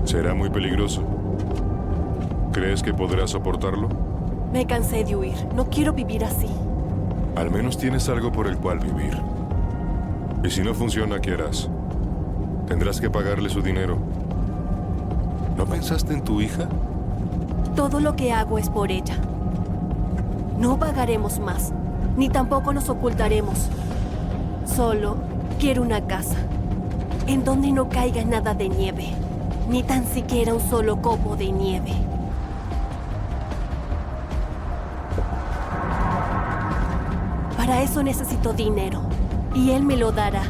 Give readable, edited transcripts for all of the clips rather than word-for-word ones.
Será muy peligroso. ¿Crees que podrás soportarlo? Me cansé de huir. No quiero vivir así. Al menos tienes algo por el cual vivir. Y si no funciona, ¿qué harás? Tendrás que pagarle su dinero. ¿No pensaste en tu hija? Todo lo que hago es por ella. No pagaremos más, ni tampoco nos ocultaremos. Solo quiero una casa, en donde no caiga nada de nieve, ni tan siquiera un solo copo de nieve. Para eso necesito dinero, y él me lo dará.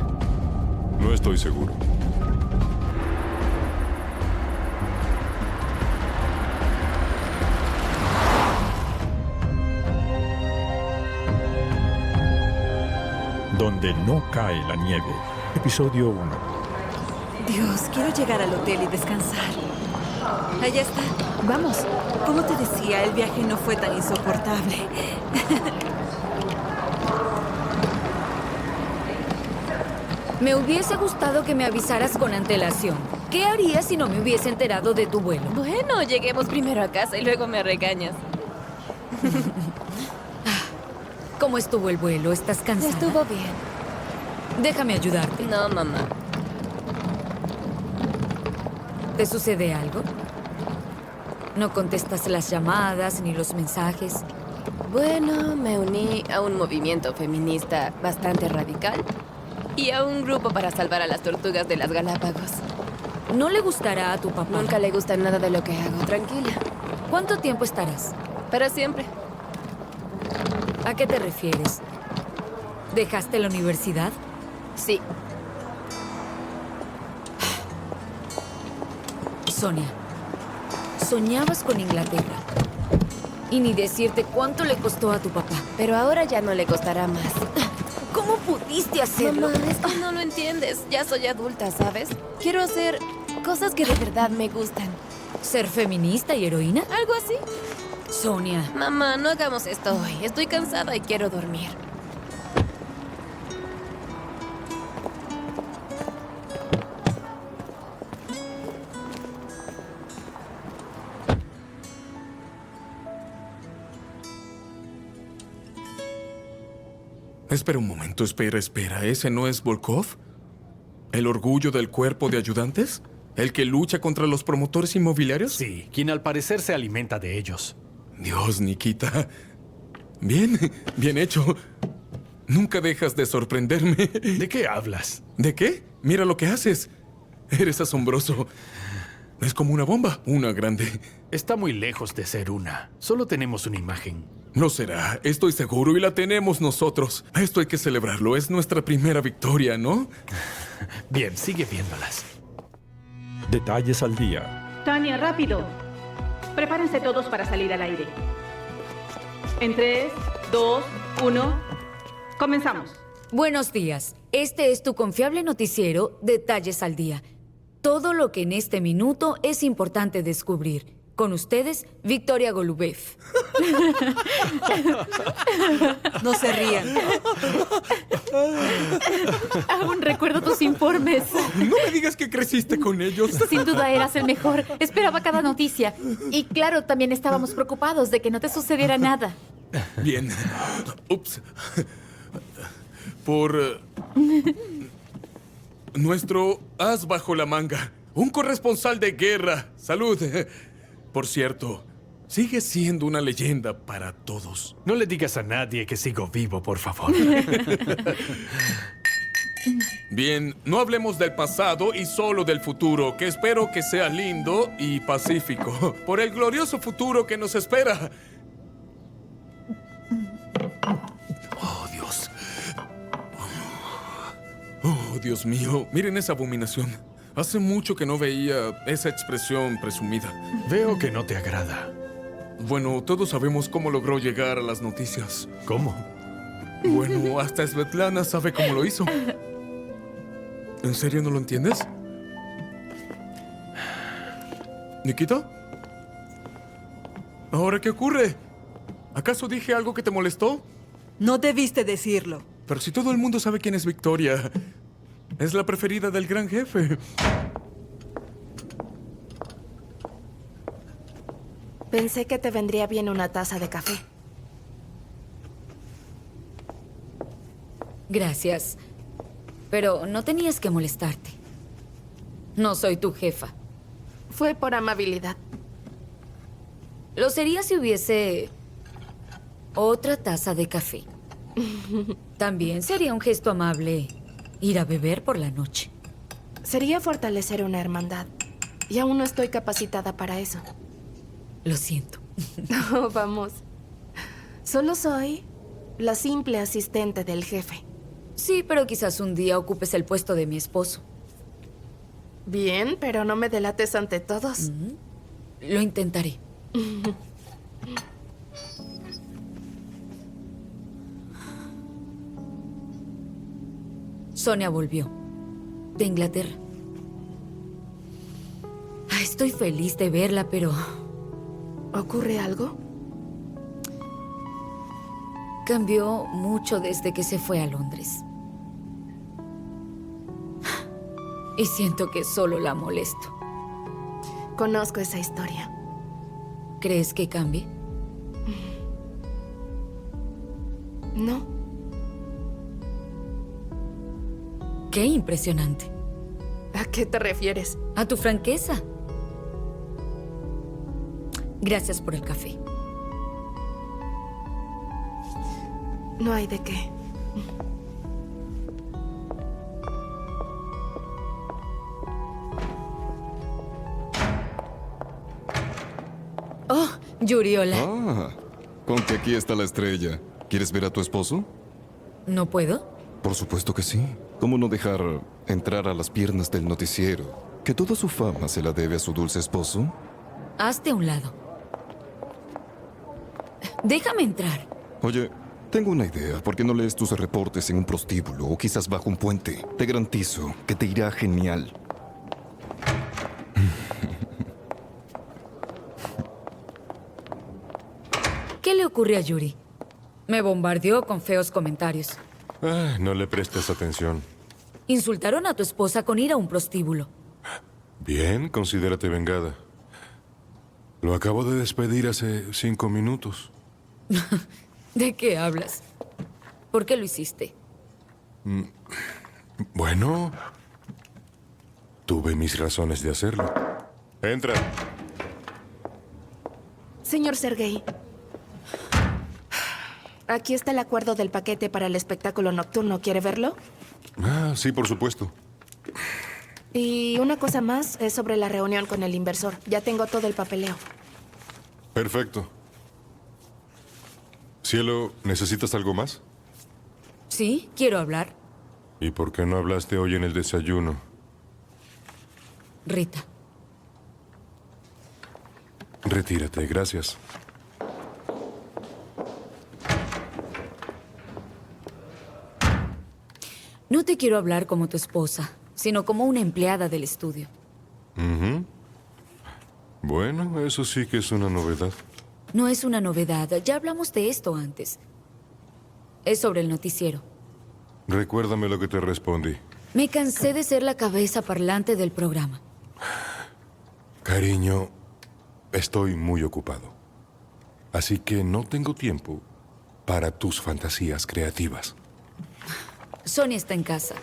No estoy seguro. Donde no cae la nieve. Episodio 1. Dios, quiero llegar al hotel y descansar. Allá está. Vamos. Como te decía, el viaje no fue tan insoportable. Me hubiese gustado que me avisaras con antelación. ¿Qué harías si no me hubiese enterado de tu vuelo? Bueno, lleguemos primero a casa y luego me regañas. ¿Cómo estuvo el vuelo? ¿Estás cansada? Estuvo bien. Déjame ayudarte. No, mamá. ¿Te sucede algo? ¿No contestas las llamadas ni los mensajes? Bueno, me uní a un movimiento feminista bastante radical y a un grupo para salvar a las tortugas de las Galápagos. ¿No le gustará a tu papá? Nunca le gusta nada de lo que hago, tranquila. ¿Cuánto tiempo estarás? Para siempre. ¿A qué te refieres? ¿Dejaste la universidad? Sí. Sonia, soñabas con Inglaterra. Y ni decirte cuánto le costó a tu papá. Pero ahora ya no le costará más. ¿Cómo pudiste hacerlo? Mamá, es que no lo entiendes. Ya soy adulta, ¿sabes? Quiero hacer cosas que de verdad me gustan. ¿Ser feminista y heroína? ¿Algo así? Sonia, Mamá, no hagamos esto hoy. Estoy cansada y quiero dormir. Espera un momento, espera. ¿Ese no es Volkov? ¿El orgullo del cuerpo de ayudantes? ¿El que lucha contra los promotores inmobiliarios? Sí, quien al parecer se alimenta de ellos. Dios, Nikita. Bien hecho. Nunca dejas de sorprenderme. ¿De qué hablas? ¿De qué? Mira lo que haces. Eres asombroso. Es como una bomba, una grande. Está muy lejos de ser una. Solo tenemos una imagen. Lo será, estoy seguro, y la tenemos nosotros. Esto hay que celebrarlo, es nuestra primera victoria, ¿no? Bien, sigue viéndolas. Detalles al día. Tania, rápido. Prepárense todos para salir al aire. En 3, 2, 1, comenzamos. buenos días. Este es tu confiable noticiero, Detalles al Día. Todo lo que en este minuto es importante descubrir. Con ustedes, Victoria Golubev. No se rían. Aún recuerdo tus informes. No me digas que creciste con ellos. Sin duda eras el mejor. Esperaba cada noticia. Y claro, también estábamos preocupados de que no te sucediera nada. Bien. Ups. Por nuestro as bajo la manga. Un corresponsal de guerra. Salud. Por cierto, sigue siendo una leyenda para todos. No le digas a nadie que sigo vivo, por favor. Bien, no hablemos del pasado y solo del futuro, que espero que sea lindo y pacífico. Por el glorioso futuro que nos espera. Oh, Dios. Oh, Dios mío. Miren esa abominación. Hace mucho que no veía esa expresión presumida. Veo que no te agrada. Bueno, todos sabemos cómo logró llegar a las noticias. ¿Cómo? Bueno, hasta Svetlana sabe cómo lo hizo. ¿En serio no lo entiendes? ¿Nikita? ¿Ahora qué ocurre? ¿Acaso dije algo que te molestó? No debiste decirlo. Pero si todo el mundo sabe quién es Victoria. Es la preferida del gran jefe. Pensé que te vendría bien una taza de café. Gracias. Pero no tenías que molestarte. No soy tu jefa. Fue por amabilidad. Lo sería si hubiese otra taza de café. También sería un gesto amable ir a beber por la noche. Sería fortalecer una hermandad. Y aún no estoy capacitada para eso. Lo siento. Oh, vamos. Solo soy la simple asistente del jefe. Sí, pero quizás un día ocupes el puesto de mi esposo. Bien, pero no me delates ante todos. Lo intentaré. Sonia volvió. De Inglaterra. Estoy feliz de verla, pero... ¿Ocurre algo? Cambió mucho desde que se fue a Londres. Y siento que solo la molesto. Conozco esa historia. ¿Crees que cambie? No. ¡Qué impresionante! ¿A qué te refieres? A tu franqueza. Gracias por el café. No hay de qué. Oh, Yuri, hola. Ah, con que aquí está la estrella. ¿Quieres ver a tu esposo? ¿No puedo? Por supuesto que sí. ¿Cómo no dejar entrar a las piernas del noticiero? ¿Que toda su fama se la debe a su dulce esposo? Hazte a un lado. Déjame entrar. Oye, tengo una idea. ¿Por qué no lees tus reportes en un prostíbulo o quizás bajo un puente? Te garantizo que te irá genial. ¿Qué le ocurre a Yuri? Me bombardeó con feos comentarios. No le prestes atención. Insultaron a tu esposa con ir a un prostíbulo. Bien, considérate vengada. Lo acabo de despedir hace 5 minutos. ¿De qué hablas? ¿Por qué lo hiciste? Bueno, tuve mis razones de hacerlo. Entra. Señor Sergei, aquí está el acuerdo del paquete para el espectáculo nocturno. ¿Quiere verlo? Sí, por supuesto. Y una cosa más es sobre la reunión con el inversor. Ya tengo todo el papeleo. Perfecto. Cielo, ¿necesitas algo más? Sí, quiero hablar. ¿Y por qué no hablaste hoy en el desayuno? Rita. Retírate, gracias. No te quiero hablar como tu esposa, sino como una empleada del estudio. Bueno, eso sí que es una novedad. No es una novedad, ya hablamos de esto antes. Es sobre el noticiero. Recuérdame lo que te respondí. Me cansé de ser la cabeza parlante del programa. Cariño, estoy muy ocupado. Así que no tengo tiempo para tus fantasías creativas. Sonia está en casa.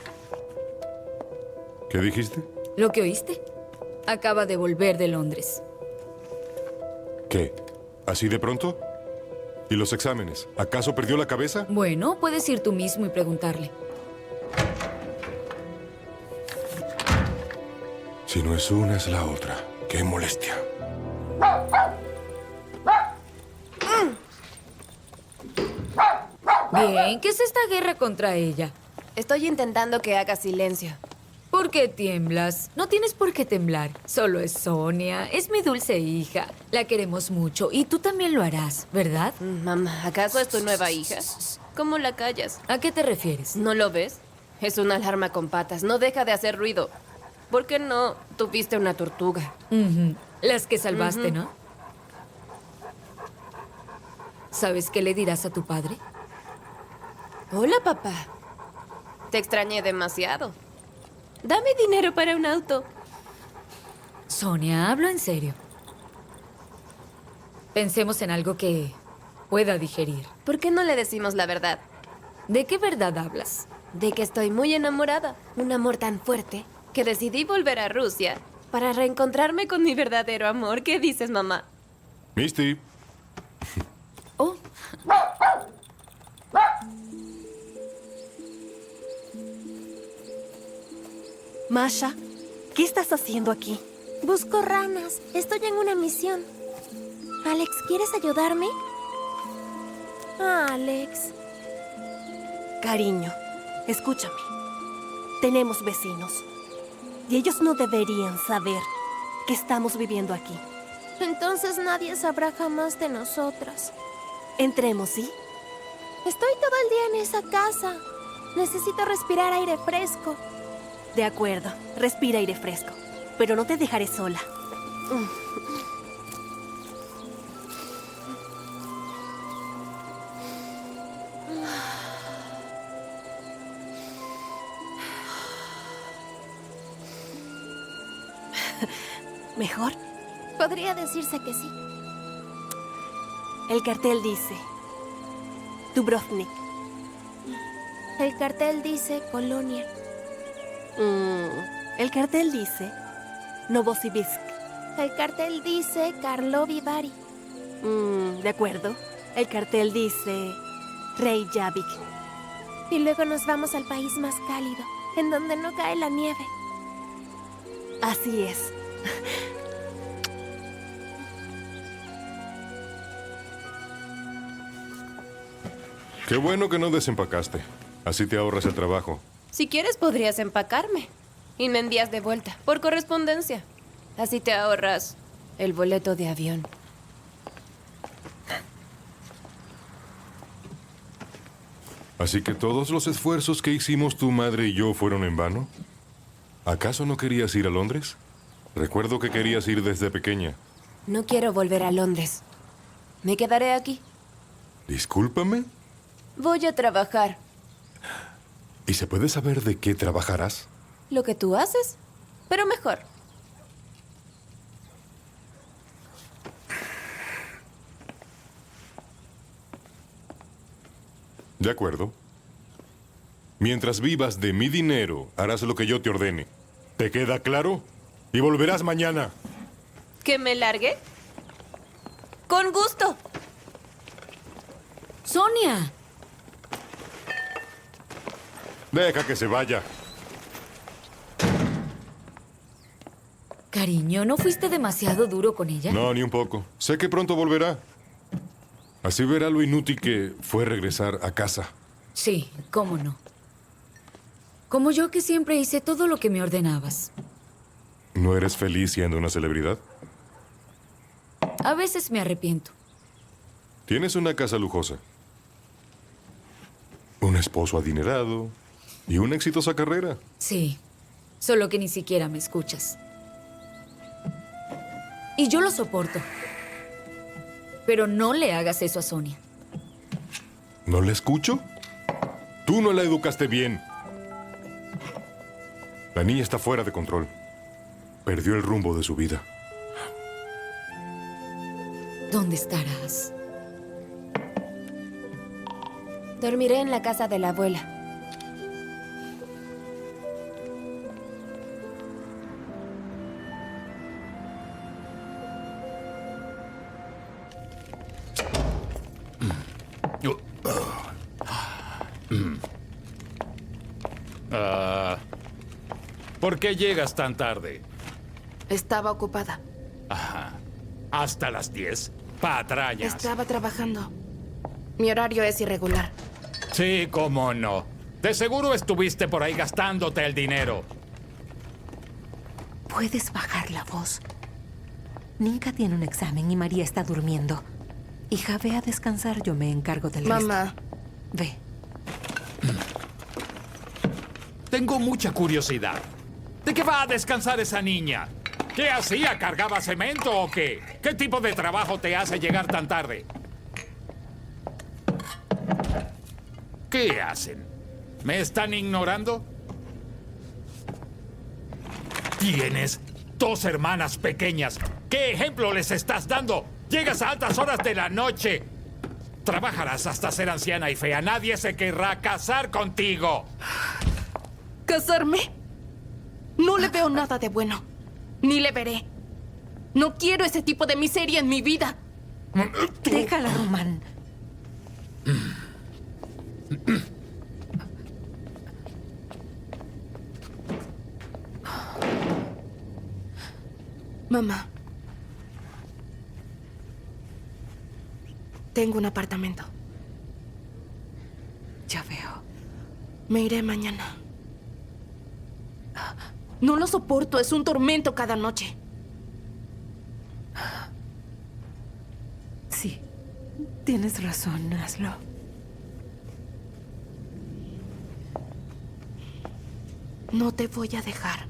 ¿Qué dijiste? ¿Lo que oíste? Acaba de volver de Londres. ¿Qué? ¿Así de pronto? ¿Y los exámenes? ¿Acaso perdió la cabeza? Bueno, puedes ir tú mismo y preguntarle. Si no es una, es la otra. ¡Qué molestia! Bien, ¿qué es esta guerra contra ella? Estoy intentando que haga silencio. ¿Por qué tiemblas? No tienes por qué temblar. Solo es Sonia. Es mi dulce hija. La queremos mucho y tú también lo harás, ¿verdad? Mamá, ¿acaso es tu nueva hija? ¿Cómo la callas? ¿A qué te refieres? ¿No lo ves? Es una alarma con patas. No deja de hacer ruido. ¿Por qué no tuviste una tortuga? Las que salvaste, ¿no? ¿Sabes qué le dirás a tu padre? Hola, papá. Te extrañé demasiado. Dame dinero para un auto. Sonia, hablo en serio. Pensemos en algo que pueda digerir. ¿Por qué no le decimos la verdad? ¿De qué verdad hablas? De que estoy muy enamorada. Un amor tan fuerte que decidí volver a Rusia para reencontrarme con mi verdadero amor. ¿Qué dices, mamá? Misty. Oh. Masha, ¿qué estás haciendo aquí? Busco ranas. Estoy en una misión. Alex, ¿quieres ayudarme? Alex. Cariño, escúchame. Tenemos vecinos. Y ellos no deberían saber que estamos viviendo aquí. Entonces nadie sabrá jamás de nosotras. Entremos, ¿sí? Estoy todo el día en esa casa. Necesito respirar aire fresco. De acuerdo, respira aire fresco. Pero no te dejaré sola. ¿Mejor? Podría decirse que sí. El cartel dice Dubrovnik. El cartel dice Colonia. El cartel dice Novosibirsk. El cartel dice Karlovy Vary. De acuerdo. El cartel dice Reykjavik. Y luego nos vamos al país más cálido, en donde no cae la nieve. Así es. Qué bueno que no desempacaste. Así te ahorras el trabajo. Si quieres, podrías empacarme. Y me envías de vuelta, por correspondencia. Así te ahorras el boleto de avión. Así que todos los esfuerzos que hicimos tu madre y yo fueron en vano. ¿Acaso no querías ir a Londres? Recuerdo que querías ir desde pequeña. No quiero volver a Londres. Me quedaré aquí. Discúlpame. Voy a trabajar. ¿Y se puede saber de qué trabajarás? Lo que tú haces, pero mejor. De acuerdo. Mientras vivas de mi dinero, harás lo que yo te ordene. ¿Te queda claro? Y volverás mañana. ¿Que me largue? ¡Con gusto! ¡Sonia! Deja que se vaya. Cariño, ¿no fuiste demasiado duro con ella? No, ni un poco. Sé que pronto volverá. Así verá lo inútil que fue regresar a casa. Sí, cómo no. Como yo, que siempre hice todo lo que me ordenabas. ¿No eres feliz siendo una celebridad? A veces me arrepiento. Tienes una casa lujosa, un esposo adinerado y una exitosa carrera. Sí, solo que ni siquiera me escuchas. Y yo lo soporto. Pero no le hagas eso a Sonia. ¿No la escucho? Tú no la educaste bien. La niña está fuera de control. Perdió el rumbo de su vida. ¿Dónde estarás? Dormiré en la casa de la abuela. ¿Por qué llegas tan tarde? Estaba ocupada. Ajá. ¿Hasta las 10? Patrañas. Estaba trabajando. Mi horario es irregular. Sí, cómo no. De seguro estuviste por ahí gastándote el dinero. ¿Puedes bajar la voz? Nika tiene un examen y María está durmiendo. Hija, ve a descansar, yo me encargo del resto. Mamá. Ve. Tengo mucha curiosidad. ¿De qué va a descansar esa niña? ¿Qué hacía? ¿Cargaba cemento o qué? ¿Qué tipo de trabajo te hace llegar tan tarde? ¿Qué hacen? ¿Me están ignorando? Tienes 2 hermanas pequeñas. ¿Qué ejemplo les estás dando? Llegas a altas horas de la noche. Trabajarás hasta ser anciana y fea. Nadie se querrá casar contigo. ¿Casarme? No le veo nada de bueno. Ni le veré. No quiero ese tipo de miseria en mi vida. Déjala, Román. Mamá. Tengo un apartamento. Ya veo. Me iré mañana. No lo soporto, es un tormento cada noche. Sí, tienes razón, hazlo. No te voy a dejar.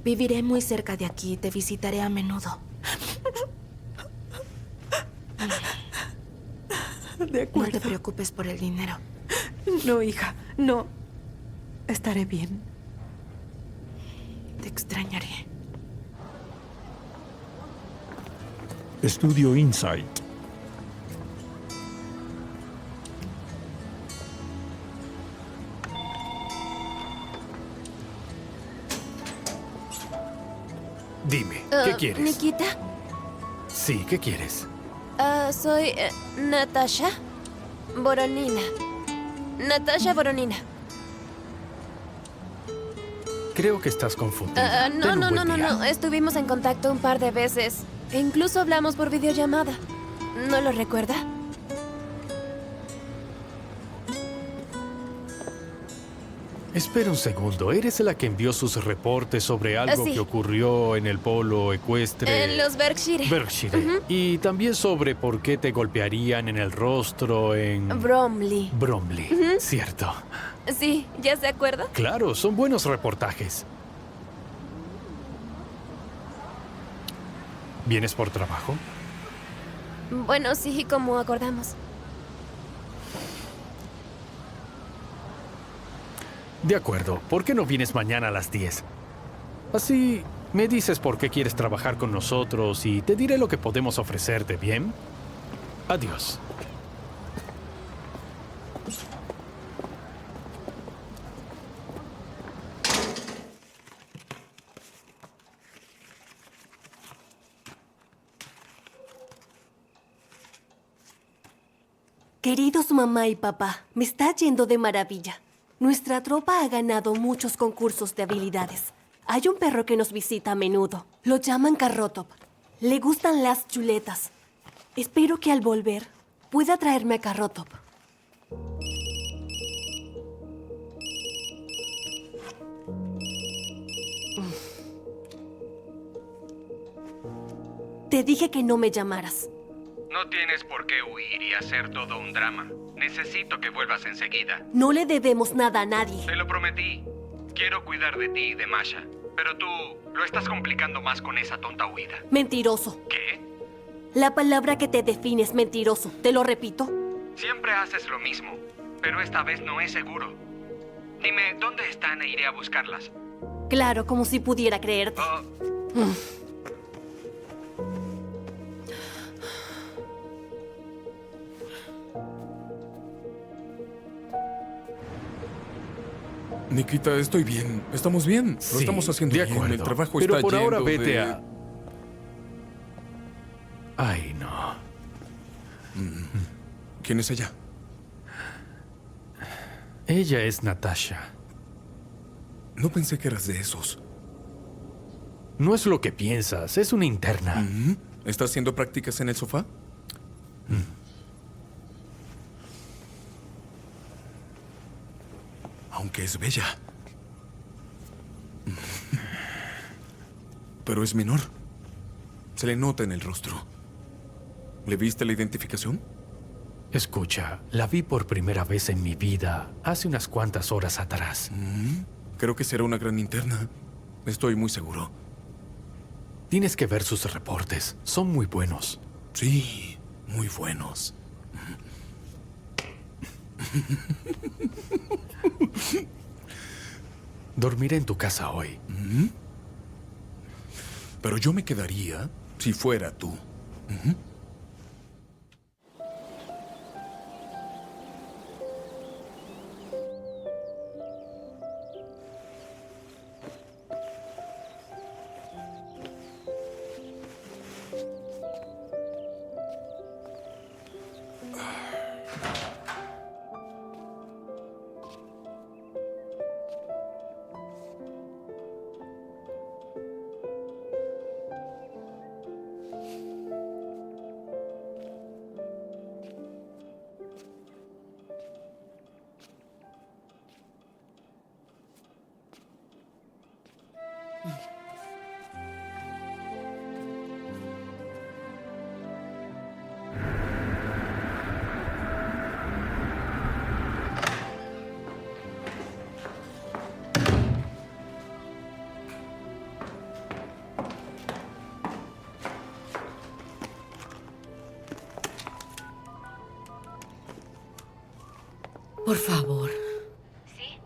Viviré muy cerca de aquí y te visitaré a menudo. De acuerdo. No te preocupes por el dinero. No, hija, no. Estaré bien. Te extrañaré. Estudio Insight. Dime, ¿qué quieres? ¿Nikita? Sí, ¿qué quieres? Soy Natasha Voronina. Natasha Voronina. Creo que estás confundida. No. Estuvimos en contacto un par de veces. E incluso hablamos por videollamada. ¿No lo recuerda? Espera un segundo. ¿Eres la que envió sus reportes sobre algo Sí. que ocurrió en el polo ecuestre? En los Berkshire. Berkshire. Y también sobre por qué te golpearían en el rostro en... Bromley. Bromley. Cierto. Sí, ¿ya se acuerda? Claro, son buenos reportajes. ¿Vienes por trabajo? Bueno, sí, como acordamos. De acuerdo. ¿Por qué no vienes mañana a las 10? Así me dices por qué quieres trabajar con nosotros y te diré lo que podemos ofrecerte, ¿bien? Adiós. Queridos mamá y papá, me está yendo de maravilla. Nuestra tropa ha ganado muchos concursos de habilidades. Hay un perro que nos visita a menudo. Lo llaman Carrotop. Le gustan las chuletas. Espero que al volver pueda traerme a Carrotop. Te dije que no me llamaras. No tienes por qué huir y hacer todo un drama. Necesito que vuelvas enseguida. No le debemos nada a nadie. Te lo prometí. Quiero cuidar de ti y de Masha. Pero tú lo estás complicando más con esa tonta huida. Mentiroso. ¿Qué? La palabra que te define es mentiroso. ¿Te lo repito? Siempre haces lo mismo, pero esta vez no es seguro. Dime, ¿dónde están e iré a buscarlas? Claro, como si pudiera creerte. Nikita, estoy bien. Estamos bien. Lo estamos haciendo de bien. acuerdo. El trabajo Pero está por ahora yendo vete de... a... Ay, no. ¿Quién es ella? Ella es Natasha. No pensé que eras de esos. No es lo que piensas, es una interna. ¿Estás haciendo prácticas en el sofá? Aunque es bella. Pero es menor. Se le nota en el rostro. ¿Le viste la identificación? Escucha, la vi por primera vez en mi vida hace unas cuantas horas atrás. Creo que será una gran interna. Estoy muy seguro. Tienes que ver sus reportes. Son muy buenos. Sí, muy buenos. Dormiré en tu casa hoy. Pero yo me quedaría Si fuera tú. Por favor. ¿Sí?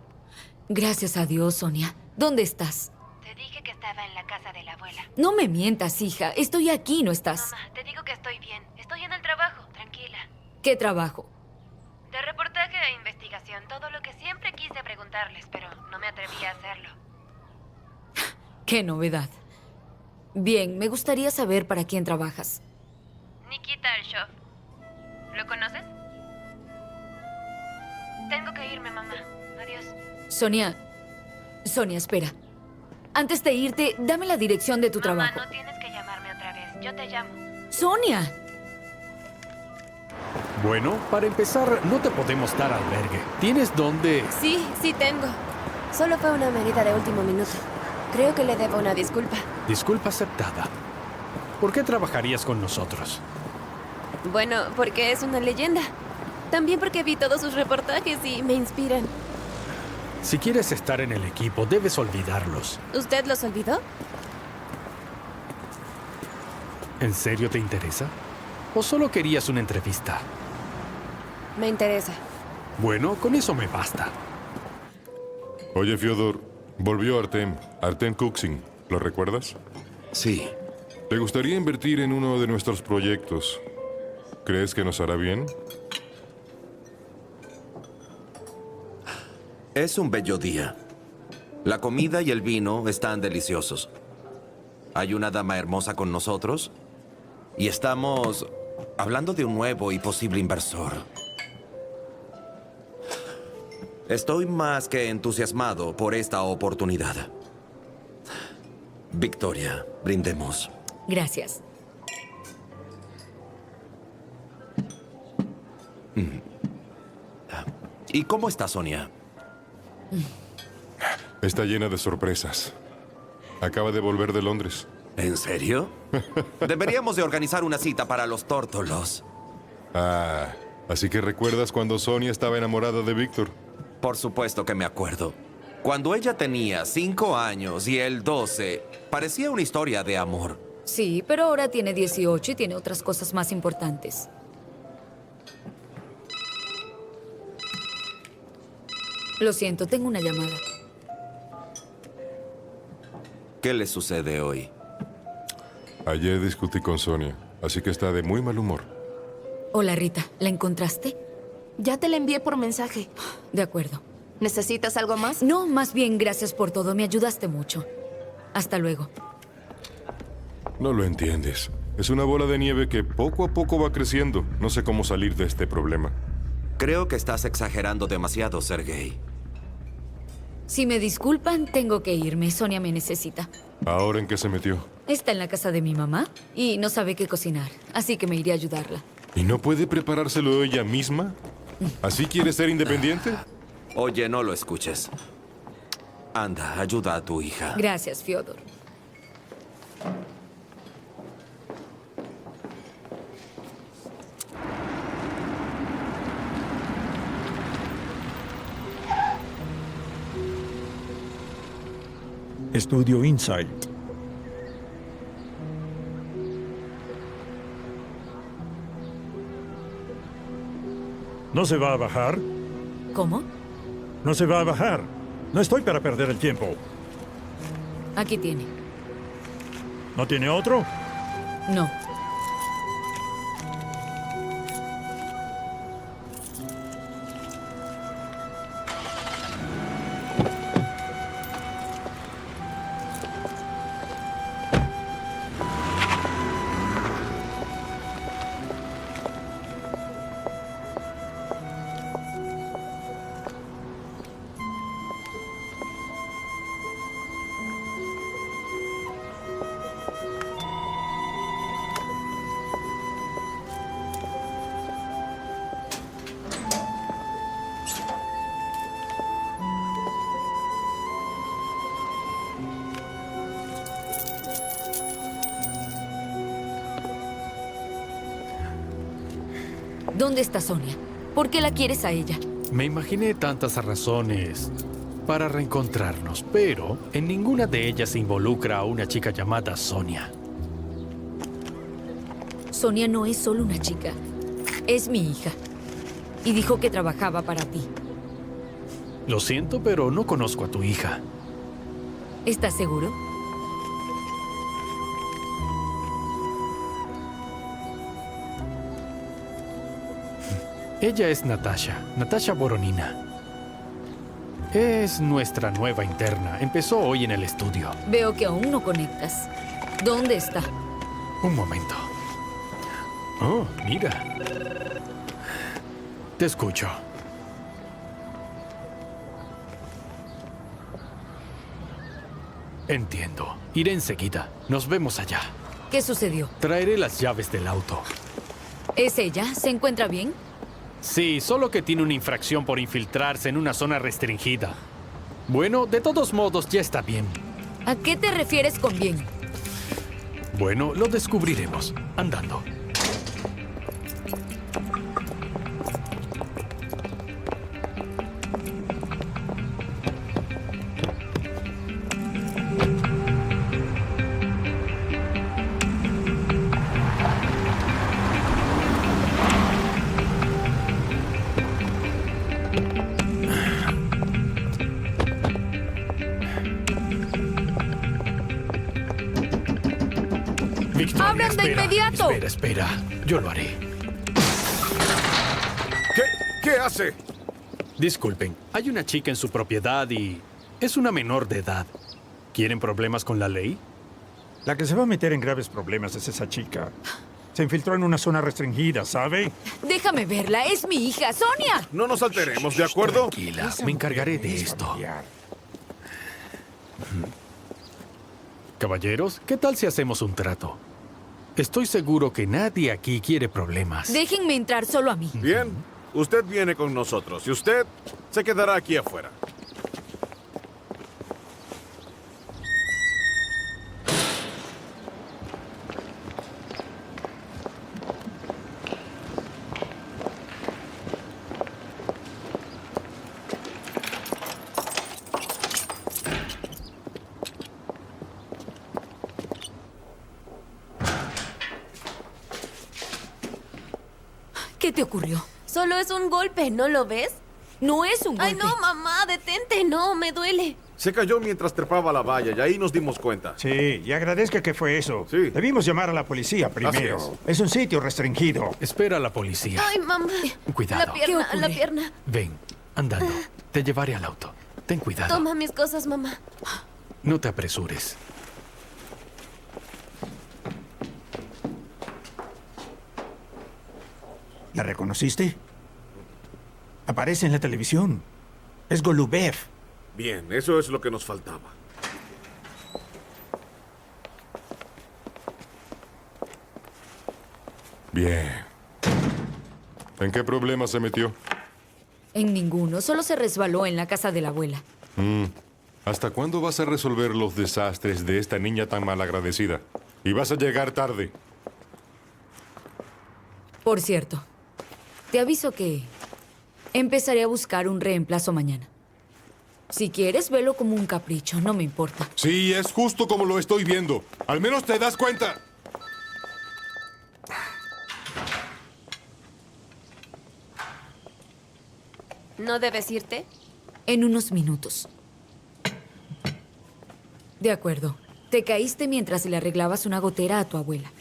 Gracias a Dios, Sonia. ¿Dónde estás? Te dije que estaba en la casa de la abuela. No me mientas, hija. Estoy aquí, ¿no estás? Mamá, te digo que estoy bien. Estoy en el trabajo, tranquila. ¿Qué trabajo? De reportaje e investigación, todo lo que siempre quise preguntarles, pero no me atreví a hacerlo. ¡Qué novedad! Bien, me gustaría saber para quién trabajas. Nikita Alshov. ¿Lo conoces? Tengo que irme, mamá. Adiós. Sonia, espera. Antes de irte, dame la dirección de tu trabajo. Mamá, no tienes que llamarme otra vez. Yo te llamo. ¡Sonia! Bueno, para empezar, no te podemos dar albergue. ¿Tienes dónde? Sí, sí tengo. Solo fue una medida de último minuto. Creo que le debo una disculpa. Disculpa aceptada. ¿Por qué trabajarías con nosotros? Bueno, porque es una leyenda. También porque vi todos sus reportajes y me inspiran. Si quieres estar en el equipo, debes olvidarlos. ¿Usted los olvidó? ¿En serio te interesa? ¿O solo querías una entrevista? Me interesa. Bueno, con eso me basta. Oye, Fyodor, volvió Artem Kuksin. ¿Lo recuerdas? Sí. ¿Te gustaría invertir en uno de nuestros proyectos? ¿Crees que nos hará bien? Es un bello día. La comida y el vino están deliciosos. Hay una dama hermosa con nosotros y estamos hablando de un nuevo y posible inversor. Estoy más que entusiasmado por esta oportunidad. Victoria, brindemos. Gracias. ¿Y cómo está Sonia? Está llena de sorpresas. Acaba de volver de Londres. ¿En serio? Deberíamos de organizar una cita para los tórtolos. Ah, así que recuerdas cuando Sonia estaba enamorada de Víctor. Por supuesto que me acuerdo. Cuando ella tenía 5 años y él 12, parecía una historia de amor. Sí, pero ahora tiene 18 y tiene otras cosas más importantes. Lo siento, tengo una llamada. ¿Qué le sucede hoy? Ayer discutí con Sonia, así que está de muy mal humor. Hola, Rita. ¿La encontraste? Ya te la envié por mensaje. De acuerdo. ¿Necesitas algo más? No, más bien gracias por todo. Me ayudaste mucho. Hasta luego. No lo entiendes. Es una bola de nieve que poco a poco va creciendo. No sé cómo salir de este problema. Creo que estás exagerando demasiado, Sergei. Si me disculpan, tengo que irme. Sonia me necesita. ¿Ahora en qué se metió? Está en la casa de mi mamá y no sabe qué cocinar, así que me iré a ayudarla. ¿Y no puede preparárselo ella misma? ¿Así quiere ser independiente? Oye, no lo escuches. Anda, ayuda a tu hija. Gracias, Fyodor. Estudio Insight. ¿No se va a bajar? ¿Cómo? No se va a bajar. No estoy para perder el tiempo. Aquí tiene. ¿No tiene otro? No. ¿Dónde está Sonia? ¿Por qué la quieres a ella? Me imaginé tantas razones para reencontrarnos, pero en ninguna de ellas se involucra a una chica llamada Sonia. Sonia no es solo una chica. Es mi hija. Y dijo que trabajaba para ti. Lo siento, pero no conozco a tu hija. ¿Estás seguro? Ella es Natasha Boronina. Es nuestra nueva interna. Empezó hoy en el estudio. Veo que aún no conectas. ¿Dónde está? Un momento. Oh, mira. Te escucho. Entiendo. Iré enseguida. Nos vemos allá. ¿Qué sucedió? Traeré las llaves del auto. ¿Es ella? ¿Se encuentra bien? Sí, solo que tiene una infracción por infiltrarse en una zona restringida. Bueno, de todos modos, ya está bien. ¿A qué te refieres con bien? Bueno, lo descubriremos, andando. Victoria, ¡Abran de espera, inmediato! Espera. Yo lo haré. ¿Qué hace? Disculpen, hay una chica en su propiedad y es una menor de edad. ¿Quieren problemas con la ley? La que se va a meter en graves problemas es esa chica. Se infiltró en una zona restringida, ¿sabe? Déjame verla, es mi hija, Sonia. No nos alteremos, ¿de acuerdo? Tranquila, me encargaré de esto. Caballeros, ¿qué tal si hacemos un trato? Estoy seguro que nadie aquí quiere problemas. Déjenme entrar solo a mí. Bien, usted viene con nosotros y usted se quedará aquí afuera. ¿Qué te ocurrió? Solo es un golpe, ¿no lo ves? No es un golpe. Ay, no, mamá, detente, no, me duele. Se cayó mientras trepaba la valla y ahí nos dimos cuenta. Sí, y agradezca que fue eso. Sí. Debimos llamar a la policía primero. Así Es un sitio restringido. Espera a la policía. Ay, mamá. Cuidado. La pierna. Ven, andando. Te llevaré al auto. Ten cuidado. Toma mis cosas, mamá. No te apresures. ¿La reconociste? Aparece en la televisión. Es Golubev. Bien, eso es lo que nos faltaba. Bien. ¿En qué problema se metió? En ninguno, solo se resbaló en la casa de la abuela. ¿Hasta cuándo vas a resolver los desastres de esta niña tan malagradecida? Y vas a llegar tarde. Por cierto, te aviso que empezaré a buscar un reemplazo mañana. Si quieres, velo como un capricho, no me importa. Sí, es justo como lo estoy viendo. Al menos te das cuenta. ¿No debes irte? En unos minutos. De acuerdo. Te caíste mientras le arreglabas una gotera a tu abuela.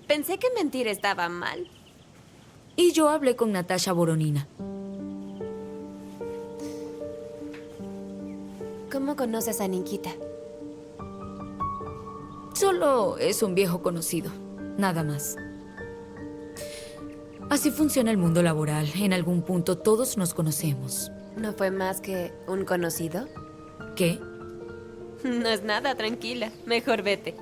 Pensé que mentir estaba mal. Y yo hablé con Natasha Boronina. ¿Cómo conoces a Nikita? Solo es un viejo conocido, nada más. Así funciona el mundo laboral. En algún punto todos nos conocemos. ¿No fue más que un conocido? ¿Qué? No es nada, tranquila. Mejor vete.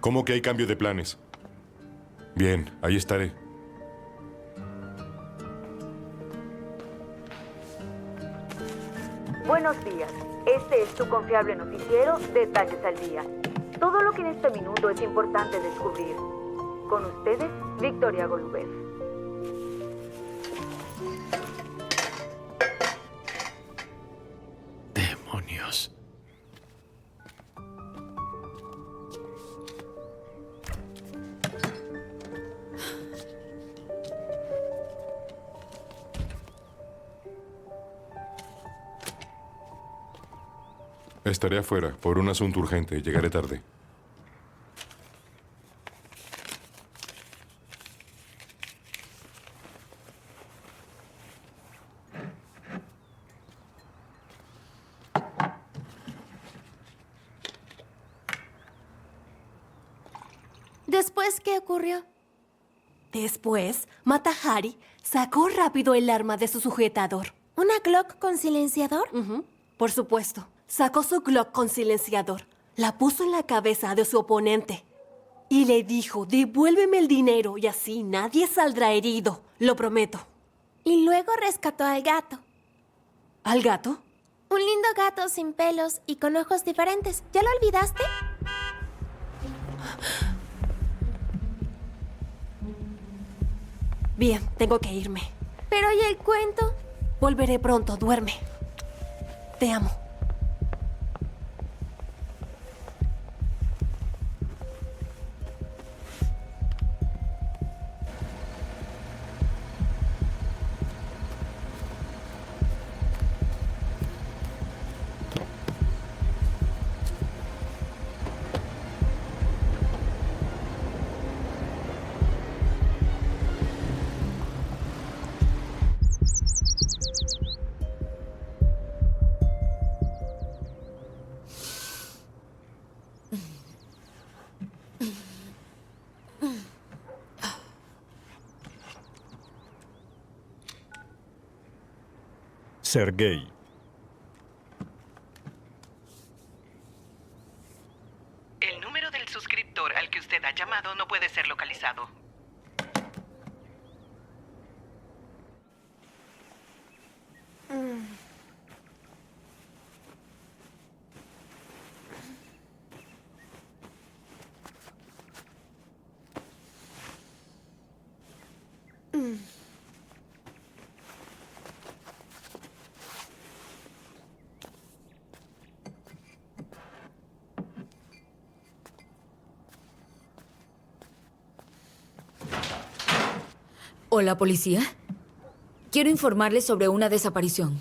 ¿Cómo que hay cambio de planes? Bien, ahí estaré. Buenos días. Este es tu confiable noticiero, Detalles al Día. Todo lo que en este minuto es importante descubrir. Con ustedes, Victoria Golubev. Demonios. Estaré afuera por un asunto urgente. Llegaré tarde. ¿Después qué ocurrió? Después, Mata Hari sacó rápido el arma de su sujetador. ¿Una Glock con silenciador? Por supuesto. Sacó su Glock con silenciador, la puso en la cabeza de su oponente y le dijo, devuélveme el dinero y así nadie saldrá herido. Lo prometo. Y luego rescató al gato. ¿Al gato? Un lindo gato sin pelos y con ojos diferentes. ¿Ya lo olvidaste? Bien, tengo que irme. Pero ¿y el cuento? Volveré pronto, duerme. Te amo. Sergei. El número del suscriptor al que usted ha llamado no puede ser localizado. Hola, policía. Quiero informarles sobre una desaparición.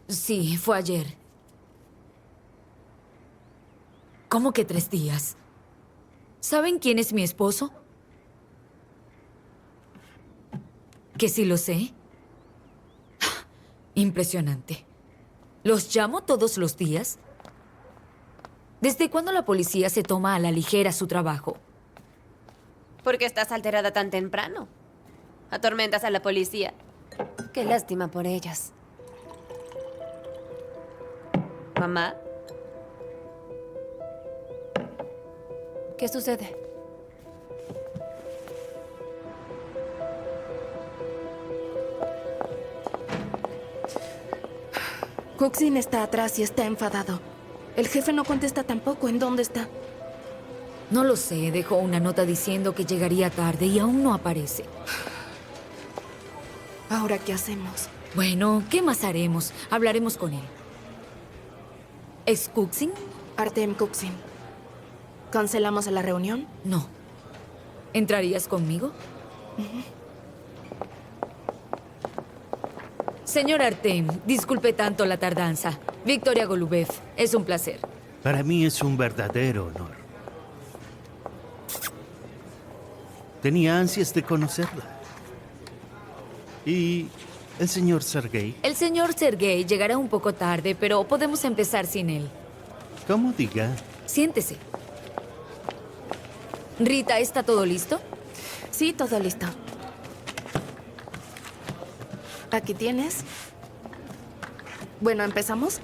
Sí, fue ayer. ¿Cómo que 3 días? ¿Saben quién es mi esposo? ¿Que sí lo sé? Impresionante. ¿Los llamo todos los días? ¿Desde cuándo la policía se toma a la ligera su trabajo? ¿Por qué estás alterada tan temprano? ¿Atormentas a la policía? Qué lástima por ellas. ¿Mamá? ¿Qué sucede? Coxin está atrás y está enfadado. El jefe no contesta tampoco. ¿En dónde está? No lo sé. Dejó una nota diciendo que llegaría tarde y aún no aparece. ¿Ahora qué hacemos? Bueno, ¿qué más haremos? Hablaremos con él. ¿Es Coxin? Artem Coxin. ¿Cancelamos la reunión? No. ¿Entrarías conmigo? Señor Artem, disculpe tanto la tardanza. Victoria Golubev, es un placer. Para mí es un verdadero honor. Tenía ansias de conocerla. ¿Y el señor Sergei? El señor Sergei llegará un poco tarde, pero podemos empezar sin él. ¿Cómo diga? Siéntese. Rita, ¿está todo listo? Sí, todo listo. Aquí tienes. Bueno, ¿empezamos?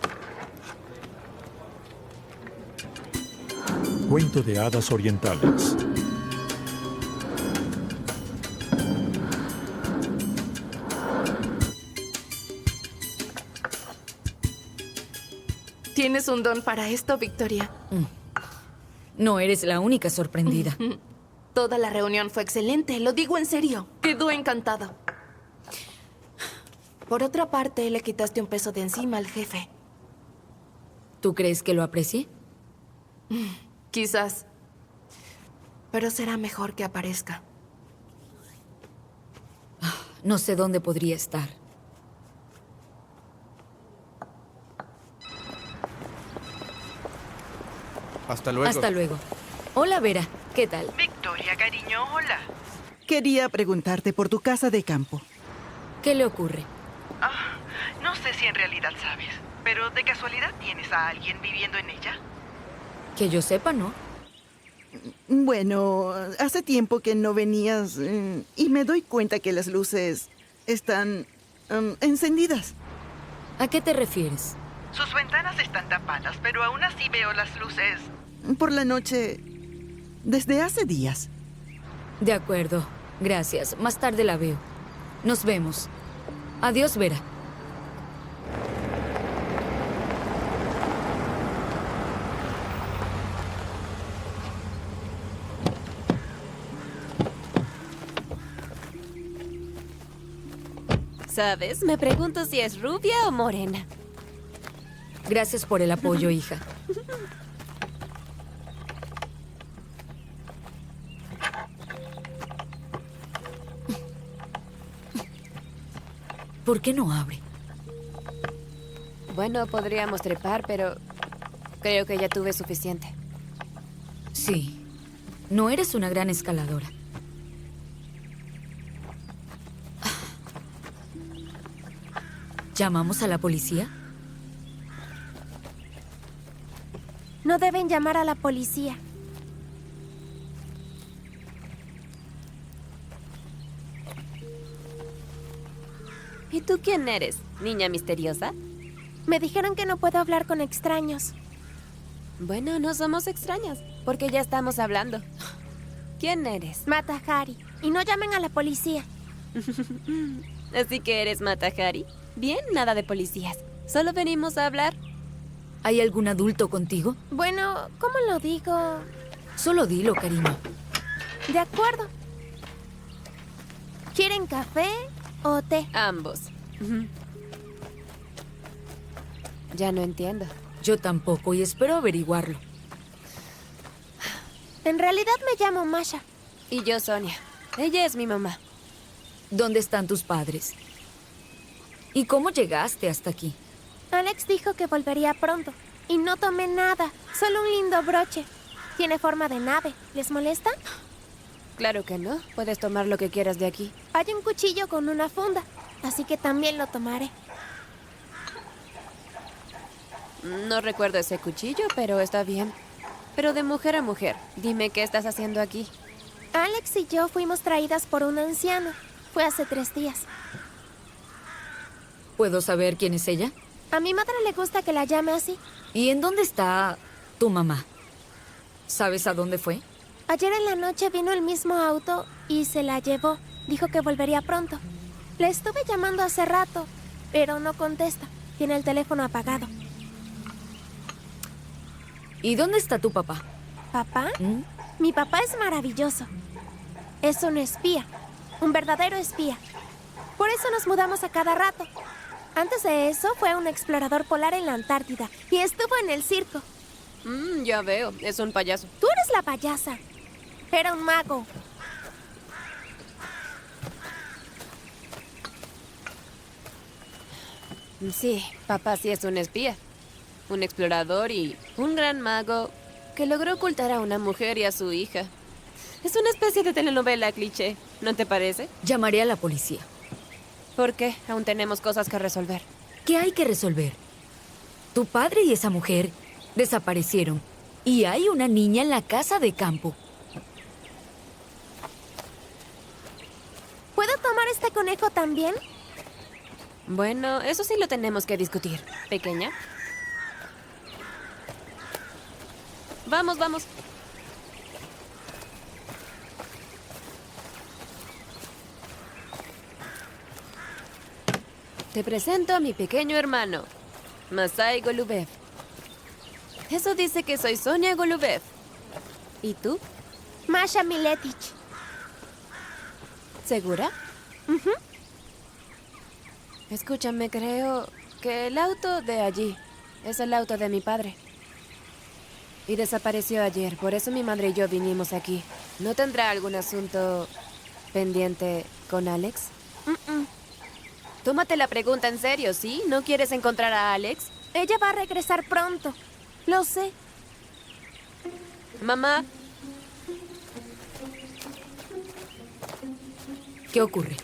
Cuento de hadas orientales. Tienes un don para esto, Victoria. No eres la única sorprendida. Toda la reunión fue excelente, lo digo en serio. Quedó encantado. Por otra parte, le quitaste un peso de encima al jefe. ¿Tú crees que lo aprecie? Quizás. Pero será mejor que aparezca. No sé dónde podría estar. Hasta luego. Hasta luego. Hola, Vera. ¿Qué tal? Victoria, cariño, hola. Quería preguntarte por tu casa de campo. ¿Qué le ocurre? No sé si en realidad sabes, pero ¿de casualidad tienes a alguien viviendo en ella? Que yo sepa, ¿no? Bueno, hace tiempo que no venías y me doy cuenta que las luces están encendidas. ¿A qué te refieres? Sus ventanas están tapadas, pero aún así veo las luces. Por la noche, desde hace días. De acuerdo. Gracias. Más tarde la veo. Nos vemos. Adiós, Vera. ¿Sabes? Me pregunto si es rubia o morena. Gracias por el apoyo, hija. ¿Por qué no abre? Bueno, podríamos trepar, pero creo que ya tuve suficiente. Sí. No eres una gran escaladora. ¿Llamamos a la policía? No deben llamar a la policía. ¿Y tú quién eres, niña misteriosa? Me dijeron que no puedo hablar con extraños. Bueno, no somos extrañas, porque ya estamos hablando. ¿Quién eres? Mata Hari. Y no llamen a la policía. Así que eres Mata Hari. Bien, nada de policías. Solo venimos a hablar. ¿Hay algún adulto contigo? Bueno, ¿cómo lo digo? Solo dilo, cariño. De acuerdo. ¿Quieren café o té? Ambos. Ya no entiendo. Yo tampoco y espero averiguarlo. En realidad me llamo Masha. Y yo Sonia. Ella es mi mamá. ¿Dónde están tus padres? ¿Y cómo llegaste hasta aquí? Alex dijo que volvería pronto. Y no tomé nada. Solo un lindo broche. Tiene forma de nave. ¿Les molesta? Claro que no. Puedes tomar lo que quieras de aquí. Hay un cuchillo con una funda. Así que también lo tomaré. No recuerdo ese cuchillo, pero está bien. Pero de mujer a mujer, dime qué estás haciendo aquí. Alex y yo fuimos traídas por un anciano. Fue hace 3 días. ¿Puedo saber quién es ella? A mi madre le gusta que la llame así. ¿Y en dónde está tu mamá? ¿Sabes a dónde fue? Ayer en la noche vino el mismo auto y se la llevó. Dijo que volvería pronto. Le estuve llamando hace rato, pero no contesta. Tiene el teléfono apagado. ¿Y dónde está tu papá? ¿Papá? Mi papá es maravilloso. Es un espía. Un verdadero espía. Por eso nos mudamos a cada rato. Antes de eso fue un explorador polar en la Antártida y estuvo en el circo. Ya veo, es un payaso. Tú eres la payasa. Era un mago. Sí, papá sí es un espía. Un explorador y un gran mago que logró ocultar a una mujer y a su hija. Es una especie de telenovela cliché, ¿no te parece? Llamaré a la policía. ¿Por qué? Aún tenemos cosas que resolver. ¿Qué hay que resolver? Tu padre y esa mujer desaparecieron. Y hay una niña en la casa de campo. ¿Puedo tomar este conejo también? Bueno, eso sí lo tenemos que discutir. ¿Pequeña? Vamos, vamos. Te presento a mi pequeño hermano, Masai Golubev. Eso dice que soy Sonia Golubev. ¿Y tú? Masha Miletich. ¿Segura? Escúchame, creo que el auto de allí es el auto de mi padre. Y desapareció ayer, por eso mi madre y yo vinimos aquí. ¿No tendrá algún asunto pendiente con Alex? Tómate la pregunta en serio, ¿sí? ¿No quieres encontrar a Alex? Ella va a regresar pronto. Lo sé. Mamá. ¿Qué ocurre?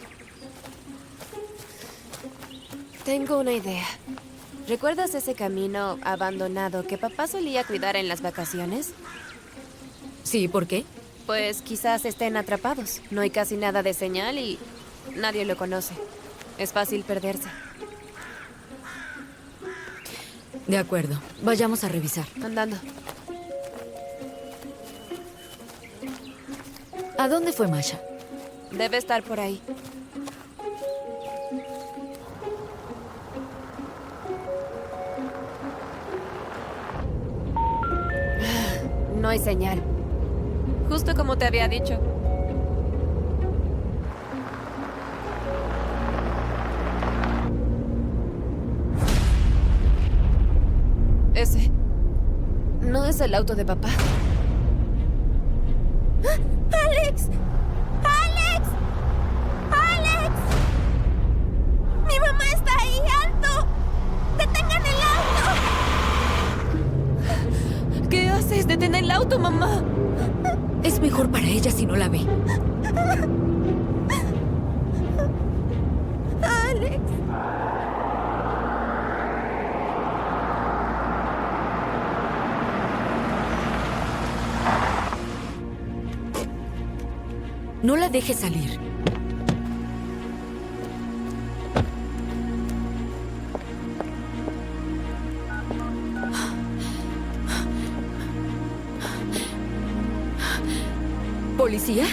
Tengo una idea. ¿Recuerdas ese camino abandonado que papá solía cuidar en las vacaciones? Sí, ¿por qué? Pues quizás estén atrapados. No hay casi nada de señal y nadie lo conoce. Es fácil perderse. De acuerdo. Vayamos a revisar. Andando. ¿A dónde fue Masha? Debe estar por ahí. No hay señal. Justo como te había dicho. Ese no es el auto de papá. ¡Alex! ¡Alex! ¡Alex! ¡Mi mamá está ahí! ¡Alto! ¡Detengan el auto! ¿Qué haces? ¡Detén el auto, mamá! Es mejor para ella si no la ve. ¡Alex! No la dejes salir. ¿Policía?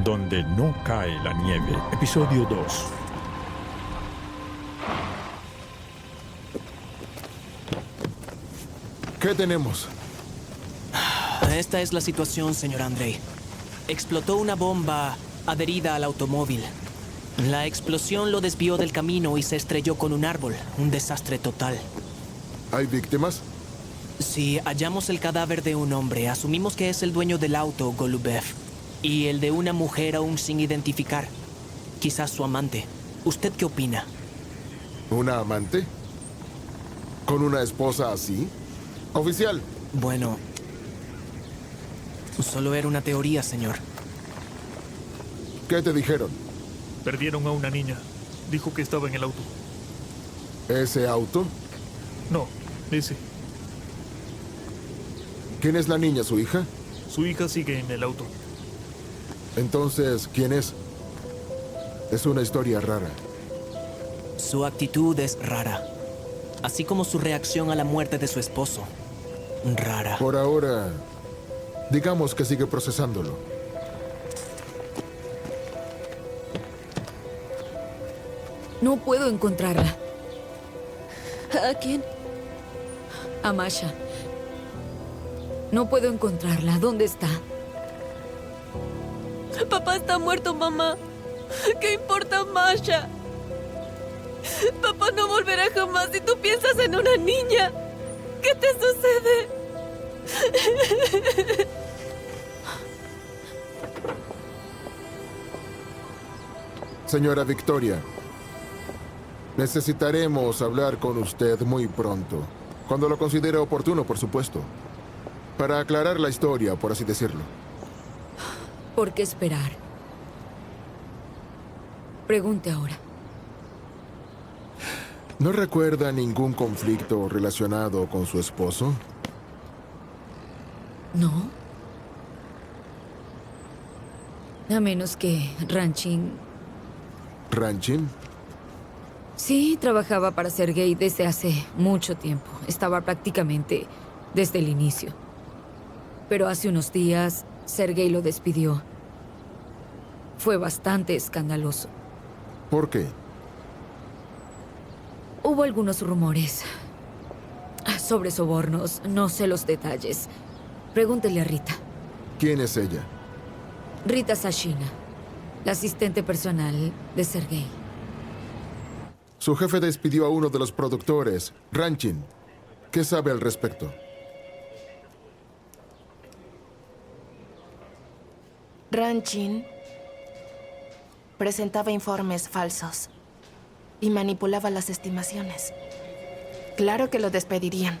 Donde no cae la nieve, episodio 2. ¿Qué tenemos? Esta es la situación, señor Andrei. Explotó una bomba adherida al automóvil. La explosión lo desvió del camino y se estrelló con un árbol. Un desastre total. ¿Hay víctimas? Sí, hallamos el cadáver de un hombre. Asumimos que es el dueño del auto, Golubev. Y el de una mujer aún sin identificar. Quizás su amante. ¿Usted qué opina? ¿Una amante? ¿Con una esposa así? Oficial. Bueno, solo era una teoría, señor. ¿Qué te dijeron? Perdieron a una niña. Dijo que estaba en el auto. ¿Ese auto? No, ese. ¿Quién es la niña, su hija? Su hija sigue en el auto. Entonces, ¿quién es? Es una historia rara. Su actitud es rara, así como su reacción a la muerte de su esposo. Rara. Por ahora, digamos que sigue procesándolo. No puedo encontrarla. ¿A quién? A Masha. No puedo encontrarla. ¿Dónde está? Papá está muerto, mamá. ¿Qué importa Masha? Papá no volverá jamás si tú piensas en una niña. ¿Qué te sucede? Señora Victoria, necesitaremos hablar con usted muy pronto. Cuando lo considere oportuno, por supuesto. Para aclarar la historia, por así decirlo. ¿Por qué esperar? Pregunte ahora. ¿No recuerda ningún conflicto relacionado con su esposo? No. A menos que Ranchin... ¿Ranchin? Sí, trabajaba para Sergei desde hace mucho tiempo. Estaba prácticamente desde el inicio. Pero hace unos días, Sergei lo despidió. Fue bastante escandaloso. ¿Por qué? Hubo algunos rumores sobre sobornos. No sé los detalles. Pregúntele a Rita. ¿Quién es ella? Rita Sashina, la asistente personal de Sergei. Su jefe despidió a uno de los productores, Ranchin. ¿Qué sabe al respecto? Ranchin presentaba informes falsos y manipulaba las estimaciones. Claro que lo despedirían.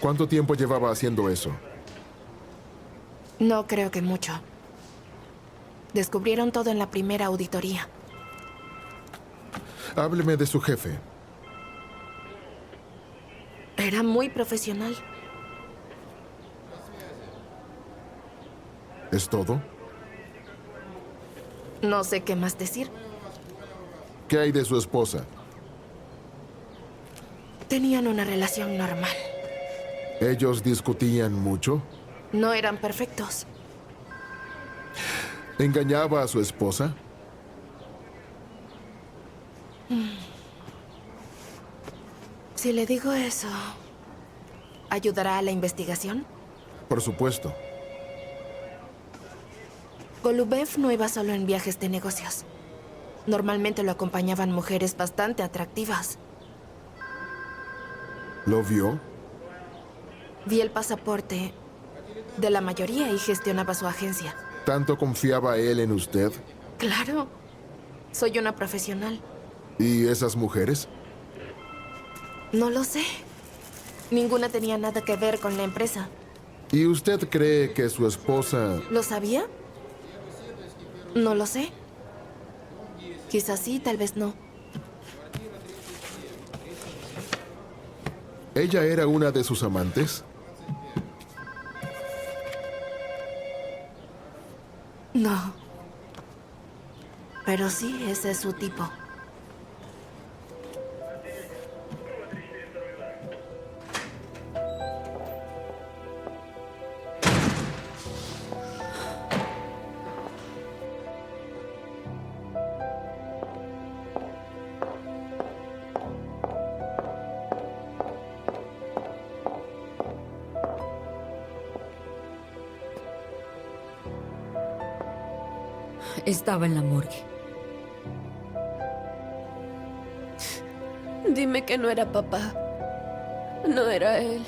¿Cuánto tiempo llevaba haciendo eso? No creo que mucho. Descubrieron todo en la primera auditoría. Hábleme de su jefe. Era muy profesional. ¿Es todo? No sé qué más decir. ¿Qué hay de su esposa? Tenían una relación normal. ¿Ellos discutían mucho? No eran perfectos. ¿Engañaba a su esposa? Si le digo eso, ¿ayudará a la investigación? Por supuesto. Golubev no iba solo en viajes de negocios. Normalmente lo acompañaban mujeres bastante atractivas. ¿Lo vio? Vi el pasaporte de la mayoría y gestionaba su agencia. ¿Tanto confiaba él en usted? Claro. Soy una profesional. ¿Y esas mujeres? No lo sé. Ninguna tenía nada que ver con la empresa. ¿Y usted cree que su esposa... ¿Lo sabía? No lo sé. Quizás sí, tal vez no. ¿Ella era una de sus amantes? No. Pero sí, ese es su tipo. Estaba en la morgue. Dime que no era papá. No era él.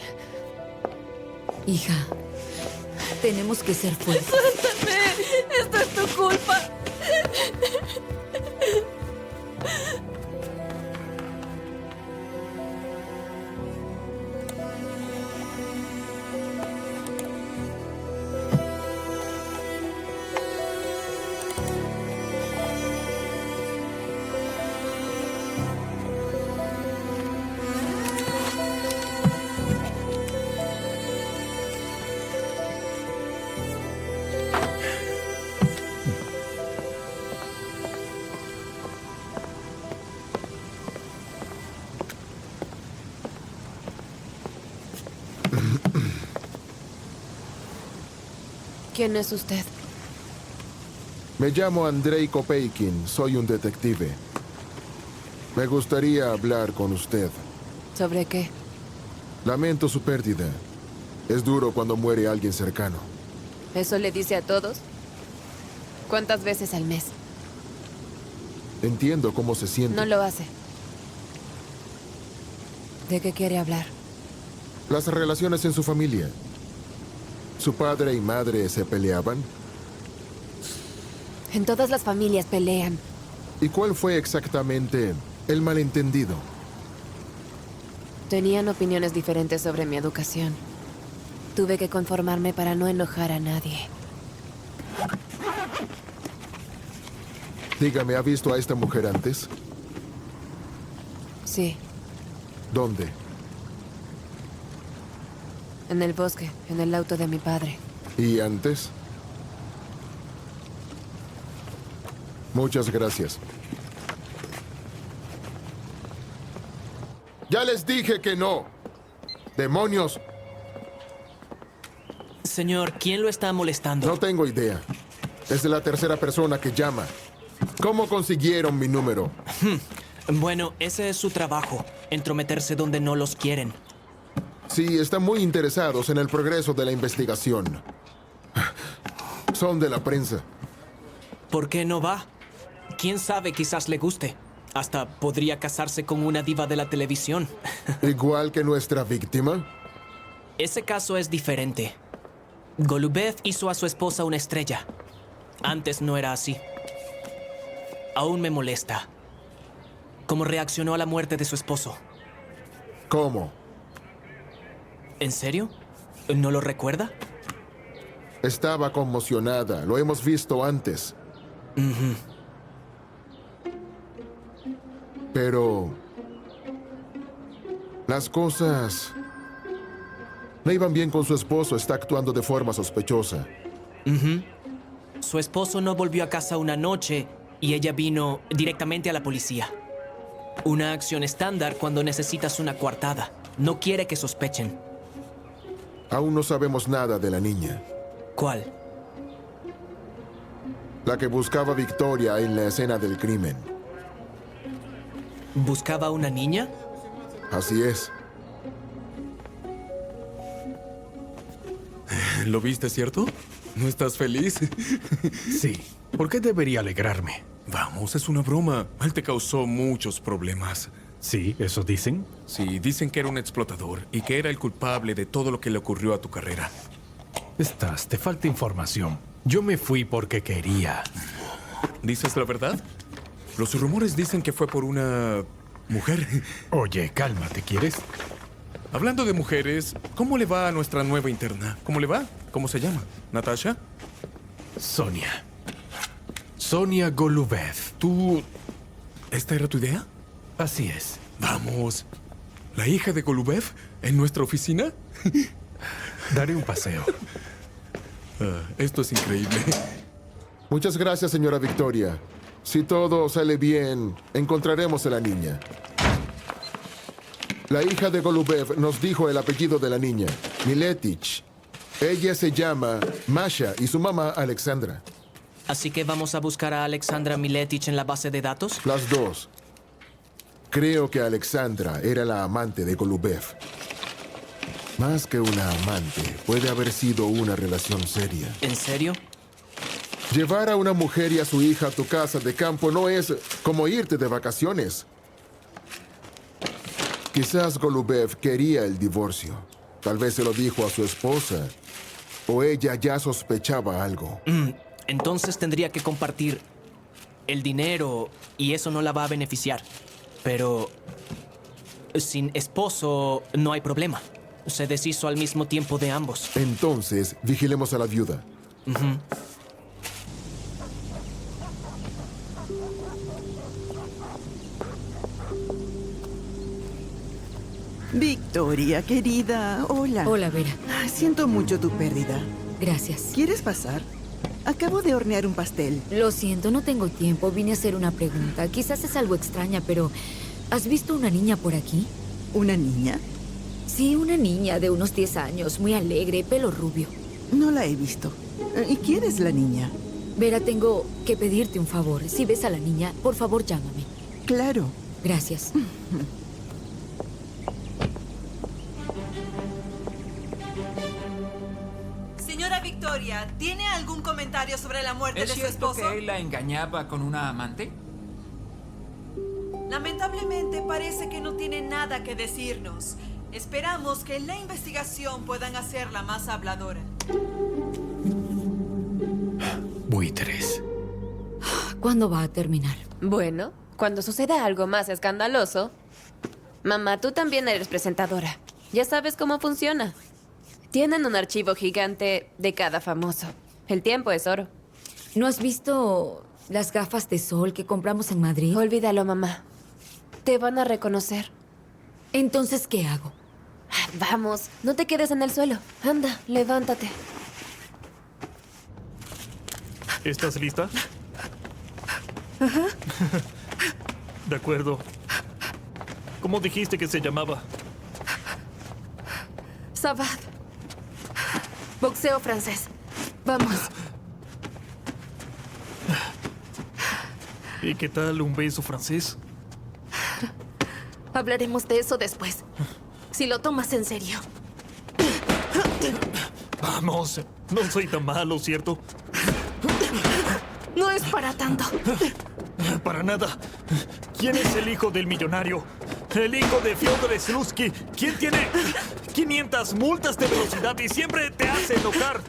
Hija, tenemos que ser fuertes. ¡Suéltame! ¡Esto es tu culpa! ¿Quién es usted? Me llamo Andrei Kopeikin, soy un detective. Me gustaría hablar con usted. ¿Sobre qué? Lamento su pérdida. Es duro cuando muere alguien cercano. ¿Eso le dice a todos? ¿Cuántas veces al mes? Entiendo cómo se siente. No lo hace. ¿De qué quiere hablar? Las relaciones en su familia. ¿Su padre y madre se peleaban? En todas las familias pelean. ¿Y cuál fue exactamente el malentendido? Tenían opiniones diferentes sobre mi educación. Tuve que conformarme para no enojar a nadie. Dígame, ¿ha visto a esta mujer antes? Sí, ¿Dónde? en el bosque, en el auto de mi padre. ¿Y antes? Muchas gracias. Ya les dije que no. ¡Demonios! Señor, ¿quién lo está molestando? No tengo idea. Es la tercera persona que llama. ¿Cómo consiguieron mi número? Bueno, ese es su trabajo, entrometerse donde no los quieren. Sí, están muy interesados en el progreso de la investigación. Son de la prensa. ¿Por qué no va? ¿Quién sabe? Quizás le guste. Hasta podría casarse con una diva de la televisión. ¿Igual que nuestra víctima? Ese caso es diferente. Golubev hizo a su esposa una estrella. Antes no era así. Aún me molesta. ¿Cómo reaccionó a la muerte de su esposo? ¿Cómo? ¿En serio? ¿No lo recuerda? Estaba conmocionada. Lo hemos visto antes. Pero las cosas no iban bien con su esposo. Está actuando de forma sospechosa. Su esposo no volvió a casa una noche y ella vino directamente a la policía. Una acción estándar cuando necesitas una coartada. No quiere que sospechen. Aún no sabemos nada de la niña. ¿Cuál? La que buscaba a Victoria en la escena del crimen. ¿Buscaba a una niña? Así es. ¿Lo viste, cierto? ¿No estás feliz? Sí. ¿Por qué debería alegrarme? Vamos, es una broma. Él te causó muchos problemas. Sí, ¿eso dicen? Sí, dicen que era un explotador y que era el culpable de todo lo que le ocurrió a tu carrera. Te falta información. Yo me fui porque quería. ¿Dices la verdad? Los rumores dicen que fue por una mujer. Oye, cálmate, ¿quieres? Hablando de mujeres, ¿cómo le va a nuestra nueva interna? ¿Cómo le va? ¿Cómo se llama? ¿Natasha? Sonia. Sonia Golubev. ¿Tú... ¿Esta era tu idea? Así es. Vamos. ¿La hija de Golubev en nuestra oficina? Daré un paseo. Esto es increíble. Muchas gracias, señora Victoria. Si todo sale bien, encontraremos a la niña. La hija de Golubev nos dijo el apellido de la niña, Miletich. Ella se llama Masha y su mamá Alexandra. ¿Así que vamos a buscar a Alexandra Miletich en la base de datos? Las dos. Creo que Alexandra era la amante de Golubev. Más que una amante, puede haber sido una relación seria. ¿En serio? Llevar a una mujer y a su hija a tu casa de campo no es como irte de vacaciones. Quizás Golubev quería el divorcio. Tal vez se lo dijo a su esposa. O ella ya sospechaba algo. Entonces tendría que compartir el dinero y eso no la va a beneficiar. Pero sin esposo no hay problema. Se deshizo al mismo tiempo de ambos. Entonces, vigilemos a la viuda. Victoria, querida, hola. Hola, Vera. Siento mucho tu pérdida. Gracias. ¿Quieres pasar? Acabo de hornear un pastel. Lo siento, no tengo tiempo. Vine a hacer una pregunta. Quizás es algo extraña, pero ¿has visto una niña por aquí? ¿Una niña? Sí, una niña de unos 10 años, muy alegre, pelo rubio. No la he visto. ¿Y quién es la niña? Vera, tengo que pedirte un favor. Si ves a la niña, por favor, llámame. Claro. Gracias. Señora Victoria, ¿tiene algún comentario sobre la muerte de ¿Es su cierto esposo? que él la engañaba con una amante? Lamentablemente parece que no tiene nada que decirnos. Esperamos que en la investigación puedan hacerla más habladora. Buitres. ¿Cuándo va a terminar? Bueno, cuando suceda algo más escandaloso. Mamá, tú también eres presentadora. Ya sabes cómo funciona. Tienen un archivo gigante de cada famoso. El tiempo es oro. ¿No has visto las gafas de sol que compramos en Madrid? Olvídalo, mamá. Te van a reconocer. Entonces, ¿qué hago? Vamos, no te quedes en el suelo. Anda, levántate. ¿Estás lista? Ajá. De acuerdo. ¿Cómo dijiste que se llamaba? Sabat. Boxeo francés. Vamos. ¿Y qué tal un beso francés? Hablaremos de eso después. Si lo tomas en serio. Vamos, no soy tan malo, ¿cierto? No es para tanto. Para nada. ¿Quién es el hijo del millonario? El hijo de Fyodor Slutsky. ¿Quién tiene 500 multas de velocidad y siempre te hace enojar?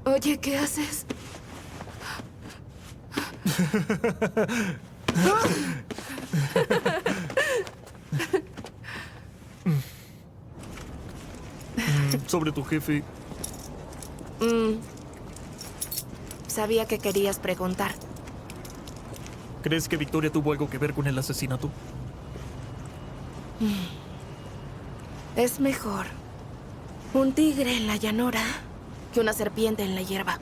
Oye, ¿qué haces? Sobre tu jefe. Sabía que querías preguntar. ¿Crees que Victoria tuvo algo que ver con el asesinato? Es mejor un tigre en la llanura que una serpiente en la hierba.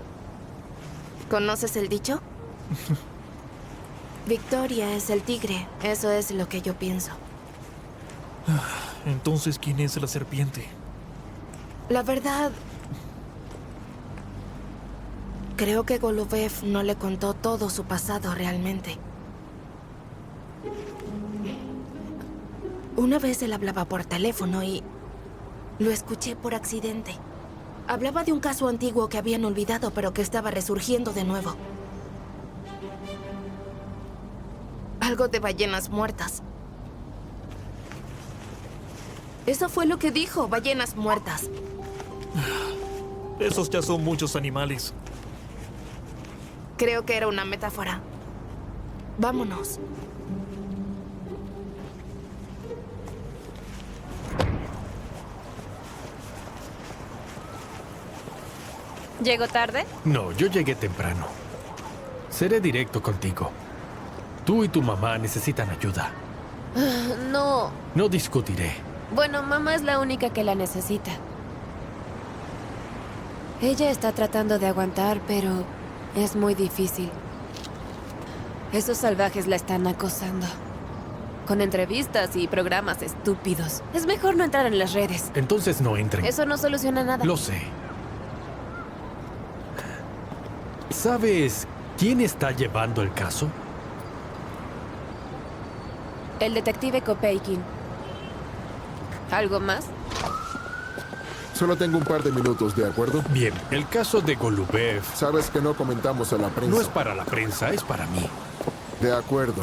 ¿Conoces el dicho? Victoria es el tigre. Eso es lo que yo pienso. Entonces, ¿quién es la serpiente? La verdad, creo que Golubev no le contó todo su pasado realmente. Una vez él hablaba por teléfono y lo escuché por accidente. Hablaba de un caso antiguo que habían olvidado, pero que estaba resurgiendo de nuevo. Algo de ballenas muertas. Eso fue lo que dijo, ballenas muertas. Esos ya son muchos animales. Creo que era una metáfora. Vámonos. ¿Llego tarde? No, yo llegué temprano. Seré directo contigo. Tú y tu mamá necesitan ayuda. No. No discutiré. Bueno, mamá es la única que la necesita. Ella está tratando de aguantar, pero es muy difícil. Esos salvajes la están acosando. Con entrevistas y programas estúpidos. Es mejor no entrar en las redes. Entonces no entren. Eso no soluciona nada. Lo sé. ¿Sabes quién está llevando el caso? El detective Kopeikin. ¿Algo más? Solo tengo un par de minutos, ¿de acuerdo? Bien, el caso de Golubev. Sabes que no comentamos a la prensa. No es para la prensa, es para mí. De acuerdo.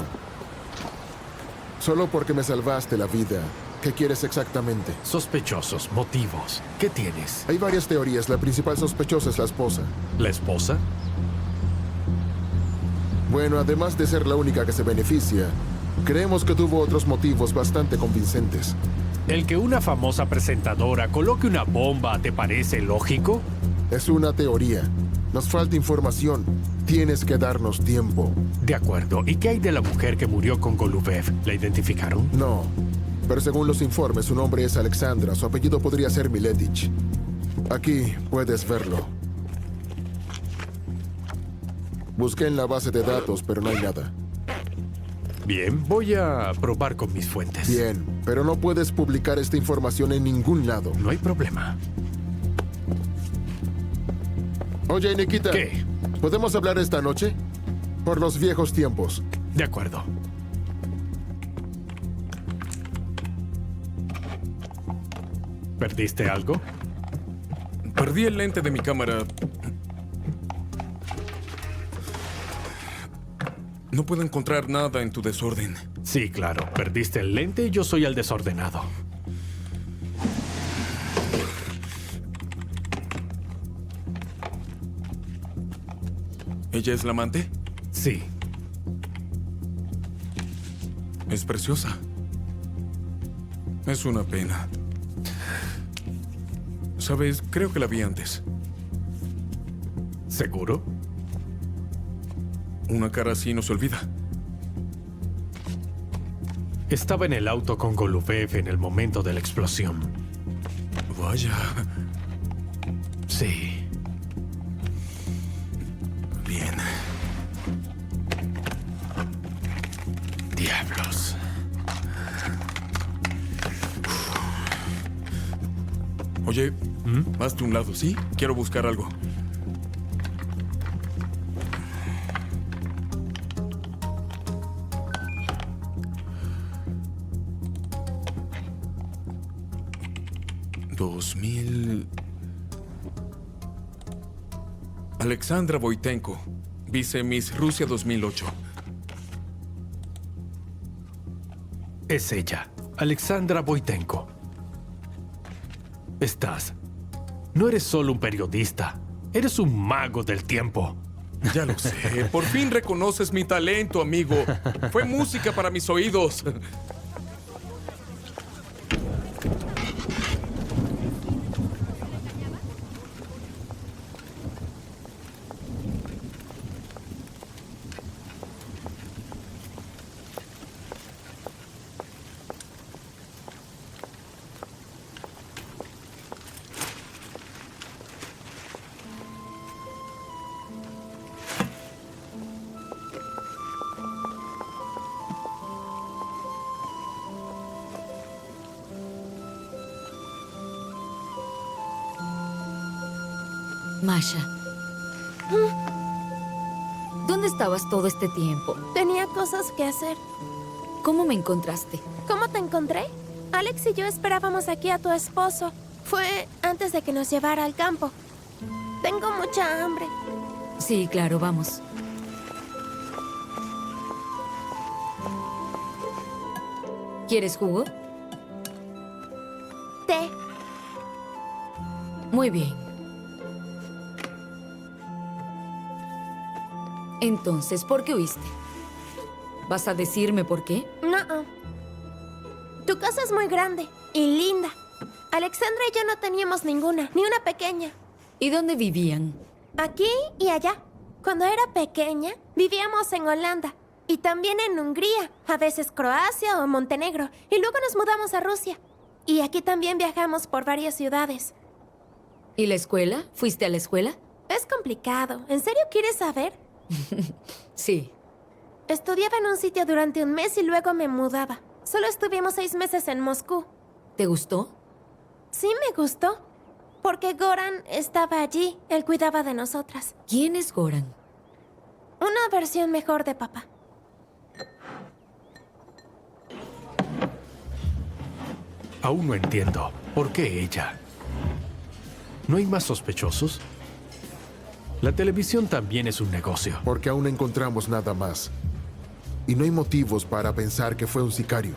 Solo porque me salvaste la vida. ¿Qué quieres exactamente? Sospechosos, motivos. ¿Qué tienes? Hay varias teorías. La principal sospechosa es la esposa. ¿La esposa? Bueno, además de ser la única que se beneficia, creemos que tuvo otros motivos bastante convincentes. ¿El que una famosa presentadora coloque una bomba te parece lógico? Es una teoría. Nos falta información. Tienes que darnos tiempo. De acuerdo. ¿Y qué hay de la mujer que murió con Golubev? ¿La identificaron? No. Pero según los informes, su nombre es Alexandra. Su apellido podría ser Miletich. Aquí puedes verlo. Busqué en la base de datos, pero no hay nada. Bien, voy a probar con mis fuentes. Bien, pero no puedes publicar esta información en ningún lado. No hay problema. Oye, Nikita. ¿Qué? ¿Podemos hablar esta noche? Por los viejos tiempos. De acuerdo. ¿Perdiste algo? Perdí el lente de mi cámara. No puedo encontrar nada en tu desorden. Sí, claro. Perdiste el lente y yo soy el desordenado. ¿Ella es la amante? Sí. Es preciosa. Es una pena. ¿Sabes? Creo que la vi antes. ¿Seguro? Una cara así no se olvida. Estaba en el auto con Golubev en el momento de la explosión. Vaya. Sí. Bien. Diablos. Oye, hazte un lado, ¿sí? Quiero buscar algo. Alexandra Voitenko, vice Miss Rusia 2008. Es ella, Alexandra Voitenko. No eres solo un periodista, eres un mago del tiempo. Ya lo sé, por fin reconoces mi talento, amigo. Fue música para mis oídos. Masha. ¿Dónde estabas todo este tiempo? Tenía cosas que hacer. ¿Cómo me encontraste? ¿Cómo te encontré? Alex y yo esperábamos aquí a tu esposo. Fue antes de que nos llevara al campo. Tengo mucha hambre. Sí, claro, vamos. ¿Quieres jugo? Té. Muy bien. Entonces, ¿por qué huiste? ¿Vas a decirme por qué? No. Tu casa es muy grande y linda. Alexandra y yo no teníamos ninguna, ni una pequeña. ¿Y dónde vivían? Aquí y allá. Cuando era pequeña, vivíamos en Holanda y también en Hungría, a veces Croacia o Montenegro, y luego nos mudamos a Rusia. Y aquí también viajamos por varias ciudades. ¿Y la escuela? ¿Fuiste a la escuela? Es complicado. ¿En serio quieres saber? Sí. Estudiaba en un sitio durante un mes y luego me mudaba. Solo estuvimos 6 meses en Moscú. ¿Te gustó? Sí, me gustó. Porque Goran estaba allí. Él cuidaba de nosotras. ¿Quién es Goran? Una versión mejor de papá. Aún no entiendo. ¿Por qué ella? ¿No hay más sospechosos? La televisión también es un negocio. Porque aún no encontramos nada más. Y no hay motivos para pensar que fue un sicario.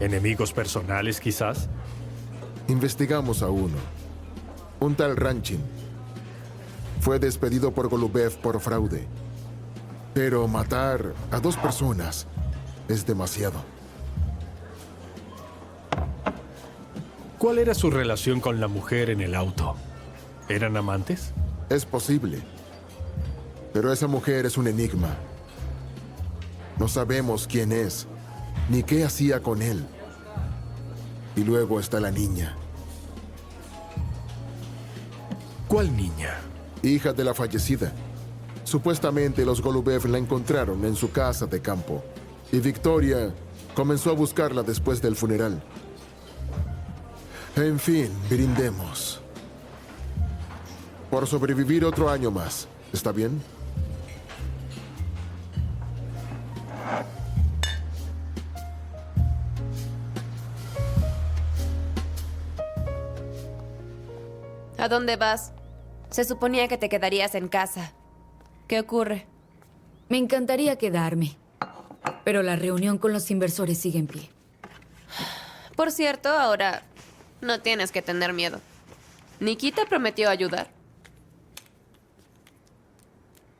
¿Enemigos personales, quizás? Investigamos a uno. Un tal Ranchin. Fue despedido por Golubev por fraude. Pero matar a 2 personas es demasiado. ¿Cuál era su relación con la mujer en el auto? ¿Eran amantes? Es posible. Pero esa mujer es un enigma. No sabemos quién es, ni qué hacía con él. Y luego está la niña. ¿Cuál niña? Hija de la fallecida. Supuestamente los Golubev la encontraron en su casa de campo. y Victoria comenzó a buscarla después del funeral. En fin, brindemos. Por sobrevivir otro año más. ¿Está bien? ¿A dónde vas? Se suponía que te quedarías en casa. ¿Qué ocurre? Me encantaría quedarme, pero la reunión con los inversores sigue en pie. Por cierto, ahora no tienes que tener miedo. Nikita prometió ayudar.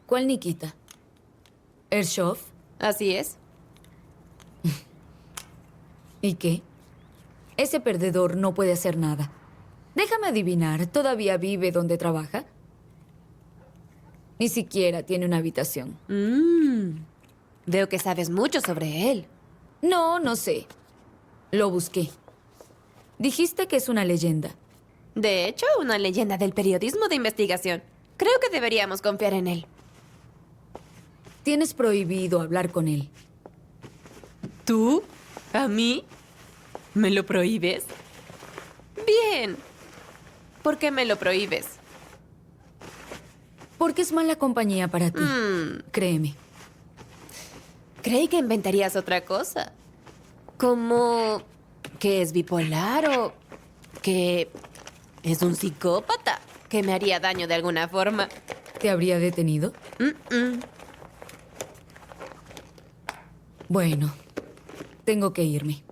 ¿Cuál Nikita? ¿Ershov? Así es. ¿Y qué? Ese perdedor no puede hacer nada. Déjame adivinar, ¿todavía vive donde trabaja? Ni siquiera tiene una habitación. Veo que sabes mucho sobre él. No sé. Lo busqué. Dijiste que es una leyenda. De hecho, una leyenda del periodismo de investigación. Creo que deberíamos confiar en él. Tienes prohibido hablar con él. ¿Tú? ¿A mí? ¿Me lo prohíbes? Bien. ¿Por qué me lo prohíbes? Porque es mala compañía para ti. Créeme. Creí que inventarías otra cosa. Como que es bipolar o que es un psicópata que me haría daño de alguna forma. ¿Te habría detenido? Bueno, tengo que irme.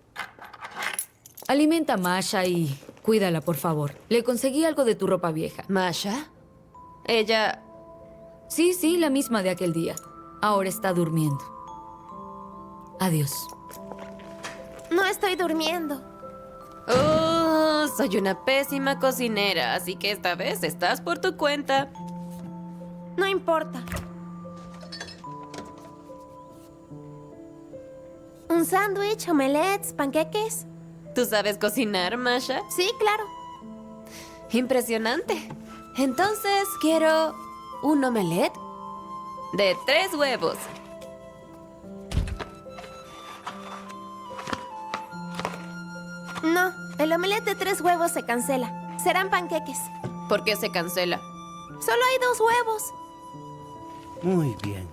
Alimenta a Masha y cuídala, por favor. Le conseguí algo de tu ropa vieja. ¿Masha? Ella... Sí, la misma de aquel día. Ahora está durmiendo. Adiós. No estoy durmiendo. Oh, soy una pésima cocinera, así que esta vez estás por tu cuenta. No importa. ¿Un sándwich, omelets, panqueques? ¿Tú sabes cocinar, Masha? Sí, claro. Impresionante. Entonces quiero un omelette de 3 huevos. No, el omelette de 3 huevos se cancela. Serán panqueques. ¿Por qué se cancela? Solo hay 2 huevos. Muy bien.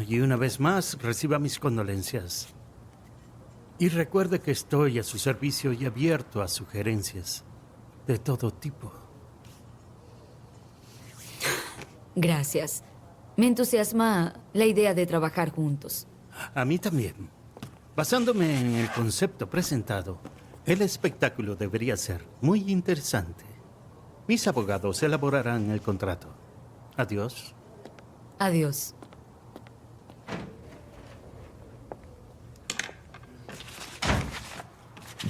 Y una vez más, reciba mis condolencias. Y recuerde que estoy a su servicio y abierto a sugerencias de todo tipo. Gracias. Me entusiasma la idea de trabajar juntos. A mí también. Basándome en el concepto presentado, el espectáculo debería ser muy interesante. Mis abogados elaborarán el contrato. Adiós. Adiós.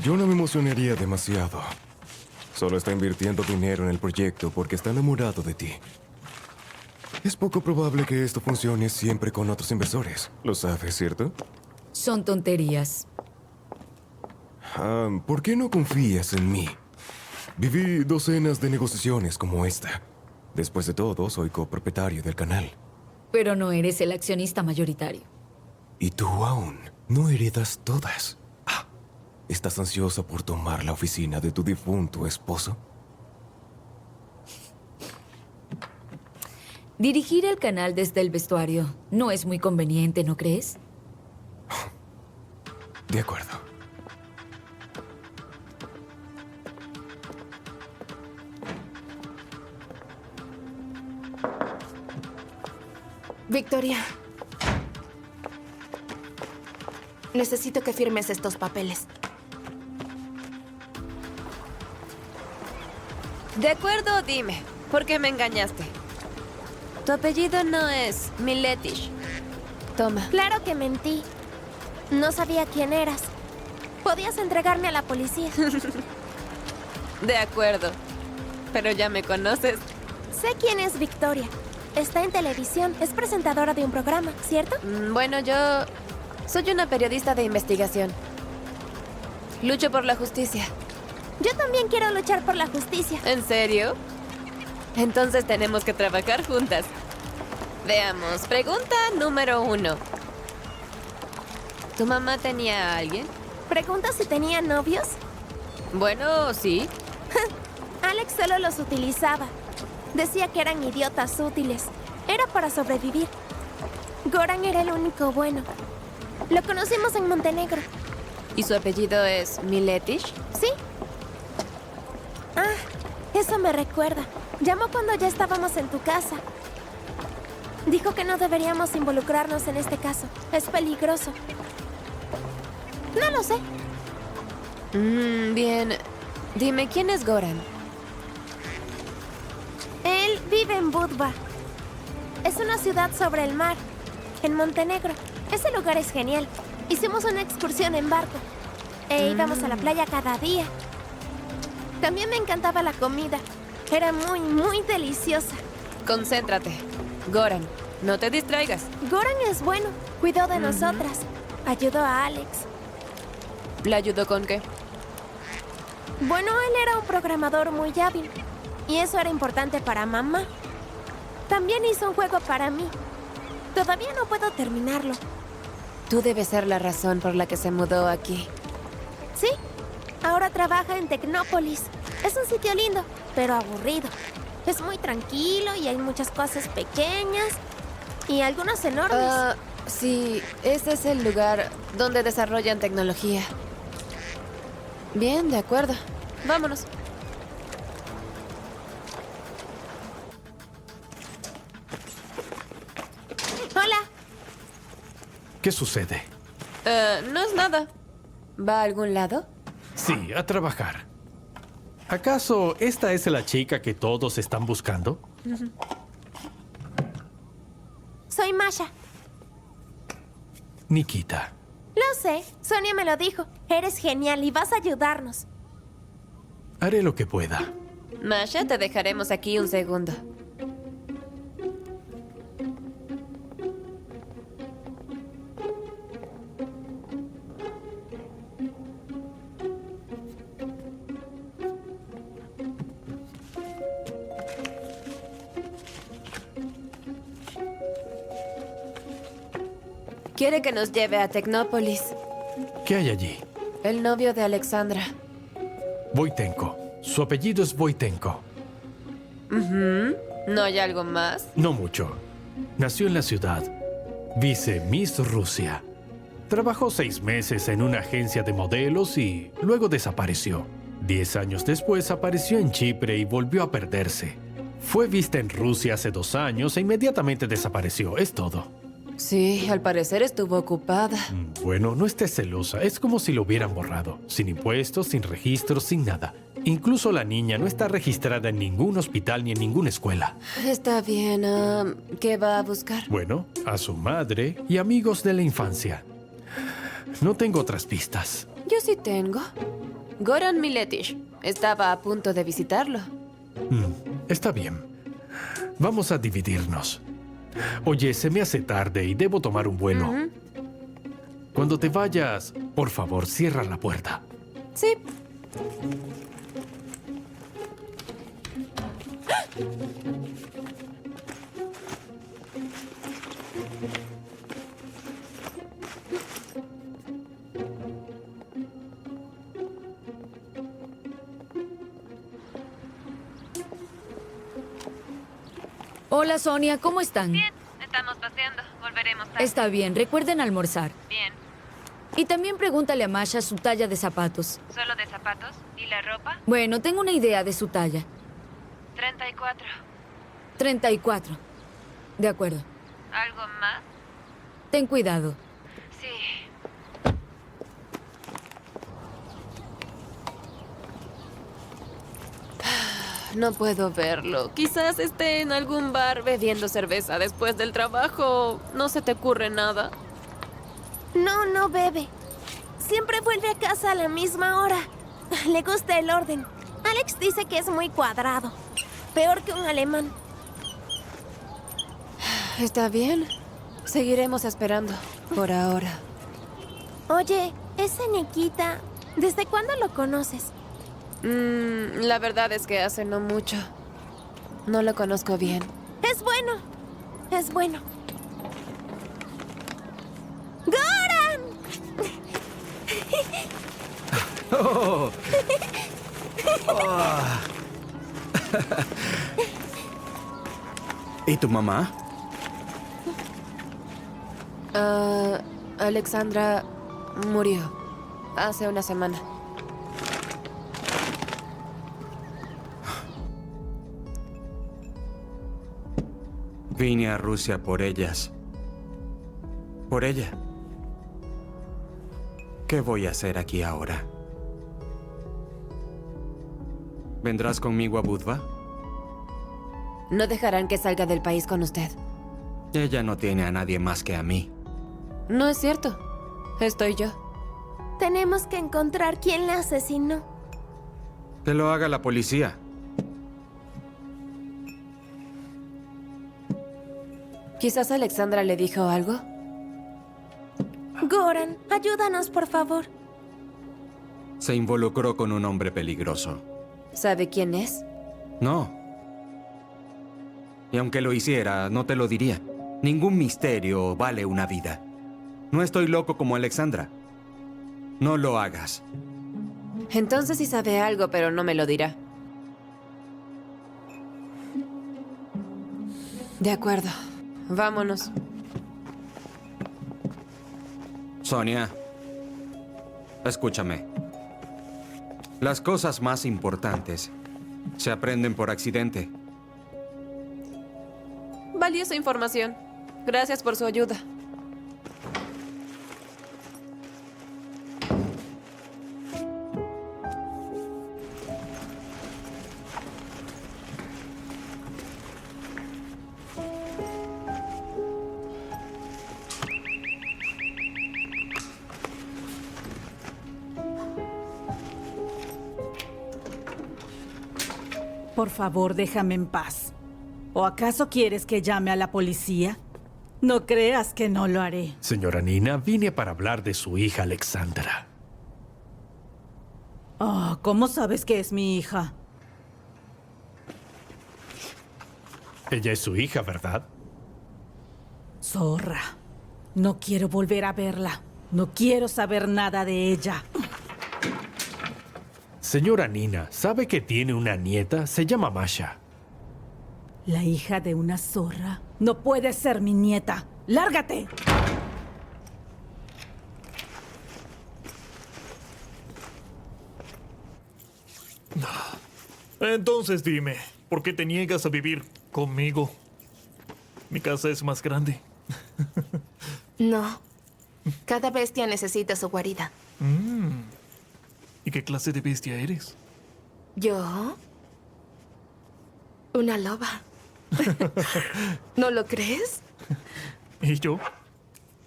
Yo no me emocionaría demasiado. Solo está invirtiendo dinero en el proyecto porque está enamorado de ti. Es poco probable que esto funcione siempre con otros inversores. Lo sabes, ¿cierto? Son tonterías. ¿Por qué no confías en mí? Viví docenas de negociaciones como esta. Después de todo, soy copropietario del canal. Pero no eres el accionista mayoritario. Y tú aún no heredas todas. ¿Estás ansiosa por tomar la oficina de tu difunto esposo? Dirigir el canal desde el vestuario no es muy conveniente, ¿no crees? De acuerdo. Victoria. Necesito que firmes estos papeles. De acuerdo, dime. ¿Por qué me engañaste? Tu apellido no es Miletish. Toma. Claro que mentí. No sabía quién eras. Podías entregarme a la policía. De acuerdo. Pero ya me conoces. Sé quién es Victoria. Está en televisión. Es presentadora de un programa, ¿cierto? Bueno, yo soy una periodista de investigación. Lucho por la justicia. Yo también quiero luchar por la justicia. ¿En serio? Entonces tenemos que trabajar juntas. Veamos, pregunta número 1. ¿Tu mamá tenía a alguien? ¿Preguntas si tenía novios? Bueno, sí. Alex solo los utilizaba. Decía que eran idiotas útiles. Era para sobrevivir. Goran era el único bueno. Lo conocimos en Montenegro. ¿Y su apellido es Miletish? Sí. Ah, eso me recuerda. Llamó cuando ya estábamos en tu casa. Dijo que no deberíamos involucrarnos en este caso. Es peligroso. No lo sé. Bien. Dime, ¿quién es Goran? Él vive en Budva. Es una ciudad sobre el mar, en Montenegro. Ese lugar es genial. Hicimos una excursión en barco. E íbamos a la playa cada día. También me encantaba la comida. Era muy, muy deliciosa. Concéntrate. Goran, no te distraigas. Goran es bueno. Cuidó de nosotras. Ayudó a Alex. ¿La ayudó con qué? Bueno, él era un programador muy hábil. Y eso era importante para mamá. También hizo un juego para mí. Todavía no puedo terminarlo. Tú debes ser la razón por la que se mudó aquí. Sí. Ahora trabaja en Tecnópolis. Es un sitio lindo, pero aburrido. Es muy tranquilo y hay muchas cosas pequeñas y algunas enormes. Sí, ese es el lugar donde desarrollan tecnología. Bien, de acuerdo. Vámonos. Hola. ¿Qué sucede? No es nada. ¿Va a algún lado? Sí, a trabajar. ¿Acaso esta es la chica que todos están buscando? Soy Masha. Nikita. Lo sé. Sonia me lo dijo. Eres genial y vas a ayudarnos. Haré lo que pueda. Masha, te dejaremos aquí un segundo. Quiere que nos lleve a Tecnópolis. ¿Qué hay allí? El novio de Alexandra. Voitenko. Su apellido es Voitenko. ¿No hay algo más? No mucho. Nació en la ciudad. Vice Miss Rusia. Trabajó 6 meses en una agencia de modelos y luego desapareció. 10 años después apareció en Chipre y volvió a perderse. Fue vista en Rusia hace 2 años e inmediatamente desapareció. Es todo. Sí, al parecer estuvo ocupada. Bueno, no estés celosa. Es como si lo hubieran borrado. Sin impuestos, sin registros, sin nada. Incluso la niña no está registrada en ningún hospital ni en ninguna escuela. Está bien. ¿Qué va a buscar? Bueno, a su madre y amigos de la infancia. No tengo otras pistas. Yo sí tengo. Goran Miletish. Estaba a punto de visitarlo. Está bien. Vamos a dividirnos. Oye, se me hace tarde y debo tomar un vuelo. Cuando te vayas, por favor, cierra la puerta. Sí. Hola, Sonia, ¿cómo están? Bien, estamos paseando. Volveremos tarde. Está bien, recuerden almorzar. Bien. Y también pregúntale a Masha su talla de zapatos. ¿Solo de zapatos? ¿Y la ropa? Bueno, tengo una idea de su talla. 34. 34. De acuerdo. ¿Algo más? Ten cuidado. Sí. No puedo verlo. Quizás esté en algún bar bebiendo cerveza después del trabajo. ¿No se te ocurre nada? No, no bebe. Siempre vuelve a casa a la misma hora. Le gusta el orden. Alex dice que es muy cuadrado. Peor que un alemán. Está bien. Seguiremos esperando. Por ahora. Oye, ese Nikita, ¿desde cuándo lo conoces? La verdad es que hace no mucho. No lo conozco bien. Es bueno. Es bueno. ¡Goran! Oh. Oh. ¿Y tu mamá? Alexandra murió hace una semana. Vine a Rusia por ellas. Por ella. ¿Qué voy a hacer aquí ahora? ¿Vendrás conmigo a Budva? No dejarán que salga del país con usted. Ella no tiene a nadie más que a mí. No es cierto. Estoy yo. Tenemos que encontrar quién la asesinó. Que lo haga la policía. Quizás Alexandra le dijo algo. Goran, ayúdanos, por favor. Se involucró con un hombre peligroso. ¿Sabe quién es? No. Y aunque lo hiciera, no te lo diría. Ningún misterio vale una vida. No estoy loco como Alexandra. No lo hagas. Entonces sí sabe algo, pero no me lo dirá. De acuerdo. Vámonos. Sonia, escúchame. Las cosas más importantes se aprenden por accidente. Valiosa información. Gracias por su ayuda. Por favor, déjame en paz. ¿O acaso quieres que llame a la policía? No creas que no lo haré. Señora Nina, vine para hablar de su hija Alexandra. Oh, ¿cómo sabes que es mi hija? Ella es su hija, ¿verdad? Zorra. No quiero volver a verla. No quiero saber nada de ella. Señora Nina, ¿sabe que tiene una nieta? Se llama Masha. La hija de una zorra no puede ser mi nieta. ¡Lárgate! Entonces dime, ¿por qué te niegas a vivir conmigo? Mi casa es más grande. No. Cada bestia necesita su guarida. ¿Y qué clase de bestia eres? ¿Yo? Una loba. ¿No lo crees? ¿Y yo?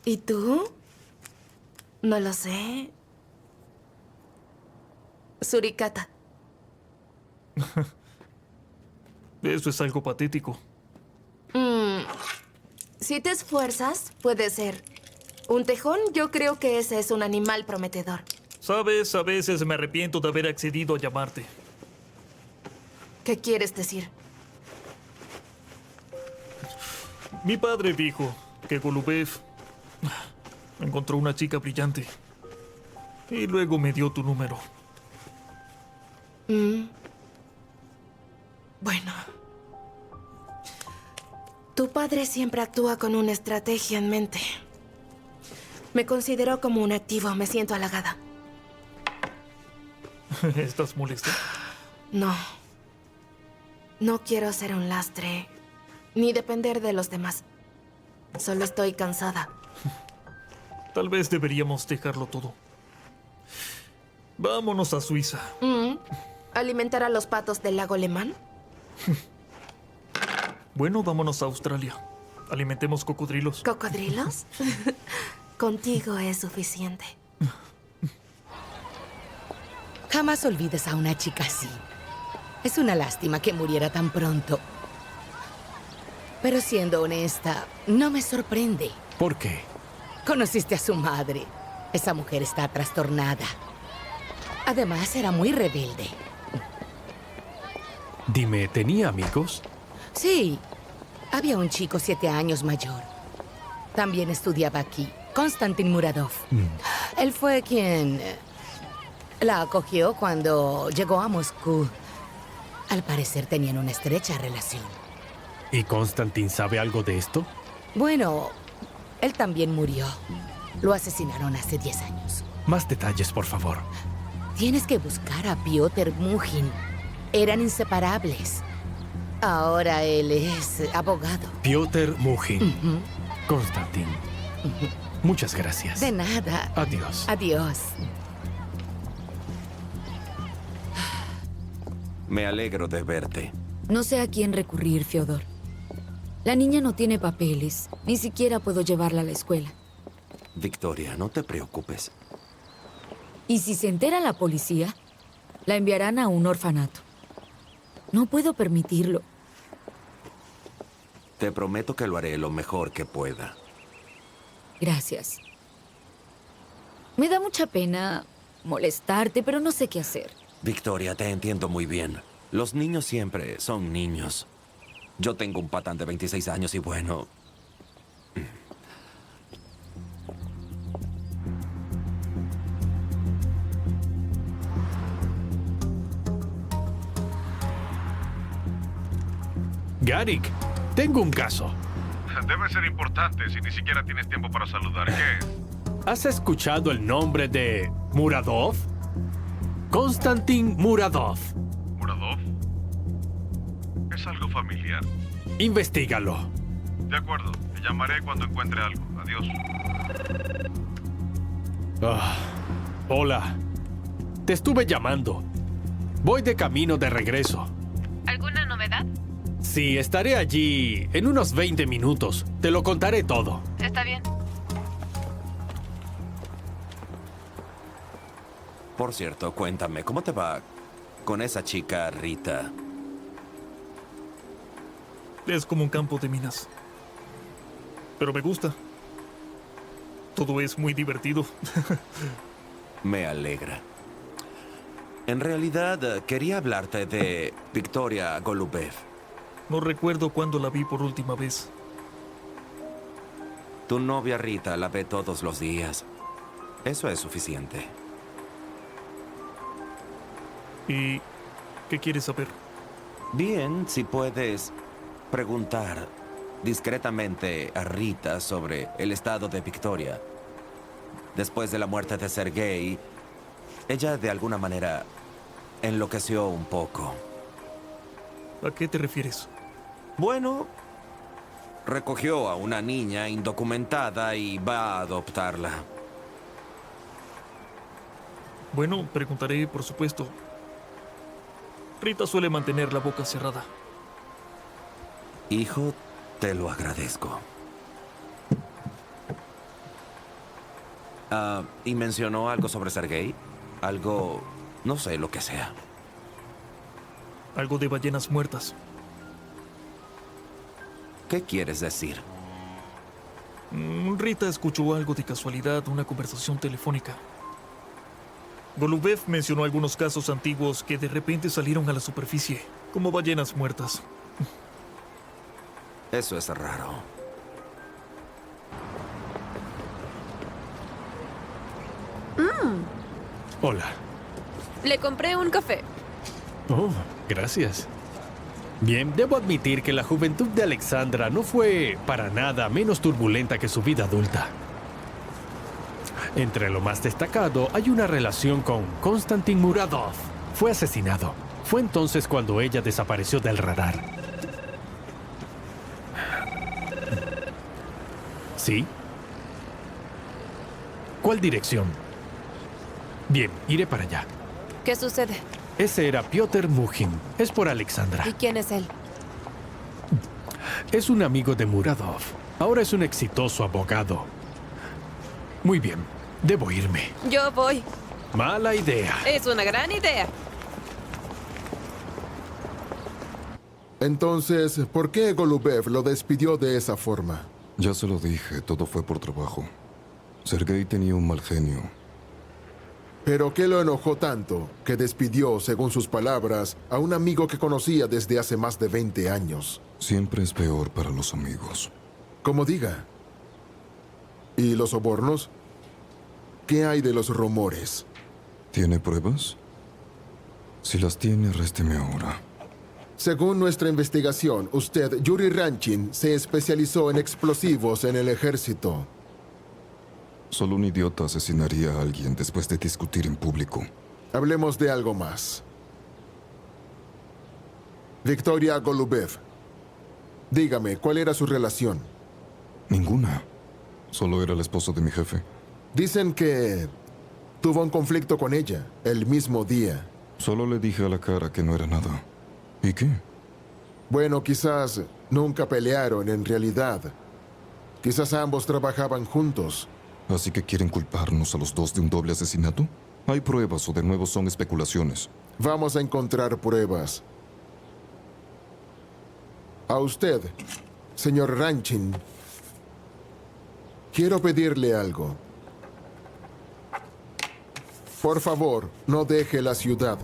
¿Y tú? No lo sé. Suricata. Eso es algo patético. Si te esfuerzas, puede ser. Un tejón, yo creo que ese es un animal prometedor. Sabes, a veces me arrepiento de haber accedido a llamarte. ¿Qué quieres decir? Mi padre dijo que Golubev encontró una chica brillante. Y luego me dio tu número. Bueno. Tu padre siempre actúa con una estrategia en mente. Me considero como un activo. Me siento halagada. ¿Estás molesta? No. No quiero ser un lastre, ni depender de los demás. Solo estoy cansada. Tal vez deberíamos dejarlo todo. Vámonos a Suiza. ¿Alimentar a los patos del lago Lemán? Bueno, vámonos a Australia. Alimentemos cocodrilos. ¿Cocodrilos? Contigo es suficiente. Jamás olvides a una chica así. Es una lástima que muriera tan pronto. Pero siendo honesta, no me sorprende. ¿Por qué? Conociste a su madre. Esa mujer está trastornada. Además, era muy rebelde. Dime, ¿tenía amigos? Sí. Había un chico 7 años mayor. También estudiaba aquí, Konstantin Muradov. Él fue quien la acogió cuando llegó a Moscú. Al parecer tenían una estrecha relación. ¿Y Konstantin sabe algo de esto? Bueno, él también murió. Lo asesinaron hace 10 años. Más detalles, por favor. Tienes que buscar a Piotr Mujin. Eran inseparables. Ahora él es abogado. Piotr Mujin. Konstantin. Muchas gracias. De nada. Adiós. Adiós. Me alegro de verte. No sé a quién recurrir, Fyodor. La niña no tiene papeles. Ni siquiera puedo llevarla a la escuela. Victoria, no te preocupes. Y si se entera la policía, la enviarán a un orfanato. No puedo permitirlo. Te prometo que lo haré lo mejor que pueda. Gracias. Me da mucha pena molestarte, pero no sé qué hacer. Victoria, te entiendo muy bien. Los niños siempre son niños. Yo tengo un patán de 26 años y bueno... Garik, tengo un caso. Debe ser importante si ni siquiera tienes tiempo para saludar. ¿Qué es? ¿Has escuchado el nombre de Muradov? Konstantin Muradov. ¿Muradov? Es algo familiar. Investígalo. De acuerdo. Te llamaré cuando encuentre algo. Adiós. Hola. Te estuve llamando. Voy de camino de regreso. ¿Alguna novedad? Sí, estaré allí en unos 20 minutos. Te lo contaré todo. Está bien. Por cierto, cuéntame, ¿cómo te va con esa chica Rita? Es como un campo de minas. Pero me gusta. Todo es muy divertido. Me alegra. En realidad, quería hablarte de Victoria Golubev. No recuerdo cuándo la vi por última vez. Tu novia Rita la ve todos los días. Eso es suficiente. ¿Y qué quieres saber? Bien, si puedes preguntar discretamente a Rita sobre el estado de Victoria. Después de la muerte de Sergei, ella de alguna manera enloqueció un poco. ¿A qué te refieres? Bueno, recogió a una niña indocumentada y va a adoptarla. Bueno, preguntaré, por supuesto. Rita suele mantener la boca cerrada. Hijo, te lo agradezco. ¿Y mencionó algo sobre Sergei? Algo, no sé, lo que sea. Algo de ballenas muertas. ¿Qué quieres decir? Rita escuchó algo de casualidad, una conversación telefónica. Golubev mencionó algunos casos antiguos que de repente salieron a la superficie, como ballenas muertas. Eso es raro. Hola. Le compré un café. Oh, gracias. Bien, debo admitir que la juventud de Alexandra no fue para nada menos turbulenta que su vida adulta. Entre lo más destacado hay una relación con Konstantin Muradov. Fue asesinado. Fue entonces cuando ella desapareció del radar. ¿Sí? ¿Cuál dirección? Bien, iré para allá. ¿Qué sucede? Ese era Piotr Mujin. Es por Alexandra. ¿Y quién es él? Es un amigo de Muradov. Ahora es un exitoso abogado. Muy bien, debo irme. Yo voy. Mala idea. Es una gran idea. Entonces, ¿por qué Golubev lo despidió de esa forma? Ya se lo dije, todo fue por trabajo. Sergei tenía un mal genio. ¿Pero qué lo enojó tanto que despidió, según sus palabras, a un amigo que conocía desde hace más de 20 años? Siempre es peor para los amigos. Como diga. ¿Y los sobornos? ¿Qué hay de los rumores? ¿Tiene pruebas? Si las tiene, arrésteme ahora. Según nuestra investigación, usted, Yuri Ranchin, se especializó en explosivos en el ejército. Solo un idiota asesinaría a alguien después de discutir en público. Hablemos de algo más. Victoria Golubev. Dígame, ¿cuál era su relación? Ninguna. Solo era el esposo de mi jefe. Dicen que tuvo un conflicto con ella el mismo día. Solo le dije a la cara que no era nada. ¿Y qué? Bueno, quizás nunca pelearon en realidad. Quizás ambos trabajaban juntos. ¿Así que quieren culparnos a los dos de un doble asesinato? ¿Hay pruebas o de nuevo son especulaciones? Vamos a encontrar pruebas. A usted, señor Ranchin, quiero pedirle algo. Por favor, no deje la ciudad.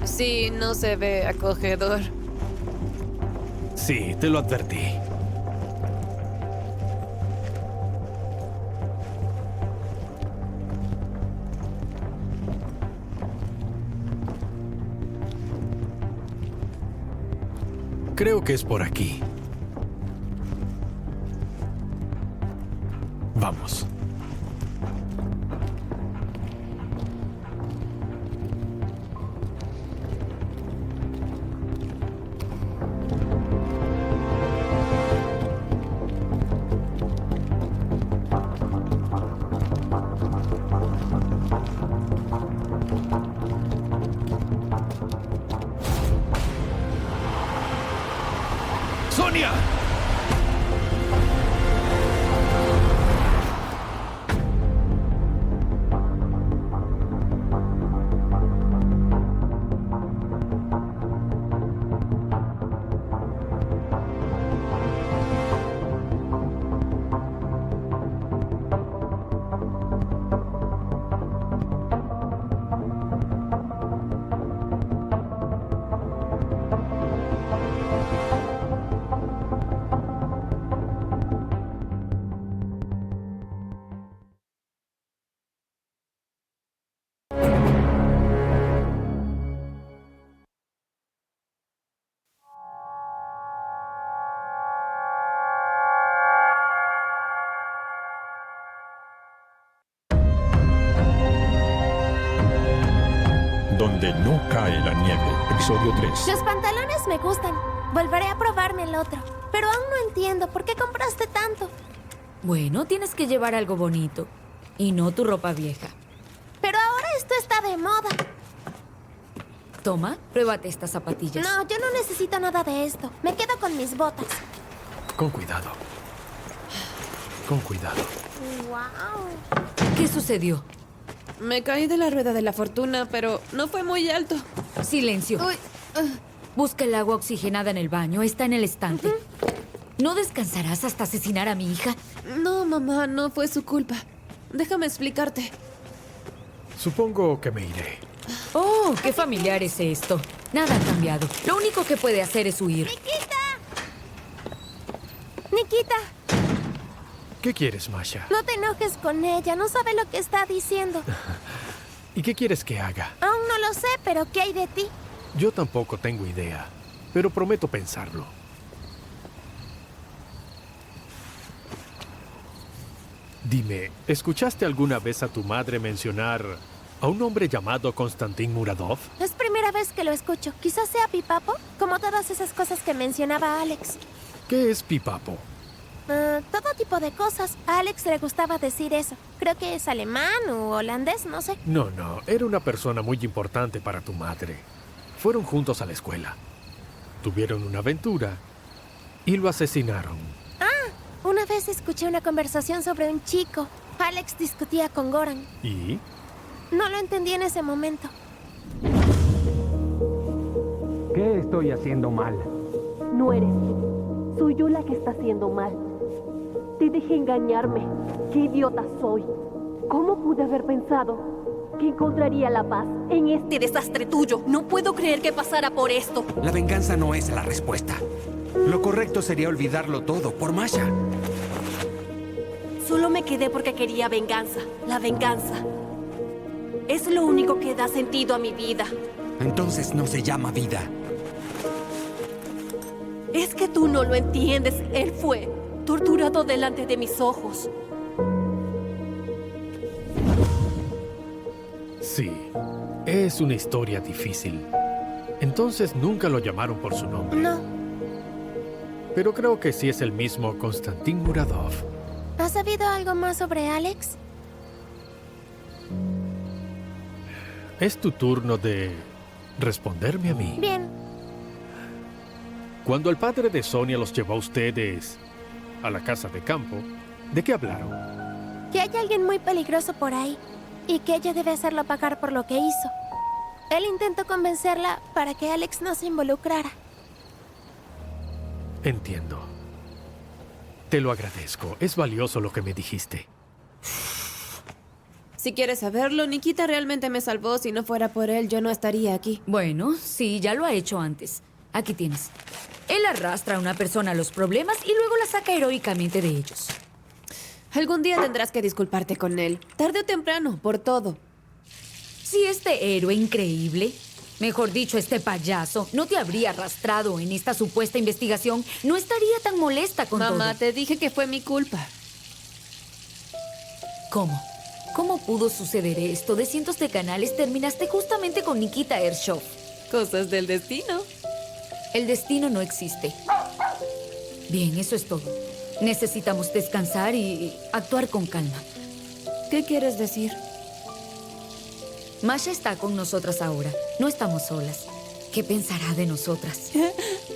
Sí, no se ve acogedor. Sí, te lo advertí. Creo que es por aquí. Vamos. ¡Sonia! Donde no cae la nieve, episodio 3. Los pantalones me gustan. Volveré a probarme el otro. Pero aún no entiendo por qué compraste tanto. Bueno, tienes que llevar algo bonito. Y no tu ropa vieja. Pero ahora esto está de moda. Toma, pruébate estas zapatillas. No, yo no necesito nada de esto. Me quedo con mis botas. Con cuidado. Con cuidado. Wow. ¿Qué sucedió? Me caí de la rueda de la fortuna, pero no fue muy alto. Silencio. Uy, Busca el agua oxigenada en el baño. Está en el estante. ¿No descansarás hasta asesinar a mi hija? No, mamá, no fue su culpa. Déjame explicarte. Supongo que me iré. Oh, qué familiar es esto. Nada ha cambiado. Lo único que puede hacer es huir. Nikita, ¿Qué quieres, Masha? no te enojes con ella. No sabe lo que está diciendo. ¿Y qué quieres que haga? Aún no lo sé, pero ¿qué hay de ti? Yo tampoco tengo idea, pero prometo pensarlo. Dime, ¿escuchaste alguna vez a tu madre mencionar a un hombre llamado Konstantin Muradov? Es primera vez que lo escucho. Quizás sea Pipapo, como todas esas cosas que mencionaba Alex. ¿Qué es Pipapo? Todo tipo de cosas. A Alex le gustaba decir eso. Creo que es alemán o holandés, no sé. No, era una persona muy importante para tu madre. Fueron juntos a la escuela. Tuvieron una aventura Y lo asesinaron. Una vez escuché una conversación sobre un chico. Alex discutía con Goran. ¿Y? No lo entendí en ese momento. ¿Qué estoy haciendo mal? No eres. Soy yo la que está haciendo mal. Te dejé engañarme. ¡Qué idiota soy! ¿Cómo pude haber pensado que encontraría la paz en este desastre tuyo? No puedo creer que pasara por esto. La venganza no es la respuesta. Lo correcto sería olvidarlo todo por Masha. Solo me quedé porque quería venganza. La venganza es lo único que da sentido a mi vida. Entonces no se llama vida. Es que tú no lo entiendes. Él fue torturado delante de mis ojos. Sí, es una historia difícil. Entonces nunca lo llamaron por su nombre. No. Pero creo que sí es el mismo Konstantin Muradov. ¿Has sabido algo más sobre Alex? Es tu turno de responderme a mí. Bien. Cuando el padre de Sonia los llevó a ustedes a la casa de campo, ¿de qué hablaron? Que hay alguien muy peligroso por ahí y que ella debe hacerlo pagar por lo que hizo. Él intentó convencerla para que Alex no se involucrara. Entiendo. Te lo agradezco. Es valioso lo que me dijiste. Si quieres saberlo, Nikita realmente me salvó. Si no fuera por él, yo no estaría aquí. Bueno, sí, ya lo ha hecho antes. Aquí tienes. Él arrastra a una persona a los problemas y luego la saca heroicamente de ellos. Algún día tendrás que disculparte con él. Tarde o temprano, por todo. Si este héroe increíble, mejor dicho, este payaso, no te habría arrastrado en esta supuesta investigación, no estaría tan molesta con todo. Mamá, te dije que fue mi culpa. ¿Cómo? ¿Cómo pudo suceder esto? De cientos de canales terminaste justamente con Nikita Ershov. Cosas del destino. El destino no existe. Bien, eso es todo. Necesitamos descansar y actuar con calma. ¿Qué quieres decir? Masha está con nosotras ahora. No estamos solas. ¿Qué pensará de nosotras?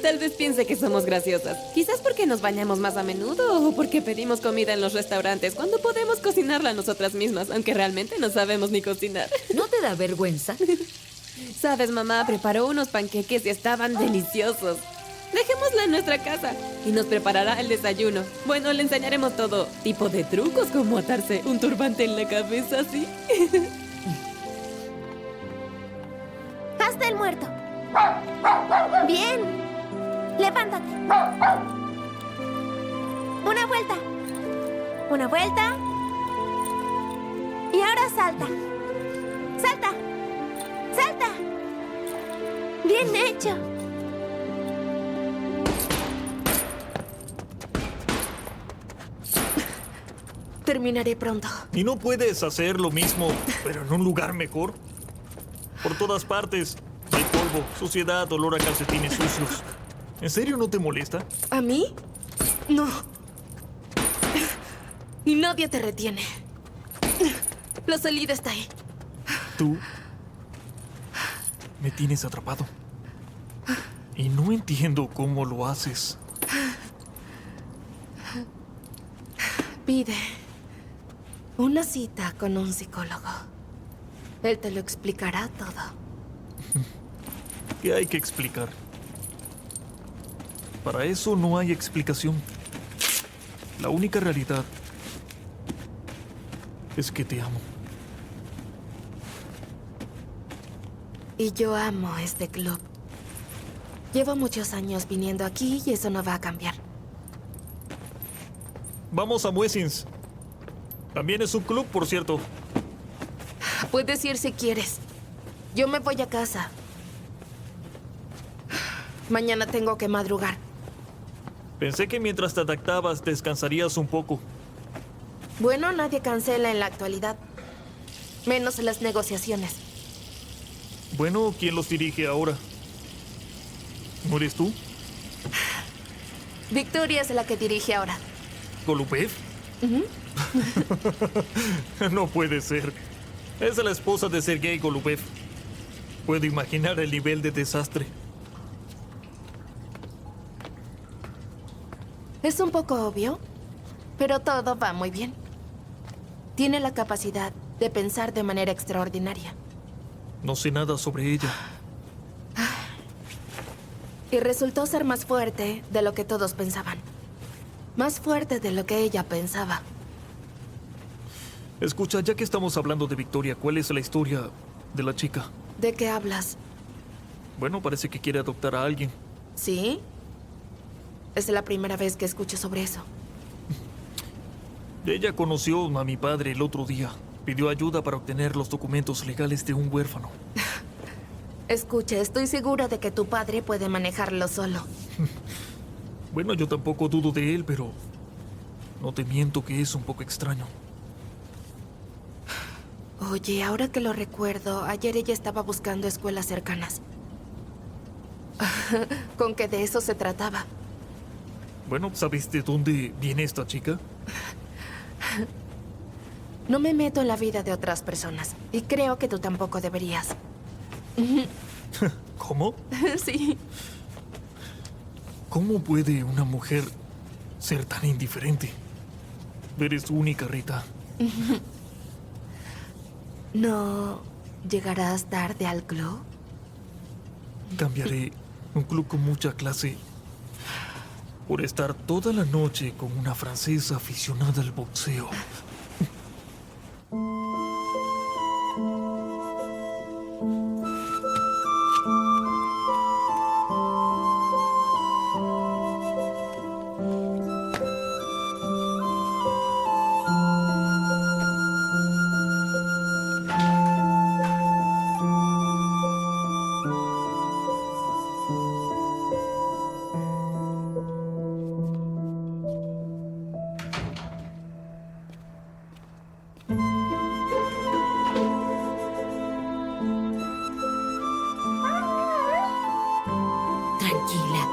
Tal vez piense que somos graciosas. Quizás porque nos bañamos más a menudo o porque pedimos comida en los restaurantes cuando podemos cocinarla nosotras mismas, aunque realmente no sabemos ni cocinar. ¿No te da vergüenza? Sabes, mamá preparó unos panqueques y estaban deliciosos. Dejémosla en nuestra casa y nos preparará el desayuno. Bueno, le enseñaremos todo tipo de trucos, como atarse un turbante en la cabeza, ¿sí? Hazte el muerto. Bien. Levántate. Una vuelta. Una vuelta. Y ahora salta. Salta. Salta. Bien hecho. Terminaré pronto. ¿Y no puedes hacer lo mismo, pero en un lugar mejor? Por todas partes hay polvo, suciedad, olor a calcetines sucios. ¿En serio no te molesta? ¿A mí? No. Y nadie te retiene. La salida está ahí. Tú me tienes atrapado. Y no entiendo cómo lo haces. Pide una cita con un psicólogo. Él te lo explicará todo. ¿Qué hay que explicar? Para eso no hay explicación. La única realidad es que te amo. Y yo amo este club. Llevo muchos años viniendo aquí y eso no va a cambiar. Vamos a Muessins. También es un club, por cierto. Puedes ir si quieres. Yo me voy a casa. Mañana tengo que madrugar. Pensé que mientras te adaptabas descansarías un poco. Bueno, nadie cancela en la actualidad. Menos las negociaciones. Bueno, ¿quién los dirige ahora? ¿No eres tú? Victoria es la que dirige ahora. ¿Golubev? No puede ser. Es la esposa de Sergei Golubev. Puedo imaginar el nivel de desastre. Es un poco obvio, pero todo va muy bien. Tiene la capacidad de pensar de manera extraordinaria. No sé nada sobre ella. Y resultó ser más fuerte de lo que todos pensaban. Más fuerte de lo que ella pensaba. Escucha, ya que estamos hablando de Victoria, ¿cuál es la historia de la chica? ¿De qué hablas? Bueno, parece que quiere adoptar a alguien. ¿Sí? Es la primera vez que escucho sobre eso. Ella conoció a mi padre el otro día. Pidió ayuda para obtener los documentos legales de un huérfano. Escucha, estoy segura de que tu padre puede manejarlo solo. Bueno, yo tampoco dudo de él, pero no te miento que es un poco extraño. Oye, ahora que lo recuerdo, ayer ella estaba buscando escuelas cercanas. Con que de eso se trataba. Bueno, ¿sabes de dónde viene esta chica? No me meto en la vida de otras personas. Y creo que tú tampoco deberías. ¿Cómo? Sí. ¿Cómo puede una mujer ser tan indiferente? Eres única, Rita. ¿No llegarás tarde al club? Cambiaré un club con mucha clase por estar toda la noche con una francesa aficionada al boxeo. Tranquila.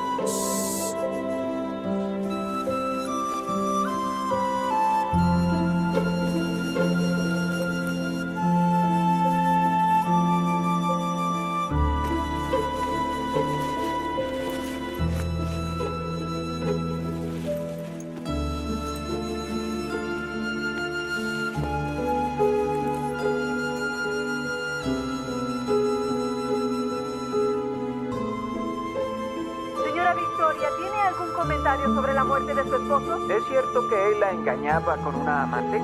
Señora Victoria, ¿tiene algún comentario sobre la muerte de su esposo? ¿Es cierto que él la engañaba con una amante?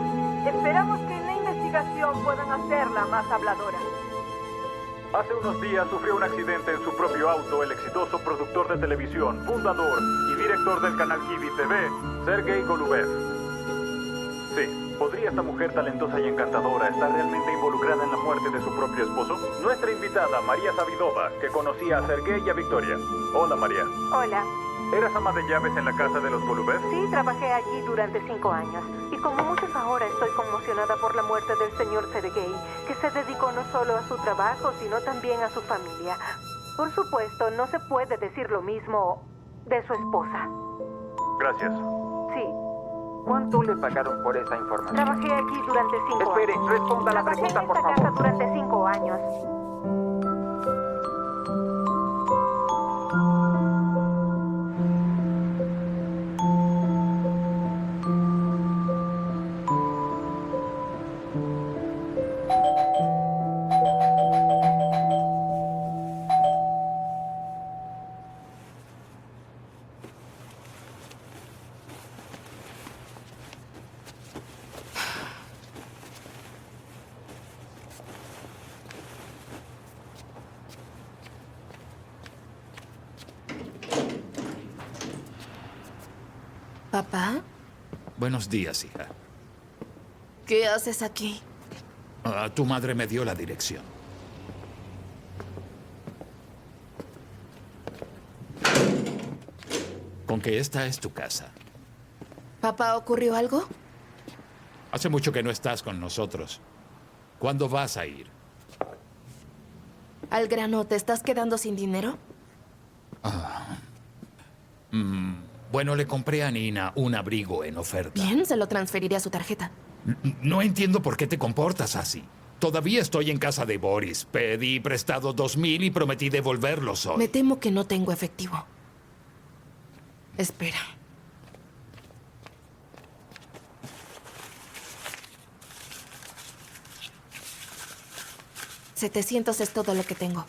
Esperamos que en la investigación puedan hacerla más habladora. Hace unos días sufrió un accidente en su propio auto el exitoso productor de televisión, fundador y director del canal Kivi TV, Sergei Golubev. Sí, ¿podría esta mujer talentosa y encantadora estar realmente involucrada en la muerte de su propio esposo? Nuestra invitada, María Sabidova, que conocía a Sergei y a Victoria. Hola, María. Hola. ¿Eras ama de llaves en la casa de los Golubev? Sí, trabajé allí durante 5 años. Y como muchos ahora estoy conmocionada por la muerte del señor Sergei, que se dedicó no solo a su trabajo, sino también a su familia. Por supuesto, no se puede decir lo mismo de su esposa. Gracias. Sí. ¿Cuánto le pagaron por esa información? Trabajé aquí durante 5 años. Espere, responda la Trabajé pregunta, en por esta favor. casa durante 5 años. ¿Papá? Buenos días, hija. ¿Qué haces aquí? Tu madre me dio la dirección. Con que esta es tu casa. ¿Papá, ocurrió algo? Hace mucho que no estás con nosotros. ¿Cuándo vas a ir? Al grano, ¿te estás quedando sin dinero? Bueno, le compré a Nina un abrigo en oferta. Bien, se lo transferiré a su tarjeta. No entiendo por qué te comportas así. Todavía estoy en casa de Boris. Pedí prestado 2,000 y prometí devolverlos hoy. Me temo que no tengo efectivo. Espera. $700 es todo lo que tengo.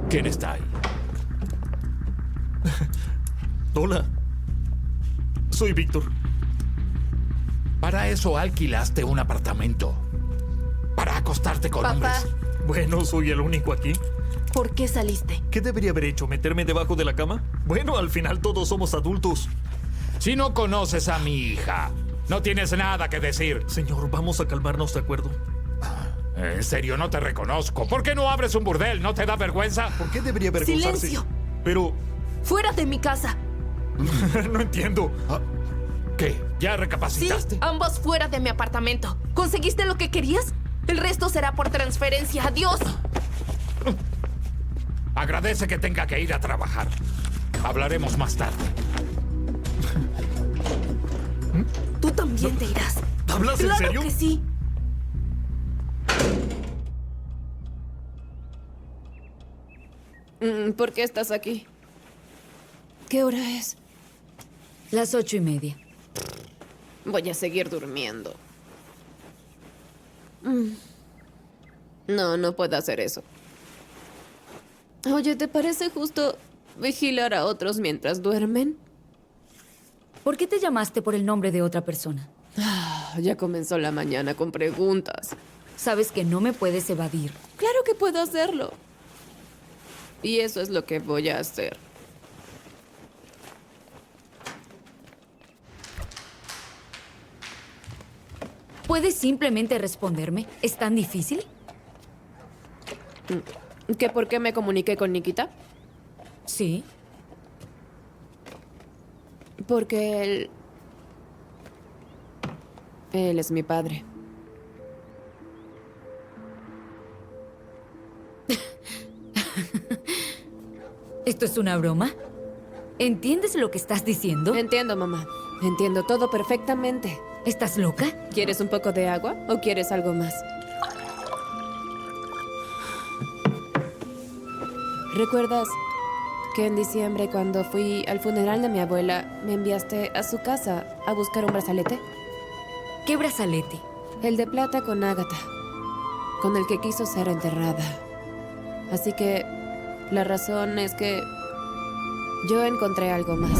¿Quién está ahí? Hola. Soy Víctor. Para eso alquilaste un apartamento. Para acostarte con Papá. hombres. Bueno, soy el único aquí. ¿Por qué saliste? ¿Qué debería haber hecho? ¿Meterme debajo de la cama? Bueno, al final todos somos adultos. Si no conoces a mi hija, no tienes nada que decir. Señor, vamos a calmarnos, ¿de acuerdo? En serio, no te reconozco. ¿Por qué no abres un burdel? ¿No te da vergüenza? ¿Por qué debería avergonzarse? ¡Silencio! Pero... ¡Fuera de mi casa! No entiendo. ¿Qué? ¿Ya Sí, recapacitaste? ambos fuera de mi apartamento. ¿Conseguiste lo que querías? El resto será por transferencia. ¡Adiós! Agradece que tenga que ir a trabajar. Hablaremos más tarde. Tú también te irás. ¿Hablas en serio? ¡Claro que sí! ¿Por qué estás aquí? ¿Qué hora es? Las 8:30. Voy a seguir durmiendo. No puedo hacer eso. Oye, ¿te parece justo vigilar a otros mientras duermen? ¿Por qué te llamaste por el nombre de otra persona? Ya comenzó la mañana con preguntas. Sabes que no me puedes evadir. Claro que puedo hacerlo. Y eso es lo que voy a hacer. ¿Puedes simplemente responderme? ¿Es tan difícil? ¿Que por qué me comuniqué con Nikita? Sí. Porque él es mi padre. ¿Esto es una broma? ¿Entiendes lo que estás diciendo? Entiendo, mamá. Entiendo todo perfectamente. ¿Estás loca? ¿Quieres un poco de agua o quieres algo más? ¿Recuerdas que en diciembre, cuando fui al funeral de mi abuela, me enviaste a su casa a buscar un brazalete? ¿Qué brazalete? El de plata con ágata, con el que quiso ser enterrada. Así que la razón es que yo encontré algo más.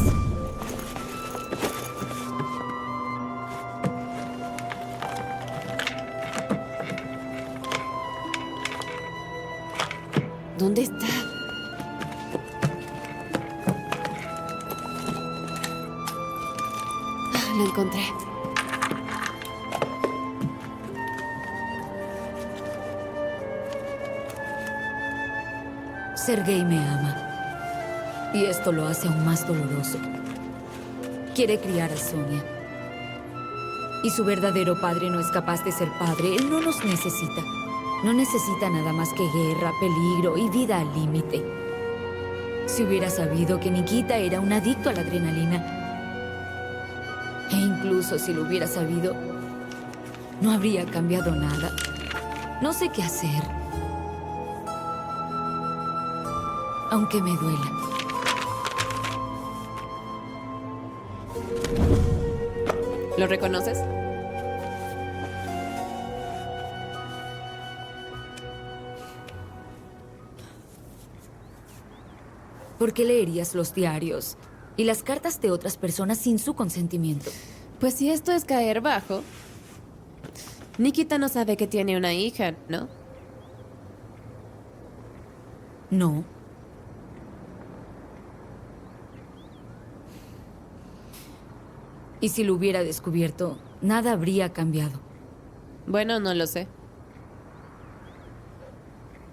¿Dónde está? Lo encontré. Sergei me ama. Y esto lo hace aún más doloroso. Quiere criar a Sonia. Y su verdadero padre no es capaz de ser padre. Él no nos necesita. No necesita nada más que guerra, peligro y vida al límite. Si hubiera sabido que Nikita era un adicto a la adrenalina, e incluso si lo hubiera sabido, no habría cambiado nada. No sé qué hacer. Aunque me duela. ¿Lo reconoces? ¿Por qué leerías los diarios y las cartas de otras personas sin su consentimiento? Pues si esto es caer bajo, Nikita no sabe que tiene una hija, ¿no? No. Y si lo hubiera descubierto, nada habría cambiado. Bueno, no lo sé.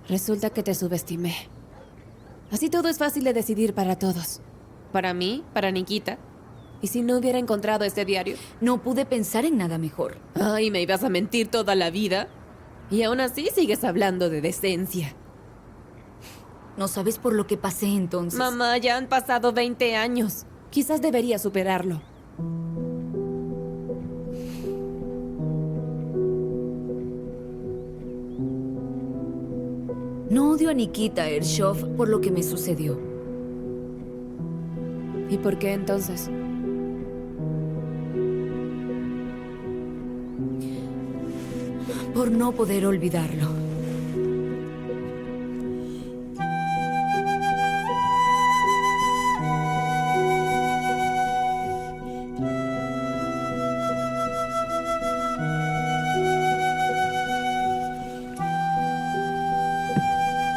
Resulta que te subestimé. Así todo es fácil de decidir para todos. Para mí, para Nikita. ¿Y si no hubiera encontrado este diario? No pude pensar en nada mejor. Ay, ¿me ibas a mentir toda la vida? Y aún así sigues hablando de decencia. No sabes por lo que pasé entonces. Mamá, ya han pasado 20 años. Quizás debería superarlo. No odio a Nikita Ershov por lo que me sucedió. ¿Y por qué entonces? por no poder olvidarlo.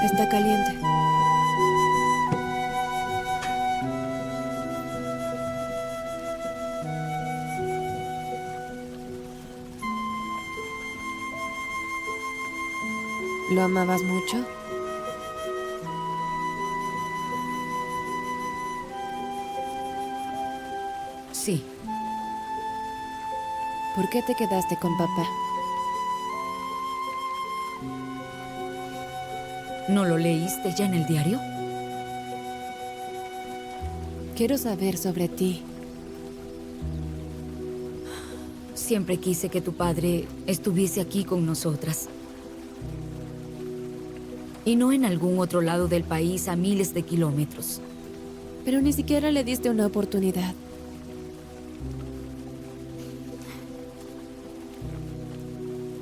Está caliente. ¿Lo amabas mucho? Sí. ¿Por qué te quedaste con papá? ¿No lo leíste ya en el diario? Quiero saber sobre ti. Siempre quise que tu padre estuviese aquí con nosotras. Y no en algún otro lado del país a miles de kilómetros. Pero ni siquiera le diste una oportunidad.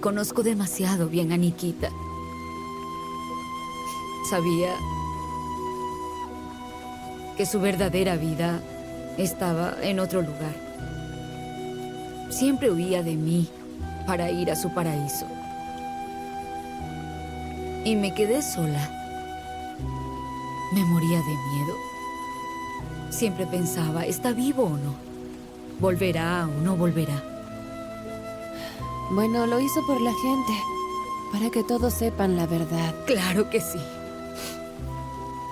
Conozco demasiado bien a Nikita. Sabía que su verdadera vida estaba en otro lugar. Siempre huía de mí para ir a su paraíso. Y me quedé sola. Me moría de miedo. Siempre pensaba, ¿está vivo o no? ¿Volverá o no volverá? Bueno, lo hizo por la gente, para que todos sepan la verdad. Claro que sí.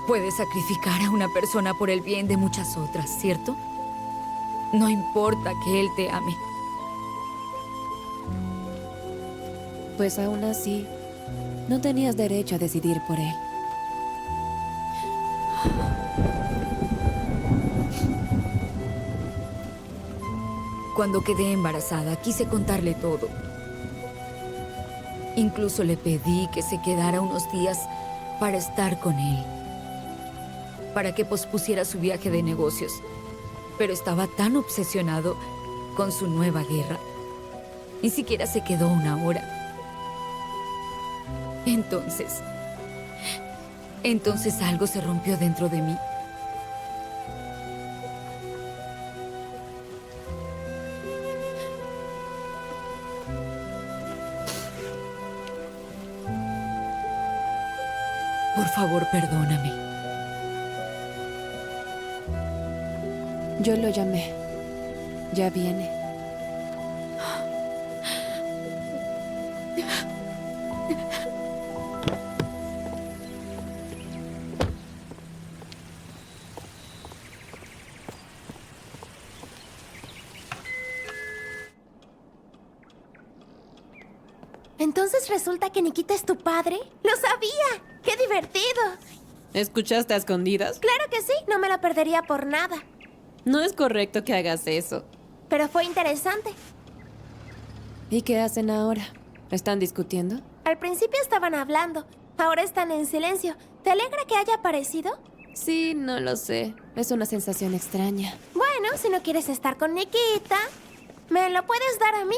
Puedes sacrificar a una persona por el bien de muchas otras, ¿cierto? No importa que él te ame. Pues aún así, no tenías derecho a decidir por él. Cuando quedé embarazada, quise contarle todo. Incluso le pedí que se quedara unos días para estar con él, para que pospusiera su viaje de negocios. Pero estaba tan obsesionado con su nueva guerra. Ni siquiera se quedó una hora. Entonces algo se rompió dentro de mí. Por favor, perdóname. Yo lo llamé. Ya viene. Entonces resulta que Nikita es tu padre. ¡Lo sabía! ¡Qué divertido! ¿Escuchaste a escondidas? Claro que sí, no me lo perdería por nada. No es correcto que hagas eso. Pero fue interesante. ¿Y qué hacen ahora? ¿Están discutiendo? Al principio estaban hablando, ahora están en silencio. ¿Te alegra que haya aparecido? Sí, no lo sé. Es una sensación extraña. Bueno, si no quieres estar con Nikita, me lo puedes dar a mí.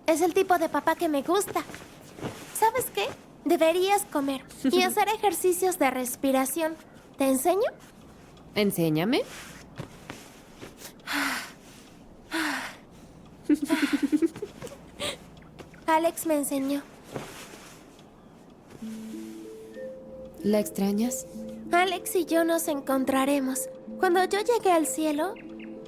Es el tipo de papá que me gusta. ¿Sabes qué? Deberías comer y hacer ejercicios de respiración. ¿Te enseño? Enséñame. Alex me enseñó. ¿La extrañas? Alex y yo nos encontraremos. Cuando yo llegue al cielo,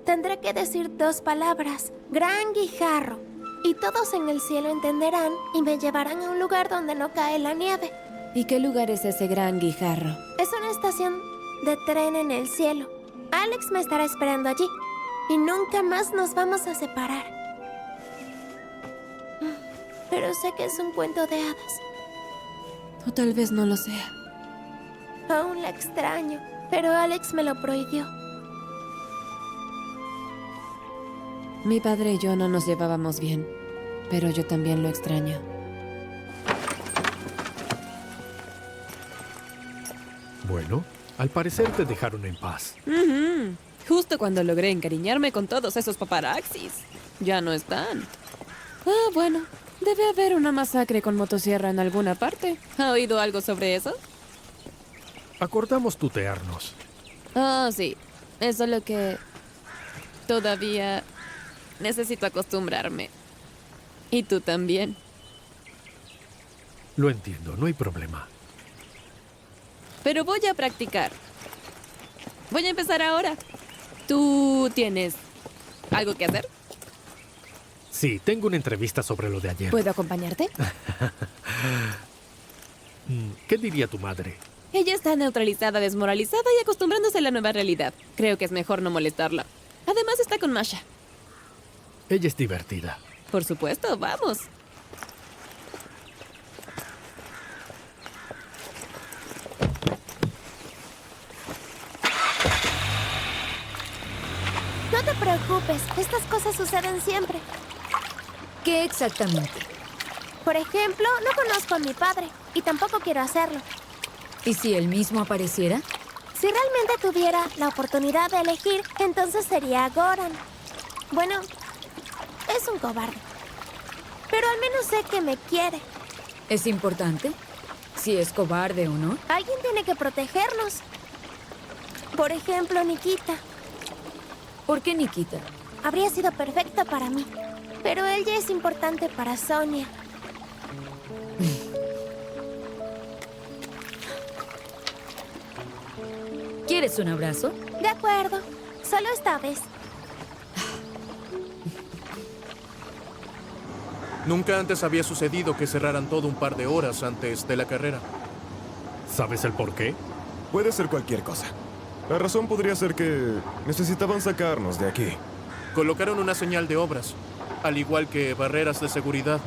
tendré que decir 2 palabras. Gran guijarro. Y todos en el cielo entenderán y me llevarán a un lugar donde no cae la nieve. ¿Y qué lugar es ese gran guijarro? Es una estación de tren en el cielo. Alex me estará esperando allí. Y nunca más nos vamos a separar. Pero sé que es un cuento de hadas. O tal vez no lo sea. Aún la extraño, pero Alex me lo prohibió. Mi padre y yo no nos llevábamos bien, pero yo también lo extraño. Bueno, al parecer te dejaron en paz. Justo cuando logré encariñarme con todos esos paparazzis. Ya no están. Ah, bueno, Debe haber una masacre con motosierra en alguna parte. ¿Ha oído algo sobre eso? Acordamos tutearnos. Ah, sí. Es solo que todavía necesito acostumbrarme. Y tú también. Lo entiendo, no hay problema. Pero voy a practicar. Voy a empezar ahora. ¿Tú tienes algo que hacer? Sí, tengo una entrevista sobre lo de ayer. ¿Puedo acompañarte? ¿Qué diría tu madre? Ella está neutralizada, desmoralizada y acostumbrándose a la nueva realidad. Creo que es mejor no molestarla. Además está con Masha. Ella es divertida. Por supuesto, vamos. No te preocupes, estas cosas suceden siempre. ¿Qué exactamente? Por ejemplo, no conozco a mi padre y tampoco quiero hacerlo. ¿Y si él mismo apareciera? Si realmente tuviera la oportunidad de elegir, entonces sería Goran. Bueno, es un cobarde. Pero al menos sé que me quiere. ¿Es importante? Si es cobarde o no. Alguien tiene que protegernos. Por ejemplo, Nikita. ¿Por qué Nikita? Habría sido perfecta para mí. Pero ella es importante para Sonia. ¿Quieres un abrazo? De acuerdo. Solo esta vez. Nunca antes había sucedido que cerraran todo un par de horas antes de la carrera. ¿Sabes el por qué? Puede ser cualquier cosa. La razón podría ser que necesitaban sacarnos de aquí. Colocaron una señal de obras, al igual que barreras de seguridad.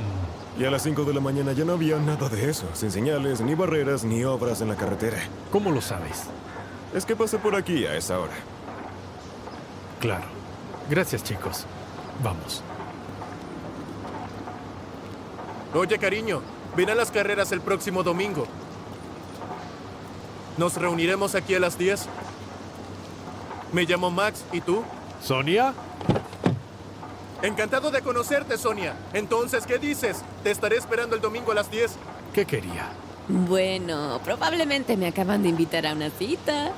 Y a las 5 de la mañana ya no había nada de eso, sin señales, ni barreras, ni obras en la carretera. ¿Cómo lo sabes? Es que pasé por aquí a esa hora. Claro. Gracias, chicos. Vamos. Oye, cariño, ven a las carreras el próximo domingo. ¿Nos reuniremos aquí a las 10? Me llamo Max, ¿y tú? ¿Sonia? Encantado de conocerte, Sonia. Entonces, ¿qué dices? Te estaré esperando el domingo a las 10. ¿Qué quería? Bueno, probablemente me acaban de invitar a una cita.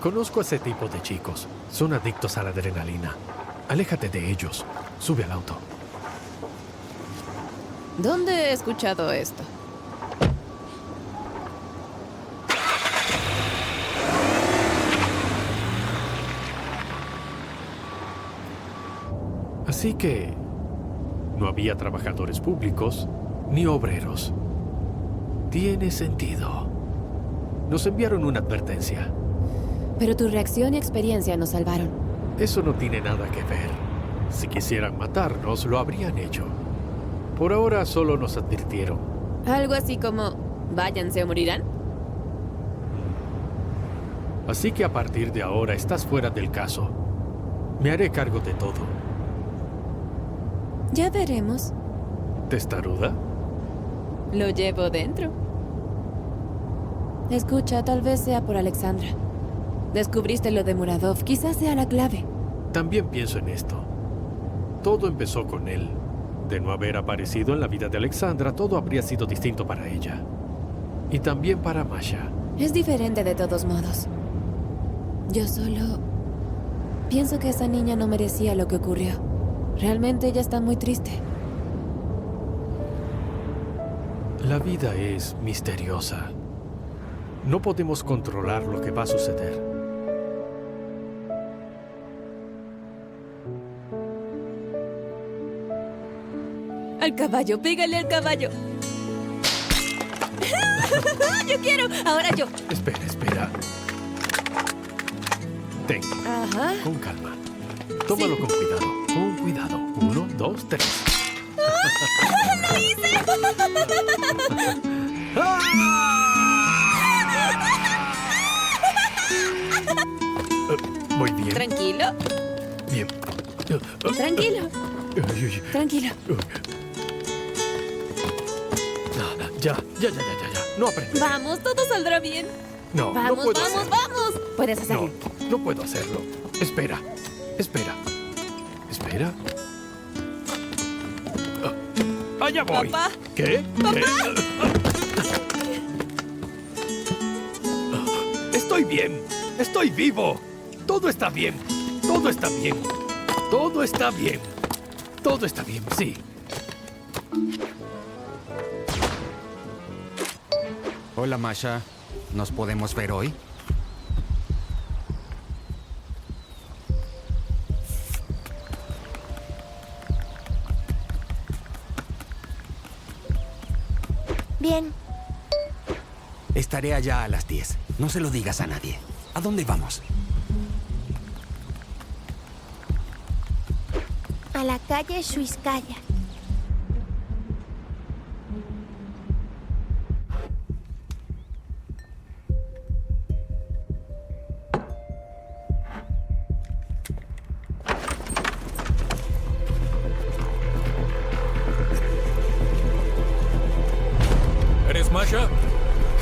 Conozco a ese tipo de chicos. Son adictos a la adrenalina. Aléjate de ellos. Sube al auto. ¿Dónde he escuchado esto? Así que no había trabajadores públicos ni obreros. Tiene sentido. Nos enviaron una advertencia. Pero tu reacción y experiencia nos salvaron. Eso no tiene nada que ver. Si quisieran matarnos, lo habrían hecho. Por ahora solo nos advirtieron. Algo así como, váyanse o morirán. Así que a partir de ahora estás fuera del caso. Me haré cargo de todo. Ya veremos. ¿Testaruda? Lo llevo dentro. Escucha, tal vez sea por Alexandra. Descubriste lo de Muradov. Quizás sea la clave. También pienso en esto. Todo empezó con él. De no haber aparecido en la vida de Alexandra, todo habría sido distinto para ella. Y también para Masha. Es diferente de todos modos. Yo solo pienso que esa niña no merecía lo que ocurrió. Realmente ella está muy triste. La vida es misteriosa. No podemos controlar lo que va a suceder. Al caballo, pégale al caballo. Yo quiero, ahora yo. Espera. Ten. Ajá. Con calma. Tómalo con cuidado. Con cuidado. 1, 2, 3. ¡Lo hice! Muy bien. Tranquilo. Bien. Tranquilo. Tranquilo. Ya. No aprendí. Vamos, todo saldrá bien. No, Vamos, no puedo vamos, hacerlo. vamos. Puedes hacerlo. No puedo hacerlo. Espera. Allá voy. Papá. ¿Qué? Papá. Estoy bien. Estoy vivo. Todo está bien. Todo está bien. Todo está bien. Todo está bien, sí. Hola, Masha. ¿Nos podemos ver hoy? Bien. Estaré allá a las 10. No se lo digas a nadie. ¿A dónde vamos? A la calle Shuiskaya. ¿Eres Masha?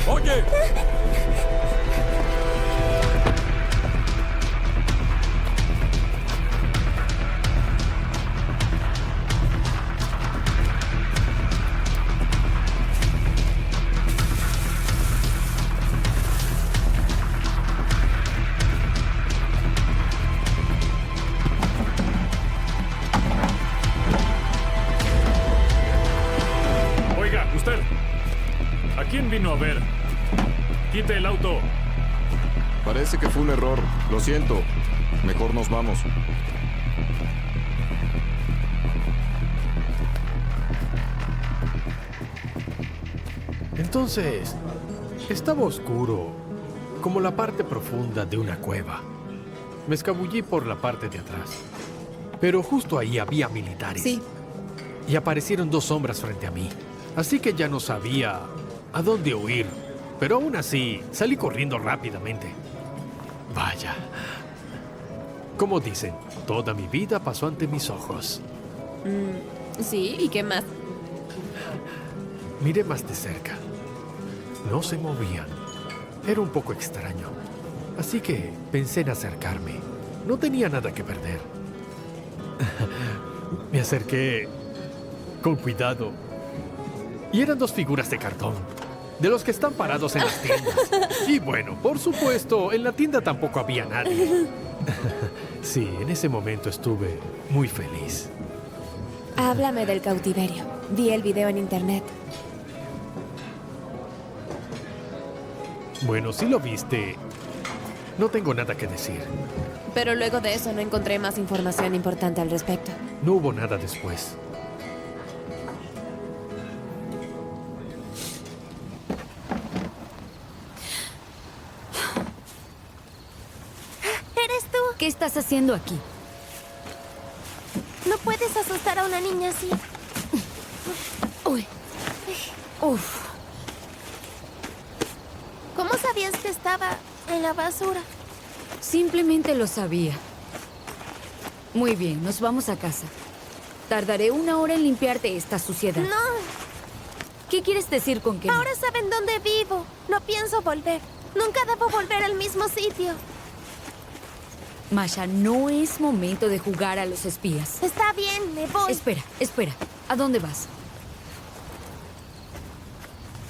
¡Oye! Oiga, usted. ¿A quién vino a ver? Quite el auto. Parece que fue un error. Lo siento. Mejor nos vamos. Entonces, estaba oscuro, como la parte profunda de una cueva. Me escabullí por la parte de atrás. Pero justo ahí había militares. Sí. Y aparecieron dos sombras frente a mí. Así que ya no sabía a dónde huir. Pero aún así, salí corriendo rápidamente. Vaya. Como dicen, toda mi vida pasó ante mis ojos. Sí, ¿y qué más? Miré más de cerca. No se movían. Era un poco extraño. Así que pensé en acercarme. No tenía nada que perder. Me acerqué con cuidado. Y eran dos figuras de cartón, de los que están parados en las tiendas. Y bueno, por supuesto, en la tienda tampoco había nadie. Sí, en ese momento estuve muy feliz. Háblame del cautiverio. Vi el video en internet. Bueno, si lo viste, no tengo nada que decir. Pero luego de eso no encontré más información importante al respecto. No hubo nada después. ¿Eres tú? ¿Qué estás haciendo aquí? No puedes asustar a una niña así. Uy. Uf. ¿Cómo sabías que estaba en la basura? Simplemente lo sabía. Muy bien, nos vamos a casa. Tardaré 1 hora en limpiarte esta suciedad. No. ¿Qué quieres decir con que no? Ahora saben dónde vivo. No pienso volver. Nunca debo volver al mismo sitio. Masha, no es momento de jugar a los espías. Está bien, me voy. Espera. ¿A dónde vas?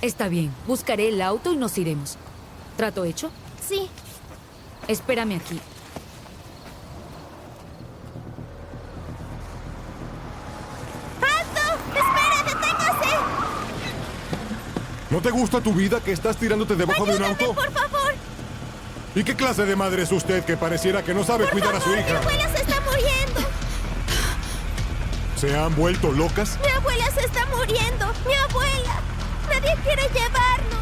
Está bien, buscaré el auto y nos iremos. ¿Trato hecho? Sí. Espérame aquí. ¡Alto! ¡Espere, deténgase! ¿No te gusta tu vida que estás tirándote debajo de un auto? ¡Por favor! ¿Y qué clase de madre es usted que pareciera que no sabe cuidar a su hija? ¡Mi abuela se está muriendo! ¿Se han vuelto locas? ¡Mi abuela se está muriendo! ¡Mi abuela! ¡Nadie quiere llevarnos!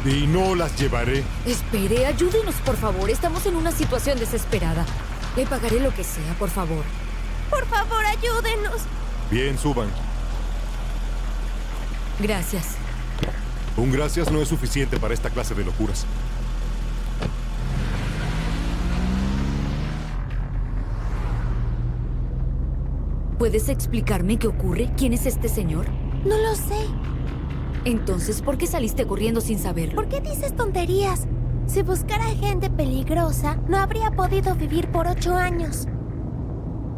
Y no las llevaré. Espere, ayúdenos, por favor. Estamos en una situación desesperada. Le pagaré lo que sea, por favor. Por favor, ayúdenos. Bien, suban. Gracias. Un gracias no es suficiente para esta clase de locuras. ¿Puedes explicarme qué ocurre? ¿Quién es este señor? No lo sé. Entonces, ¿por qué saliste corriendo sin saberlo? ¿Por qué dices tonterías? Si buscara gente peligrosa, no habría podido vivir por 8 años.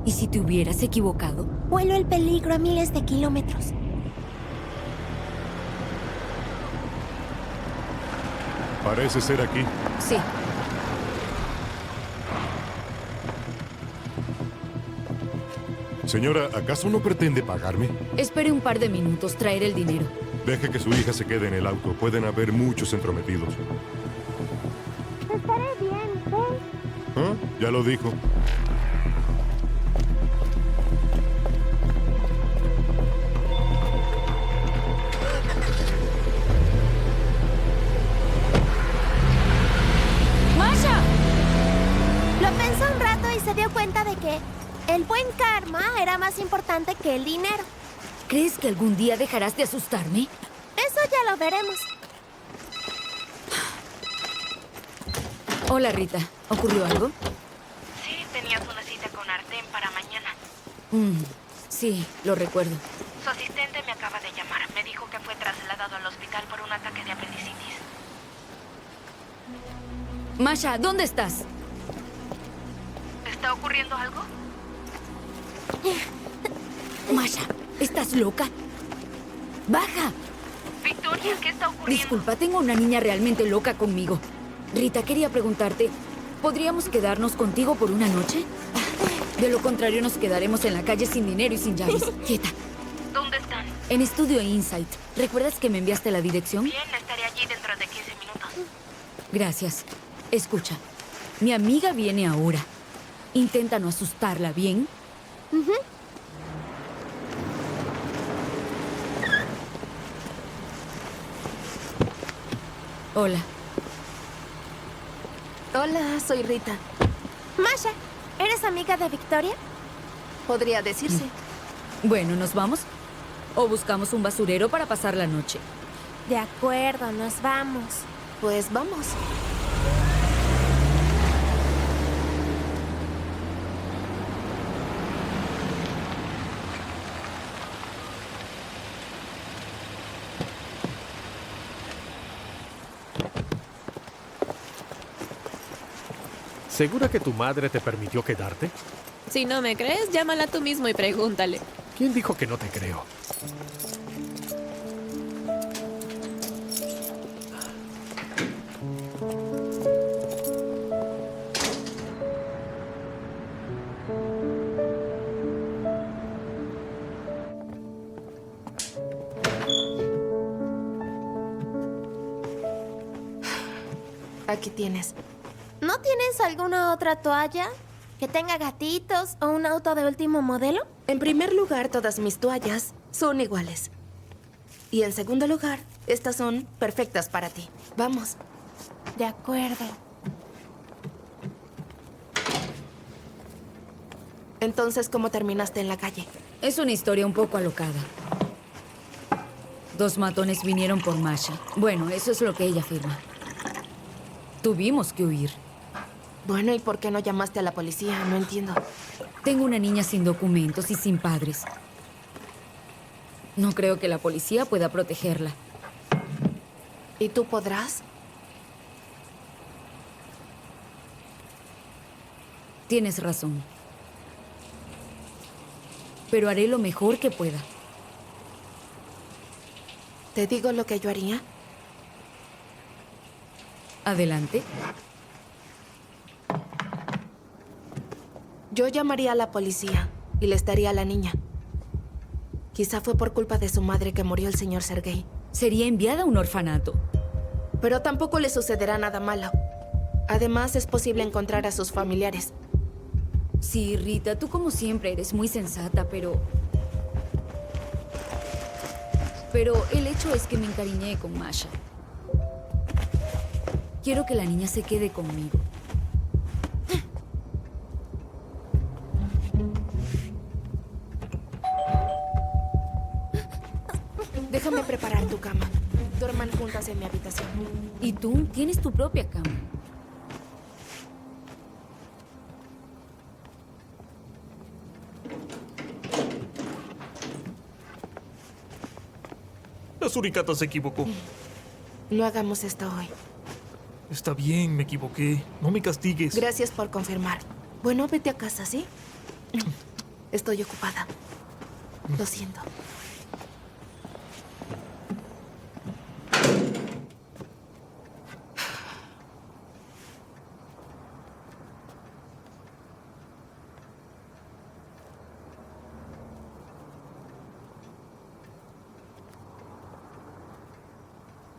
¿Y si te hubieras equivocado? Vuelo el peligro a miles de kilómetros. Parece ser aquí. Sí. Señora, ¿acaso no pretende pagarme? Espere un par de minutos, traer el dinero. Deje que su hija se quede en el auto. Pueden haber muchos entrometidos. Estaré bien, ven. ¿Ah? Ya lo dijo. ¡Masha! Lo pensó un rato y se dio cuenta de que el buen karma era más importante que el dinero. ¿Crees que algún día dejarás de asustarme? Eso ya lo veremos. Hola, Rita. ¿Ocurrió algo? Sí, tenías una cita con Artem para mañana. Sí, lo recuerdo. Su asistente me acaba de llamar. Me dijo que fue trasladado al hospital por un ataque de apendicitis. Masha, ¿dónde estás? ¿Está ocurriendo algo? Masha, ¿estás loca? ¡Baja! Victoria, ¿qué está ocurriendo? Disculpa, tengo una niña realmente loca conmigo. Rita, quería preguntarte, ¿podríamos quedarnos contigo por una noche? De lo contrario, nos quedaremos en la calle sin dinero y sin llaves. Quieta. ¿Dónde están? En Estudio Insight. ¿Recuerdas que me enviaste la dirección? Bien, estaré allí dentro de 15 minutos. Gracias. Escucha, mi amiga viene ahora. Intenta no asustarla, ¿bien? Hola. Hola, soy Rita. Masha, ¿eres amiga de Victoria? Podría decirse. Bueno, ¿nos vamos? ¿O buscamos un basurero para pasar la noche? De acuerdo, nos vamos. Pues vamos. ¿Segura que tu madre te permitió quedarte? Si no me crees, llámala tú mismo y pregúntale. ¿Quién dijo que no te creo? Aquí tienes. ¿No tienes alguna otra toalla que tenga gatitos o un auto de último modelo? En primer lugar, todas mis toallas son iguales. Y en segundo lugar, estas son perfectas para ti. Vamos. De acuerdo. Entonces, ¿cómo terminaste en la calle? Es una historia un poco alocada. 2 matones vinieron por Masha. Bueno, eso es lo que ella afirma. Tuvimos que huir. Bueno, ¿y por qué no llamaste a la policía? No entiendo. Tengo una niña sin documentos y sin padres. No creo que la policía pueda protegerla. ¿Y tú podrás? Tienes razón. Pero haré lo mejor que pueda. ¿Te digo lo que yo haría? Adelante. Yo llamaría a la policía y les daría a la niña. Quizá fue por culpa de su madre que murió el señor Sergei. Sería enviada a un orfanato. Pero tampoco le sucederá nada malo. Además, es posible encontrar a sus familiares. Sí, Rita, tú como siempre eres muy sensata, pero el hecho es que me encariñé con Masha. Quiero que la niña se quede conmigo. Déjame preparar tu cama. Duerman juntas en mi habitación. Y tú tienes tu propia cama. La suricata se equivocó. No hagamos esto hoy. Está bien, me equivoqué. No me castigues. Gracias por confirmar. Bueno, vete a casa, ¿sí? Estoy ocupada. Lo siento.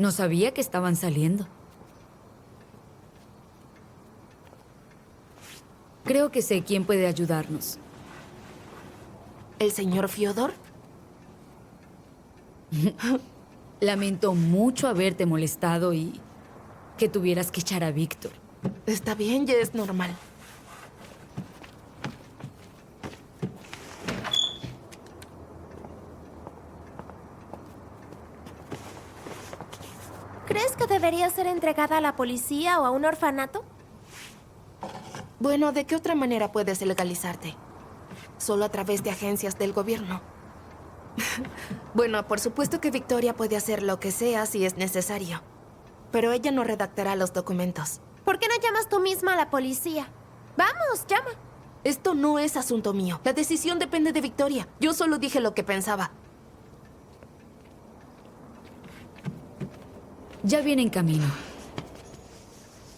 No sabía que estaban saliendo. Creo que sé quién puede ayudarnos. ¿El señor Fyodor? Lamento mucho haberte molestado y que tuvieras que echar a Víctor. Está bien, ya es normal. ¿Crees que debería ser entregada a la policía o a un orfanato? Bueno, ¿de qué otra manera puedes legalizarte? Solo a través de agencias del gobierno. Bueno, por supuesto que Victoria puede hacer lo que sea si es necesario. Pero ella no redactará los documentos. ¿Por qué no llamas tú misma a la policía? Vamos, llama. Esto no es asunto mío. La decisión depende de Victoria. Yo solo dije lo que pensaba. Ya viene en camino.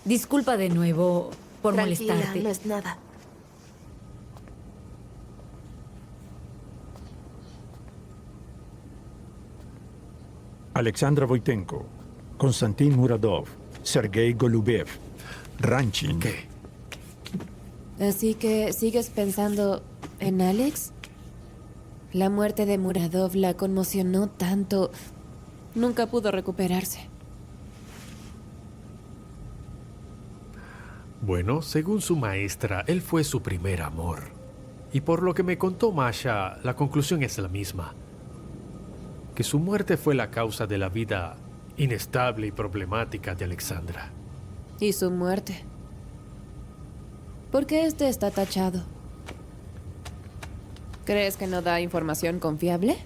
Disculpa de nuevo por molestarte. Tranquila, no es nada. Alexandra Voitenko, Konstantin Muradov, Sergei Golubev, Ranchin. ¿Qué? Así que, ¿sigues pensando en Alex? La muerte de Muradov la conmocionó tanto. Nunca pudo recuperarse. Bueno, según su maestra, él fue su primer amor. Y por lo que me contó Masha, la conclusión es la misma. Que su muerte fue la causa de la vida inestable y problemática de Alexandra. ¿Y su muerte? ¿Por qué este está tachado? ¿Crees que no da información confiable?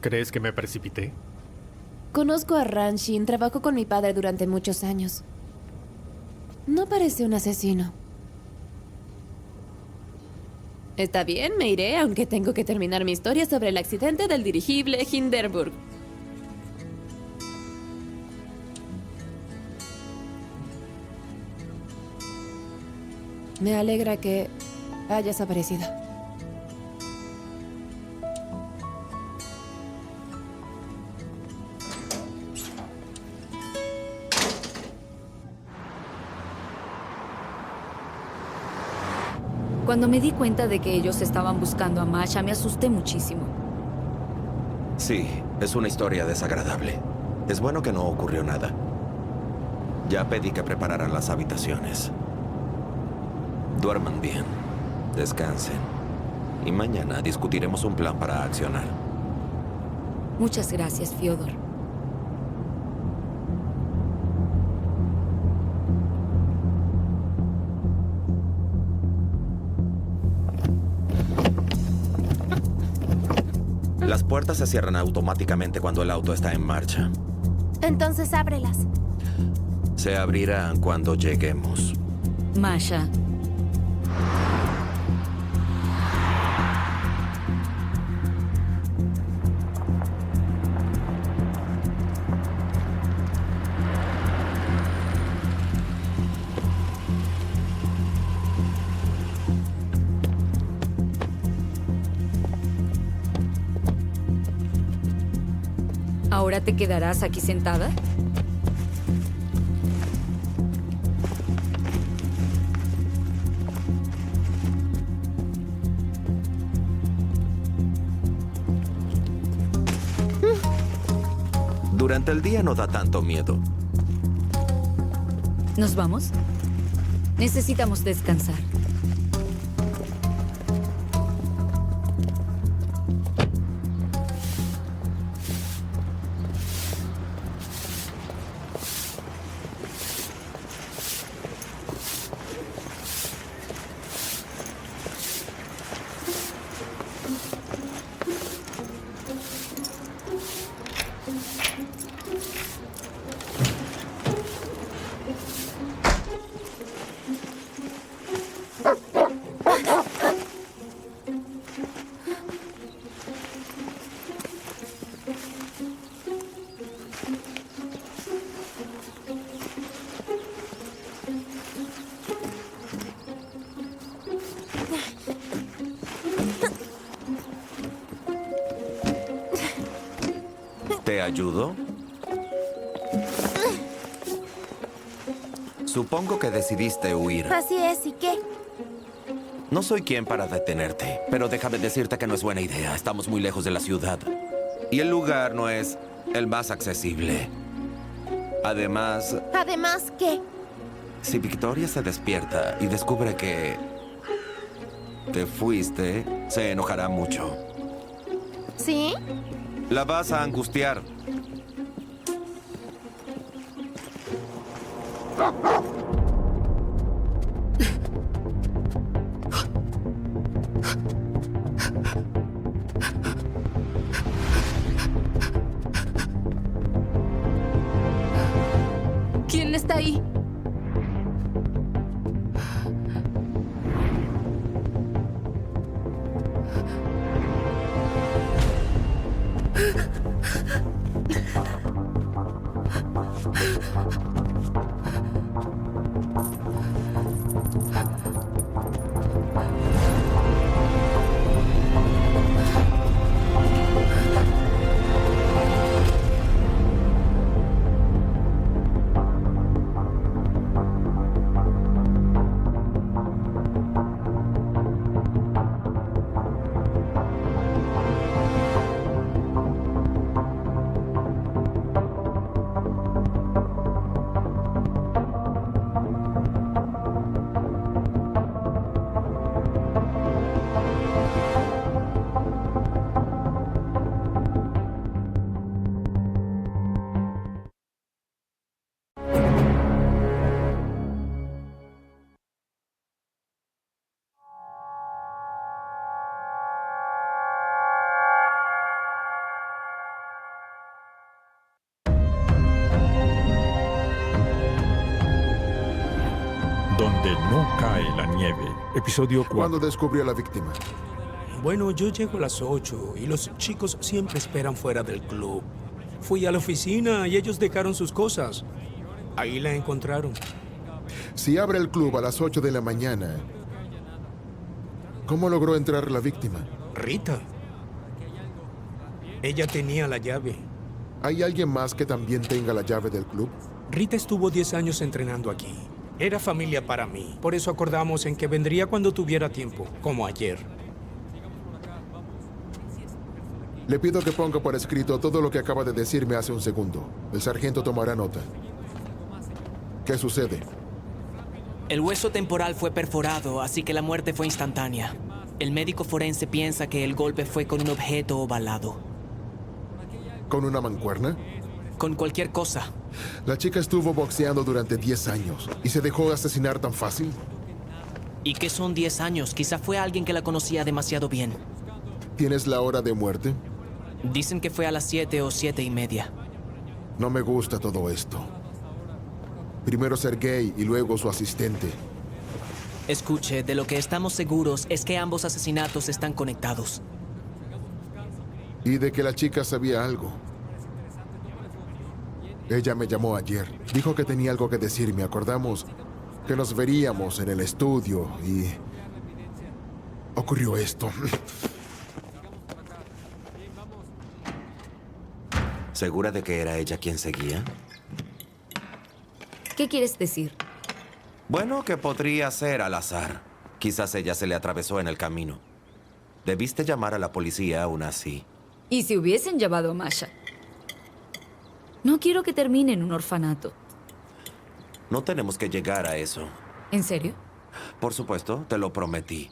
¿Crees que me precipité? Conozco a Ranchin, trabajó con mi padre durante muchos años. No parece un asesino. Está bien, me iré, aunque tengo que terminar mi historia sobre el accidente del dirigible Hindenburg. Me alegra que hayas aparecido. Cuando me di cuenta de que ellos estaban buscando a Masha, me asusté muchísimo. Sí, es una historia desagradable. Es bueno que no ocurrió nada. Ya pedí que prepararan las habitaciones. Duerman bien, descansen. Y mañana discutiremos un plan para accionar. Muchas gracias, Fyodor. Las puertas se cierran automáticamente cuando el auto está en marcha. Entonces ábrelas. Se abrirán cuando lleguemos. Masha. ¿Ahora te quedarás aquí sentada? Durante el día no da tanto miedo. ¿Nos vamos? Necesitamos descansar. ¿Te ayudo? Supongo que decidiste huir. Así es, ¿y qué? No soy quien para detenerte, pero déjame decirte que no es buena idea. Estamos muy lejos de la ciudad. Y el lugar no es el más accesible. Además, ¿Además qué? si Victoria se despierta y descubre que te fuiste, se enojará mucho. ¿Sí? La vas a angustiar. ¿Quién está ahí? Donde no cae la nieve. Episodio 4. ¿Cuándo descubrió a la víctima? Bueno, yo llego a las 8 y los chicos siempre esperan fuera del club. Fui a la oficina y ellos dejaron sus cosas. Ahí la encontraron. Si abre el club a las 8 de la mañana, ¿cómo logró entrar la víctima? Rita. Ella tenía la llave. ¿Hay alguien más que también tenga la llave del club? Rita estuvo 10 años entrenando aquí. Era familia para mí. Por eso acordamos en que vendría cuando tuviera tiempo, como ayer. Le pido que ponga por escrito todo lo que acaba de decirme hace un segundo. El sargento tomará nota. ¿Qué sucede? El hueso temporal fue perforado, así que la muerte fue instantánea. El médico forense piensa que el golpe fue con un objeto ovalado. ¿Con una mancuerna? Con cualquier cosa. La chica estuvo boxeando durante 10 años y se dejó asesinar tan fácil. ¿Y qué son 10 años? Quizá fue alguien que la conocía demasiado bien. ¿Tienes la hora de muerte? Dicen que fue a las 7 o 7:30. No me gusta todo esto. Primero Sergei y luego su asistente. Escuche, de lo que estamos seguros es que ambos asesinatos están conectados. Y de que la chica sabía algo. Ella me llamó ayer. Dijo que tenía algo que decirme. Acordamos que nos veríamos en el estudio y... ocurrió esto. ¿Segura de que era ella quien seguía? ¿Qué quieres decir? Bueno, que podría ser al azar. Quizás ella se le atravesó en el camino. Debiste llamar a la policía aún así. ¿Y si hubiesen llevado a Masha? No quiero que termine en un orfanato. No tenemos que llegar a eso. ¿En serio? Por supuesto, te lo prometí.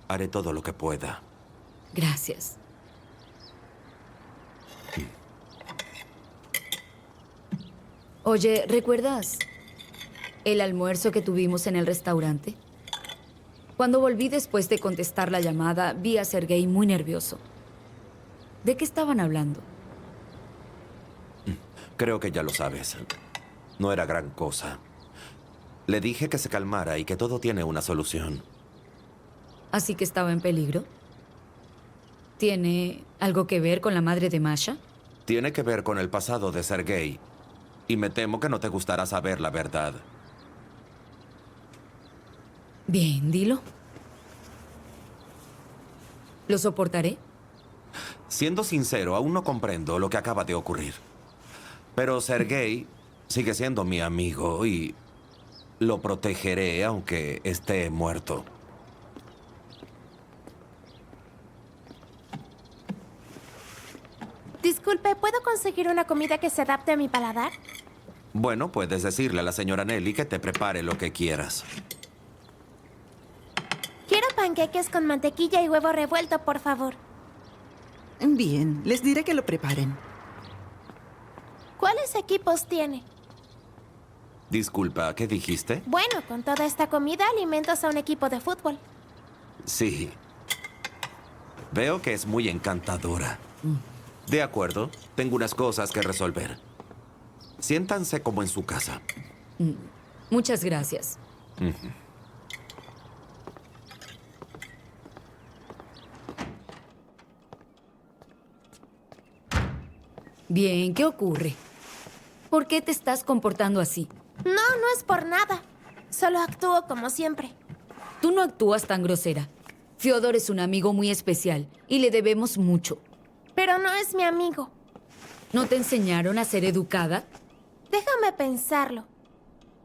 Haré todo lo que pueda. Gracias. Oye, ¿recuerdas el almuerzo que tuvimos en el restaurante? Cuando volví después de contestar la llamada, vi a Sergei muy nervioso. ¿De qué estaban hablando? Creo que ya lo sabes. No era gran cosa. Le dije que se calmara y que todo tiene una solución. ¿Así que estaba en peligro? ¿Tiene algo que ver con la madre de Masha? Tiene que ver con el pasado de Sergei. Y me temo que no te gustará saber la verdad. Bien, dilo. ¿Lo soportaré? Siendo sincero, aún no comprendo lo que acaba de ocurrir. Pero Sergei sigue siendo mi amigo y lo protegeré aunque esté muerto. Disculpe, ¿puedo conseguir una comida que se adapte a mi paladar? Bueno, puedes decirle a la señora Nelly que te prepare lo que quieras. Quiero panqueques con mantequilla y huevo revuelto, por favor. Bien, les diré que lo preparen. ¿Cuáles equipos tiene? Disculpa, ¿qué dijiste? Bueno, con toda esta comida alimentas a un equipo de fútbol. Sí. Veo que es muy encantadora. De acuerdo, tengo unas cosas que resolver. Siéntanse como en su casa. Muchas gracias. Bien, ¿qué ocurre? ¿Por qué te estás comportando así? No, no es por nada. Solo actúo como siempre. Tú no actúas tan grosera. Fyodor es un amigo muy especial y le debemos mucho. Pero no es mi amigo. ¿No te enseñaron a ser educada? Déjame pensarlo.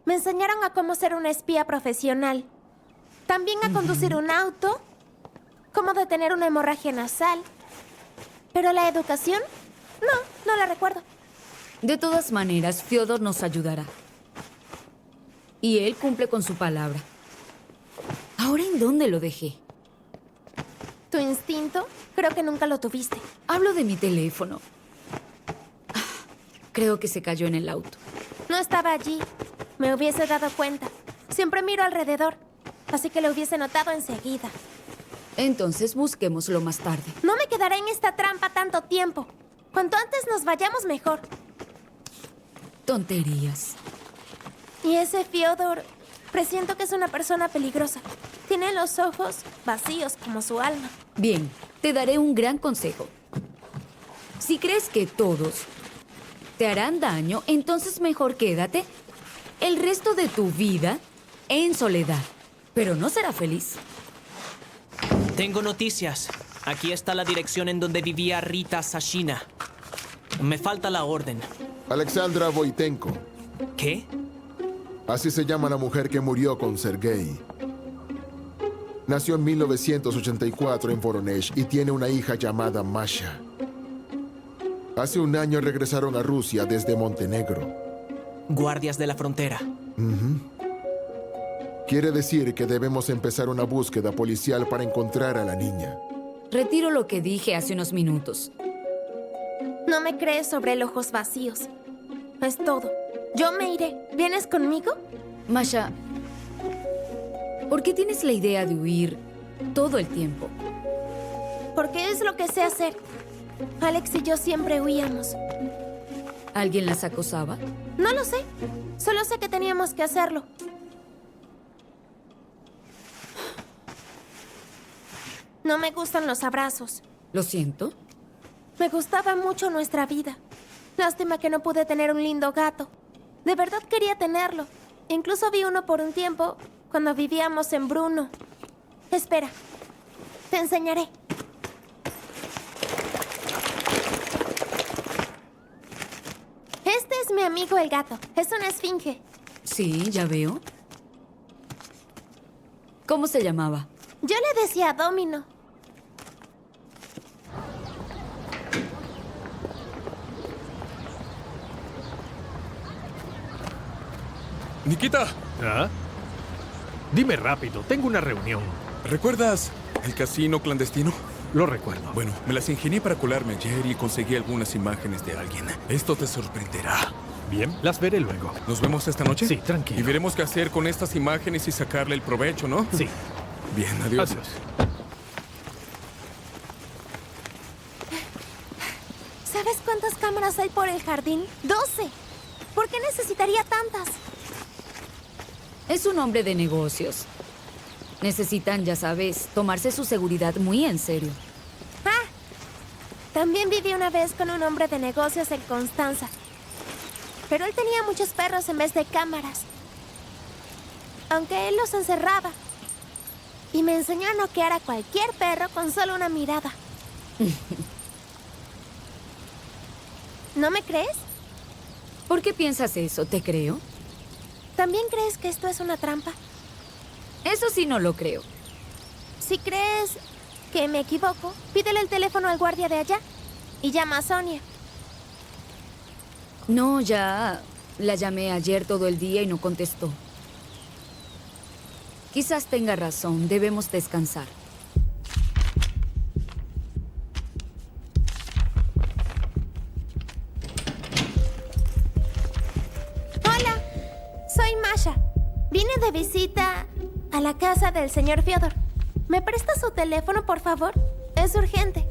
Me enseñaron a cómo ser una espía profesional. También a conducir un auto, cómo detener una hemorragia nasal. Pero la educación, no la recuerdo. De todas maneras, Fyodor nos ayudará. Y él cumple con su palabra. ¿Ahora en dónde lo dejé? ¿Tu instinto? Creo que nunca lo tuviste. Hablo de mi teléfono. Creo que se cayó en el auto. No estaba allí. Me hubiese dado cuenta. Siempre miro alrededor, así que lo hubiese notado enseguida. Entonces busquémoslo más tarde. No me quedaré en esta trampa tanto tiempo. Cuanto antes nos vayamos, mejor. Tonterías. Y ese Fyodor, presiento que es una persona peligrosa. Tiene los ojos vacíos como su alma. Bien, te daré un gran consejo. Si crees que todos te harán daño, entonces mejor quédate el resto de tu vida en soledad. Pero no será feliz. Tengo noticias. Aquí está la dirección en donde vivía Rita Sashina. Me falta la orden. Alexandra Voitenko. ¿Qué? Así se llama la mujer que murió con Sergei. Nació en 1984 en Voronezh y tiene una hija llamada Masha. Hace un año regresaron a Rusia desde Montenegro. Guardias de la frontera. Quiere decir que debemos empezar una búsqueda policial para encontrar a la niña. Retiro lo que dije hace unos minutos. No me crees sobre el ojos vacíos. Es todo. Yo me iré. ¿Vienes conmigo? Masha, ¿por qué tienes la idea de huir todo el tiempo? Porque es lo que sé hacer. Alex y yo siempre huíamos. ¿Alguien las acosaba? No lo sé. Solo sé que teníamos que hacerlo. No me gustan los abrazos. Lo siento. Me gustaba mucho nuestra vida. Lástima que no pude tener un lindo gato. De verdad quería tenerlo. Incluso vi uno por un tiempo cuando vivíamos en Brno. Espera, te enseñaré. Este es mi amigo el gato. Es una esfinge. Sí, ya veo. ¿Cómo se llamaba? Yo le decía Domino. Nikita. ¿Ah? Dime rápido, tengo una reunión. ¿Recuerdas el casino clandestino? Lo recuerdo. Bueno, me las ingenié para colarme ayer y conseguí algunas imágenes de alguien. Esto te sorprenderá. Bien, las veré luego. ¿Nos vemos esta noche? Sí, tranquilo. Y veremos qué hacer con estas imágenes y sacarle el provecho, ¿no? Sí. Bien, adiós. Adiós. ¿Sabes cuántas cámaras hay por el jardín? 12. ¿Por qué necesitaría tantas? Es un hombre de negocios. Necesitan, ya sabes, tomarse su seguridad muy en serio. Ah, también viví una vez con un hombre de negocios en Constanza. Pero él tenía muchos perros en vez de cámaras. Aunque él los encerraba. Y me enseñó a noquear a cualquier perro con solo una mirada. ¿No me crees? ¿Por qué piensas eso? ¿Te creo? ¿También crees que esto es una trampa? Eso sí no lo creo. Si crees que me equivoco, pídele el teléfono al guardia de allá y llama a Sonia. No, ya la llamé ayer todo el día y no contestó. Quizás tenga razón, debemos descansar. Hola, soy Masha. Vine de visita a la casa del señor Fyodor. ¿Me presta su teléfono, por favor? Es urgente.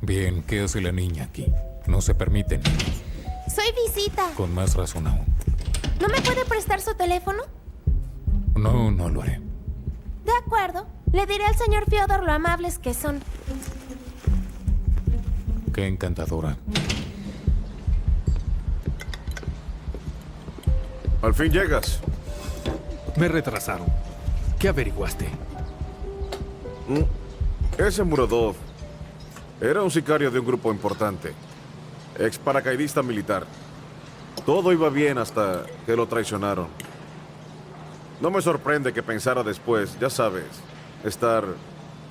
Bien, ¿qué hace la niña aquí? No se permite niños. Soy visita. Con más razón aún. ¿No me puede prestar su teléfono? No, no lo haré. De acuerdo. Le diré al señor Fyodor lo amables que son. Qué encantadora. Al fin llegas. Me retrasaron. ¿Qué averiguaste? Ese Muradov era un sicario de un grupo importante. Ex paracaidista militar. Todo iba bien hasta que lo traicionaron. No me sorprende que pensara después, ya sabes, estar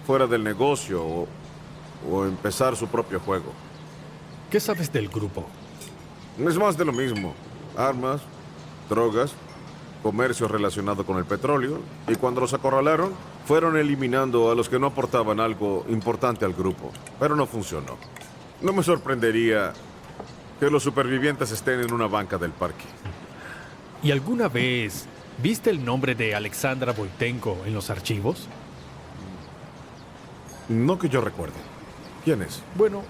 fuera del negocio o empezar su propio juego. ¿Qué sabes del grupo? Es más de lo mismo. Armas, drogas, comercio relacionado con el petróleo. Y cuando los acorralaron, fueron eliminando a los que no aportaban algo importante al grupo. Pero no funcionó. No me sorprendería que los supervivientes estén en una banca del parque. ¿Y alguna vez viste el nombre de Alexandra Voitenko en los archivos? No que yo recuerde. ¿Quién es? Bueno,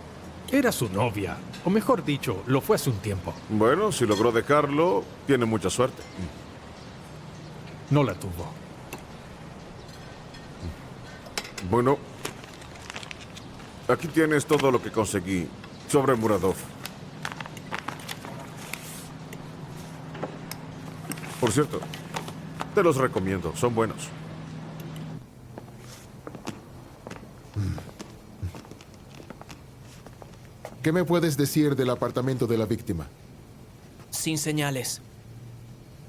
era su novia. O mejor dicho, lo fue hace un tiempo. Bueno, si logró dejarlo, tiene mucha suerte. No la tuvo. Bueno, aquí tienes todo lo que conseguí sobre Muradov. Por cierto, te los recomiendo, son buenos. ¿Qué me puedes decir del apartamento de la víctima? Sin señales.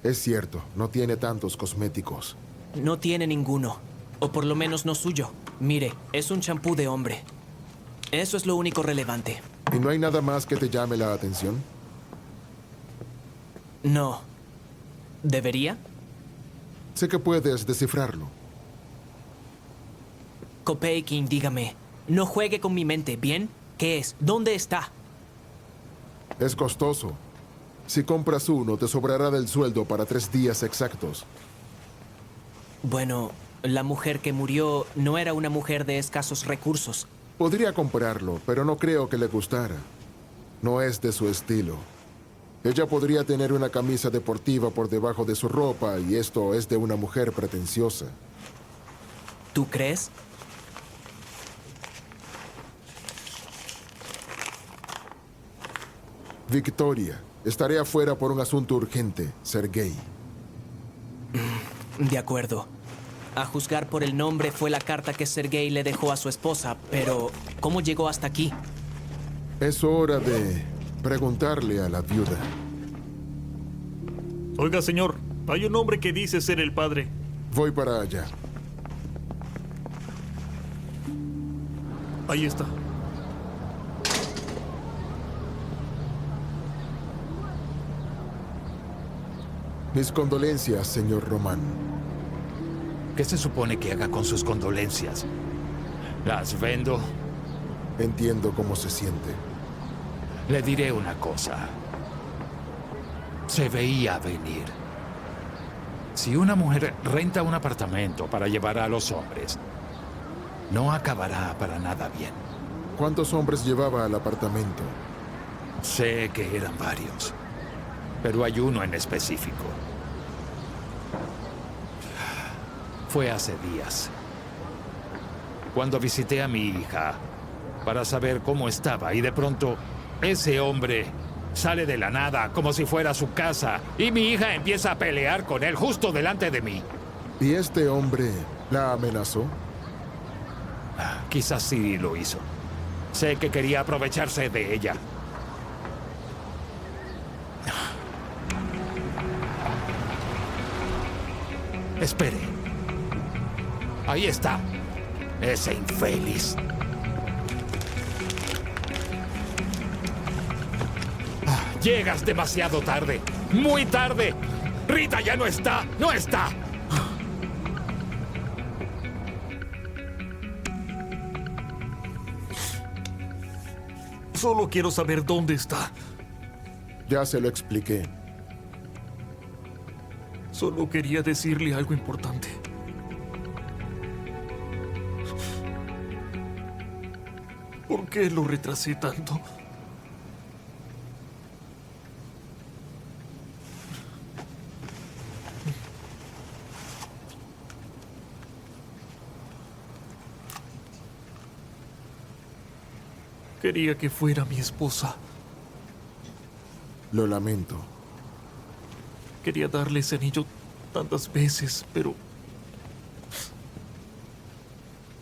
Es cierto, no tiene tantos cosméticos. No tiene ninguno. O por lo menos no suyo. Mire, es un champú de hombre. Eso es lo único relevante. ¿Y no hay nada más que te llame la atención? No. ¿Debería? Sé que puedes descifrarlo. Kopeikin, dígame. No juegue con mi mente, ¿bien? ¿Qué es? ¿Dónde está? Es costoso. Si compras uno, te sobrará del sueldo para 3 días exactos. Bueno, la mujer que murió no era una mujer de escasos recursos. Podría comprarlo, pero no creo que le gustara. No es de su estilo. Ella podría tener una camisa deportiva por debajo de su ropa y esto es de una mujer pretenciosa. ¿Tú crees? Victoria, estaré afuera por un asunto urgente, Sergei. De acuerdo. A juzgar por el nombre fue la carta que Sergei le dejó a su esposa, pero ¿cómo llegó hasta aquí? Es hora de preguntarle a la viuda. Oiga, señor, hay un hombre que dice ser el padre. Voy para allá. Ahí está. Mis condolencias, señor Román. ¿Qué se supone que haga con sus condolencias? ¿Las vendo? Entiendo cómo se siente. Le diré una cosa. Se veía venir. Si una mujer renta un apartamento para llevar a los hombres, no acabará para nada bien. ¿Cuántos hombres llevaba al apartamento? Sé que eran varios, pero hay uno en específico. Fue hace días, cuando visité a mi hija para saber cómo estaba y de pronto ese hombre sale de la nada como si fuera su casa y mi hija empieza a pelear con él justo delante de mí. ¿Y este hombre la amenazó? Quizás sí lo hizo. Sé que quería aprovecharse de ella. Espere. Ahí está. Ese infeliz. Llegas demasiado tarde. Muy tarde. Rita ya no está. No está. Solo quiero saber dónde está. Ya se lo expliqué. Solo quería decirle algo importante. ¿Por qué lo retrasé tanto? Quería que fuera mi esposa. Lo lamento. Quería darle ese anillo tantas veces, pero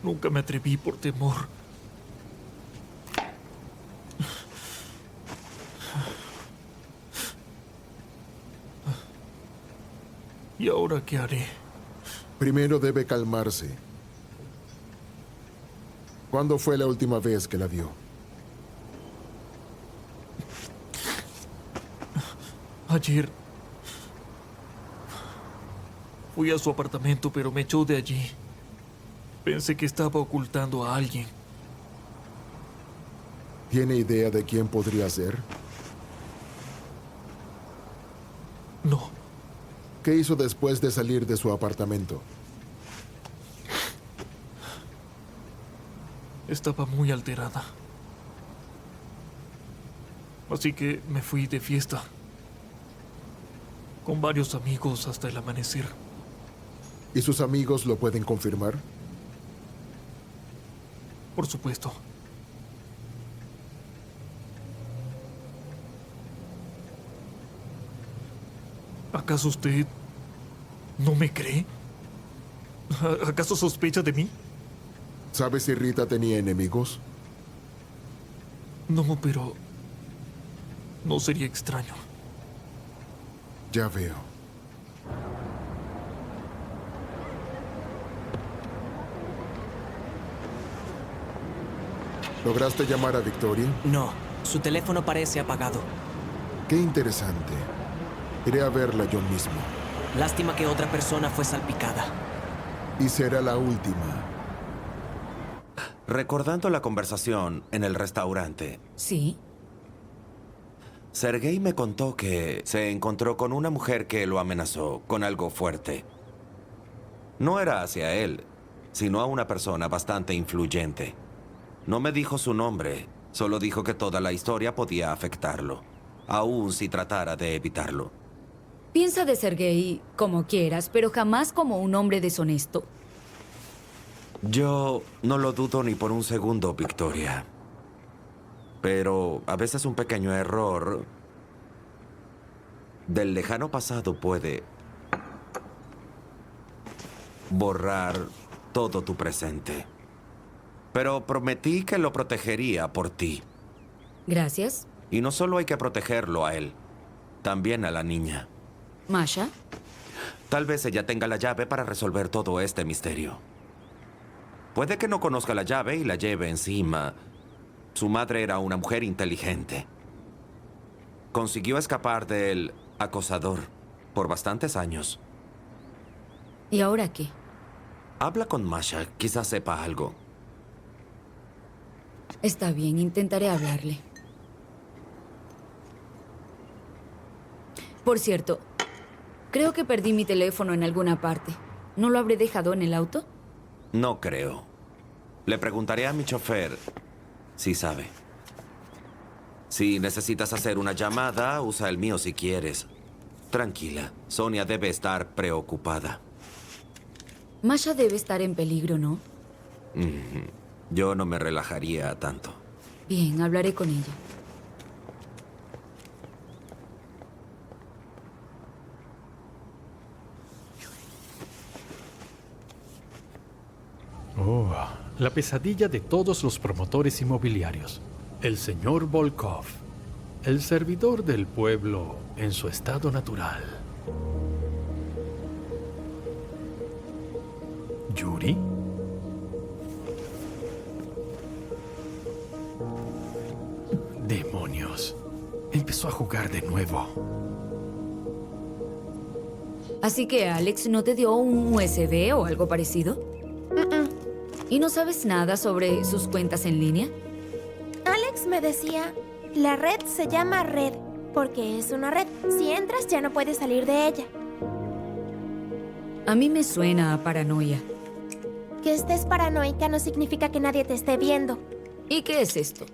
nunca me atreví por temor. ¿Y ahora qué haré? Primero debe calmarse. ¿Cuándo fue la última vez que la vio? Ayer fui a su apartamento, pero me echó de allí. Pensé que estaba ocultando a alguien. ¿Tiene idea de quién podría ser? No. ¿Qué hizo después de salir de su apartamento? Estaba muy alterada. Así que me fui de fiesta. Con varios amigos hasta el amanecer. ¿Y sus amigos lo pueden confirmar? Por supuesto. ¿Acaso usted no me cree? ¿Acaso sospecha de mí? ¿Sabe si Rita tenía enemigos? No, pero no sería extraño. Ya veo. ¿Lograste llamar a Victoria? No, su teléfono parece apagado. Qué interesante. Iré a verla yo mismo. Lástima que otra persona fue salpicada. Y será la última. Recordando la conversación en el restaurante, Sí. Sergei me contó que se encontró con una mujer que lo amenazó con algo fuerte. No era hacia él, sino a una persona bastante influyente. No me dijo su nombre, solo dijo que toda la historia podía afectarlo, aun si tratara de evitarlo. Piensa de Sergei como quieras, pero jamás como un hombre deshonesto. Yo no lo dudo ni por un segundo, Victoria. Pero a veces un pequeño error del lejano pasado puede borrar todo tu presente. Pero prometí que lo protegería por ti. Gracias. Y no solo hay que protegerlo a él, también a la niña. Masha. Tal vez ella tenga la llave para resolver todo este misterio. Puede que no conozca la llave y la lleve encima. Su madre era una mujer inteligente. Consiguió escapar del acosador por bastantes años. ¿Y ahora qué? Habla con Masha, quizás sepa algo. Está bien, intentaré hablarle. Por cierto, creo que perdí mi teléfono en alguna parte. ¿No lo habré dejado en el auto? No creo. Le preguntaré a mi chofer si sabe. Si necesitas hacer una llamada, usa el mío si quieres. Tranquila, Sonia debe estar preocupada. Masha debe estar en peligro, ¿no? Yo no me relajaría tanto. Bien, hablaré con ella. Oh, la pesadilla de todos los promotores inmobiliarios. El señor Volkov, el servidor del pueblo en su estado natural. ¿Yuri? Demonios. Empezó a jugar de nuevo. Así que Alex no te dio un USB o algo parecido. ¿Y no sabes nada sobre sus cuentas en línea? Alex me decía, la red se llama red porque es una red. Si entras ya no puedes salir de ella. A mí me suena a paranoia. Que estés paranoica no significa que nadie te esté viendo. ¿Y qué es esto?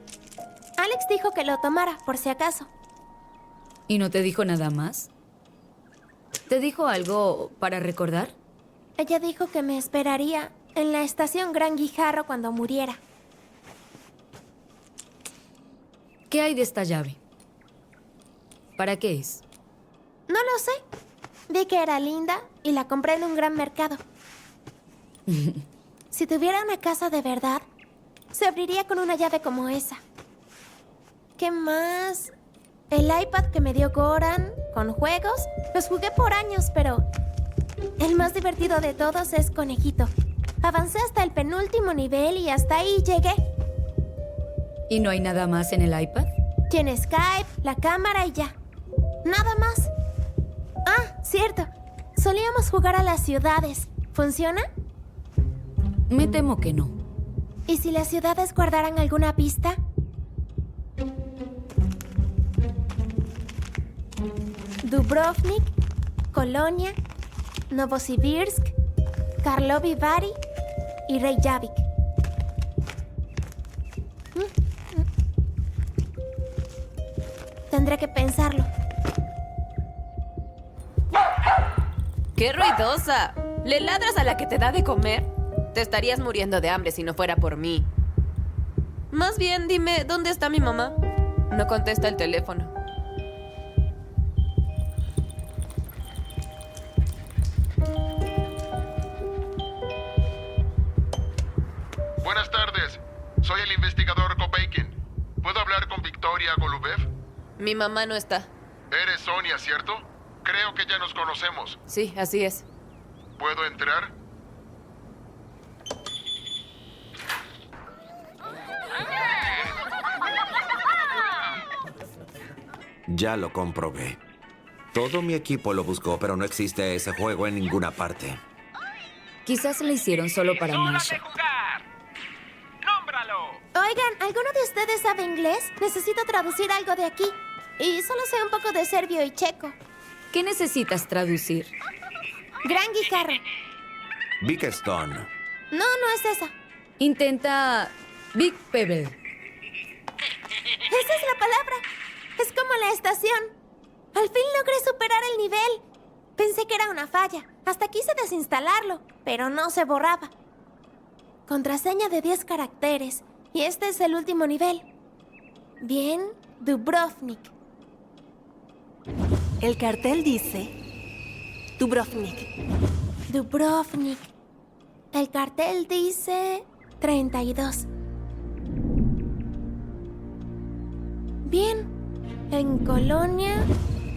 Alex dijo que lo tomara, por si acaso. ¿Y no te dijo nada más? ¿Te dijo algo para recordar? Ella dijo que me esperaría en la estación Gran Guijarro cuando muriera. ¿Qué hay de esta llave? ¿Para qué es? No lo sé. Vi que era linda y la compré en un gran mercado. Si tuviera una casa de verdad, se abriría con una llave como esa. ¿Qué más? El iPad que me dio Goran, con juegos, los jugué por años, pero el más divertido de todos es Conejito. Avancé hasta el penúltimo nivel y hasta ahí llegué. ¿Y no hay nada más en el iPad? Tiene Skype, la cámara y ya. Nada más. Ah, cierto. Solíamos jugar a las ciudades. ¿Funciona? Me temo que no. ¿Y si las ciudades guardaran alguna pista? Dubrovnik, Colonia, Novosibirsk, Karlovy Vary y Reykjavik. Tendré que pensarlo. ¡Qué ruidosa! ¿Le ladras a la que te da de comer? Te estarías muriendo de hambre si no fuera por mí. Más bien, dime, ¿dónde está mi mamá? No contesta el teléfono. Buenas tardes. Soy el investigador Kopeikin. ¿Puedo hablar con Victoria Golubev? Mi mamá no está. Eres Sonia, ¿cierto? Creo que ya nos conocemos. Sí, así es. ¿Puedo entrar? Ya lo comprobé. Todo mi equipo lo buscó, pero no existe ese juego en ninguna parte. Quizás lo hicieron solo para Masha. Oigan, ¿alguno de ustedes sabe inglés? Necesito traducir algo de aquí. Y solo sé un poco de serbio y checo. ¿Qué necesitas traducir? Gran Guijarro. Big Stone. No, no es esa. Intenta Big Pebble. Esa es la palabra. Es como la estación. Al fin logré superar el nivel. Pensé que era una falla. Hasta quise desinstalarlo, pero no se borraba. Contraseña de 10 caracteres. Y este es el último nivel. Bien, Dubrovnik. El cartel dice Dubrovnik. Dubrovnik. El cartel dice 32. Bien. En Colonia.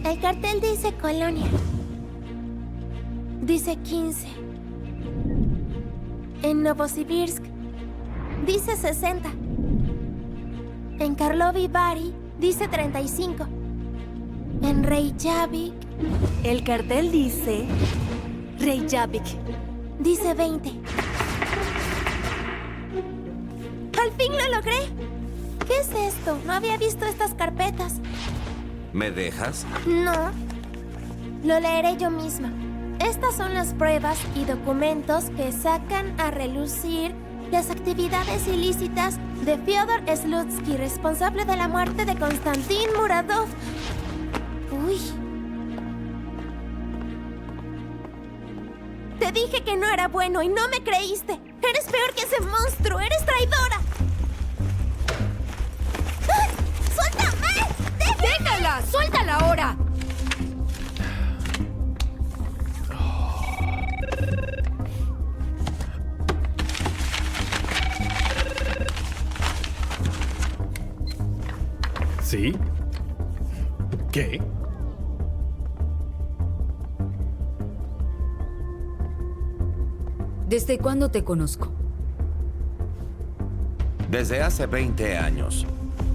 El cartel dice Colonia. Dice 15. En Novosibirsk. Dice 60. En Karlovy Vary. Dice 35. En Reykjavik. El cartel dice Reykjavik. Dice 20. ¡Al fin lo logré! ¿Qué es esto? No había visto estas carpetas. ¿Me dejas? No. Lo leeré yo misma. Estas son las pruebas y documentos que sacan a relucir las actividades ilícitas de Fyodor Slutsky, responsable de la muerte de Konstantin Muradov. Uy. Te dije que no era bueno y no me creíste. Eres peor que ese monstruo. Eres traidora. ¡Ah! ¡Suéltame! ¡Déjala! ¡Suéltala ahora! ¿Sí? ¿Qué? ¿Desde cuándo te conozco? Desde hace 20 años.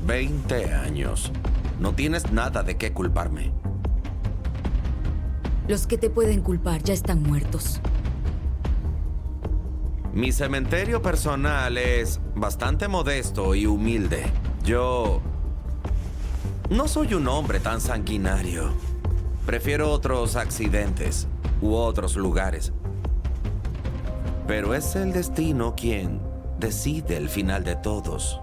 20 años. No tienes nada de qué culparme. Los que te pueden culpar ya están muertos. Mi cementerio personal es bastante modesto y humilde. Yo no soy un hombre tan sanguinario. Prefiero otros accidentes u otros lugares. Pero es el destino quien decide el final de todos.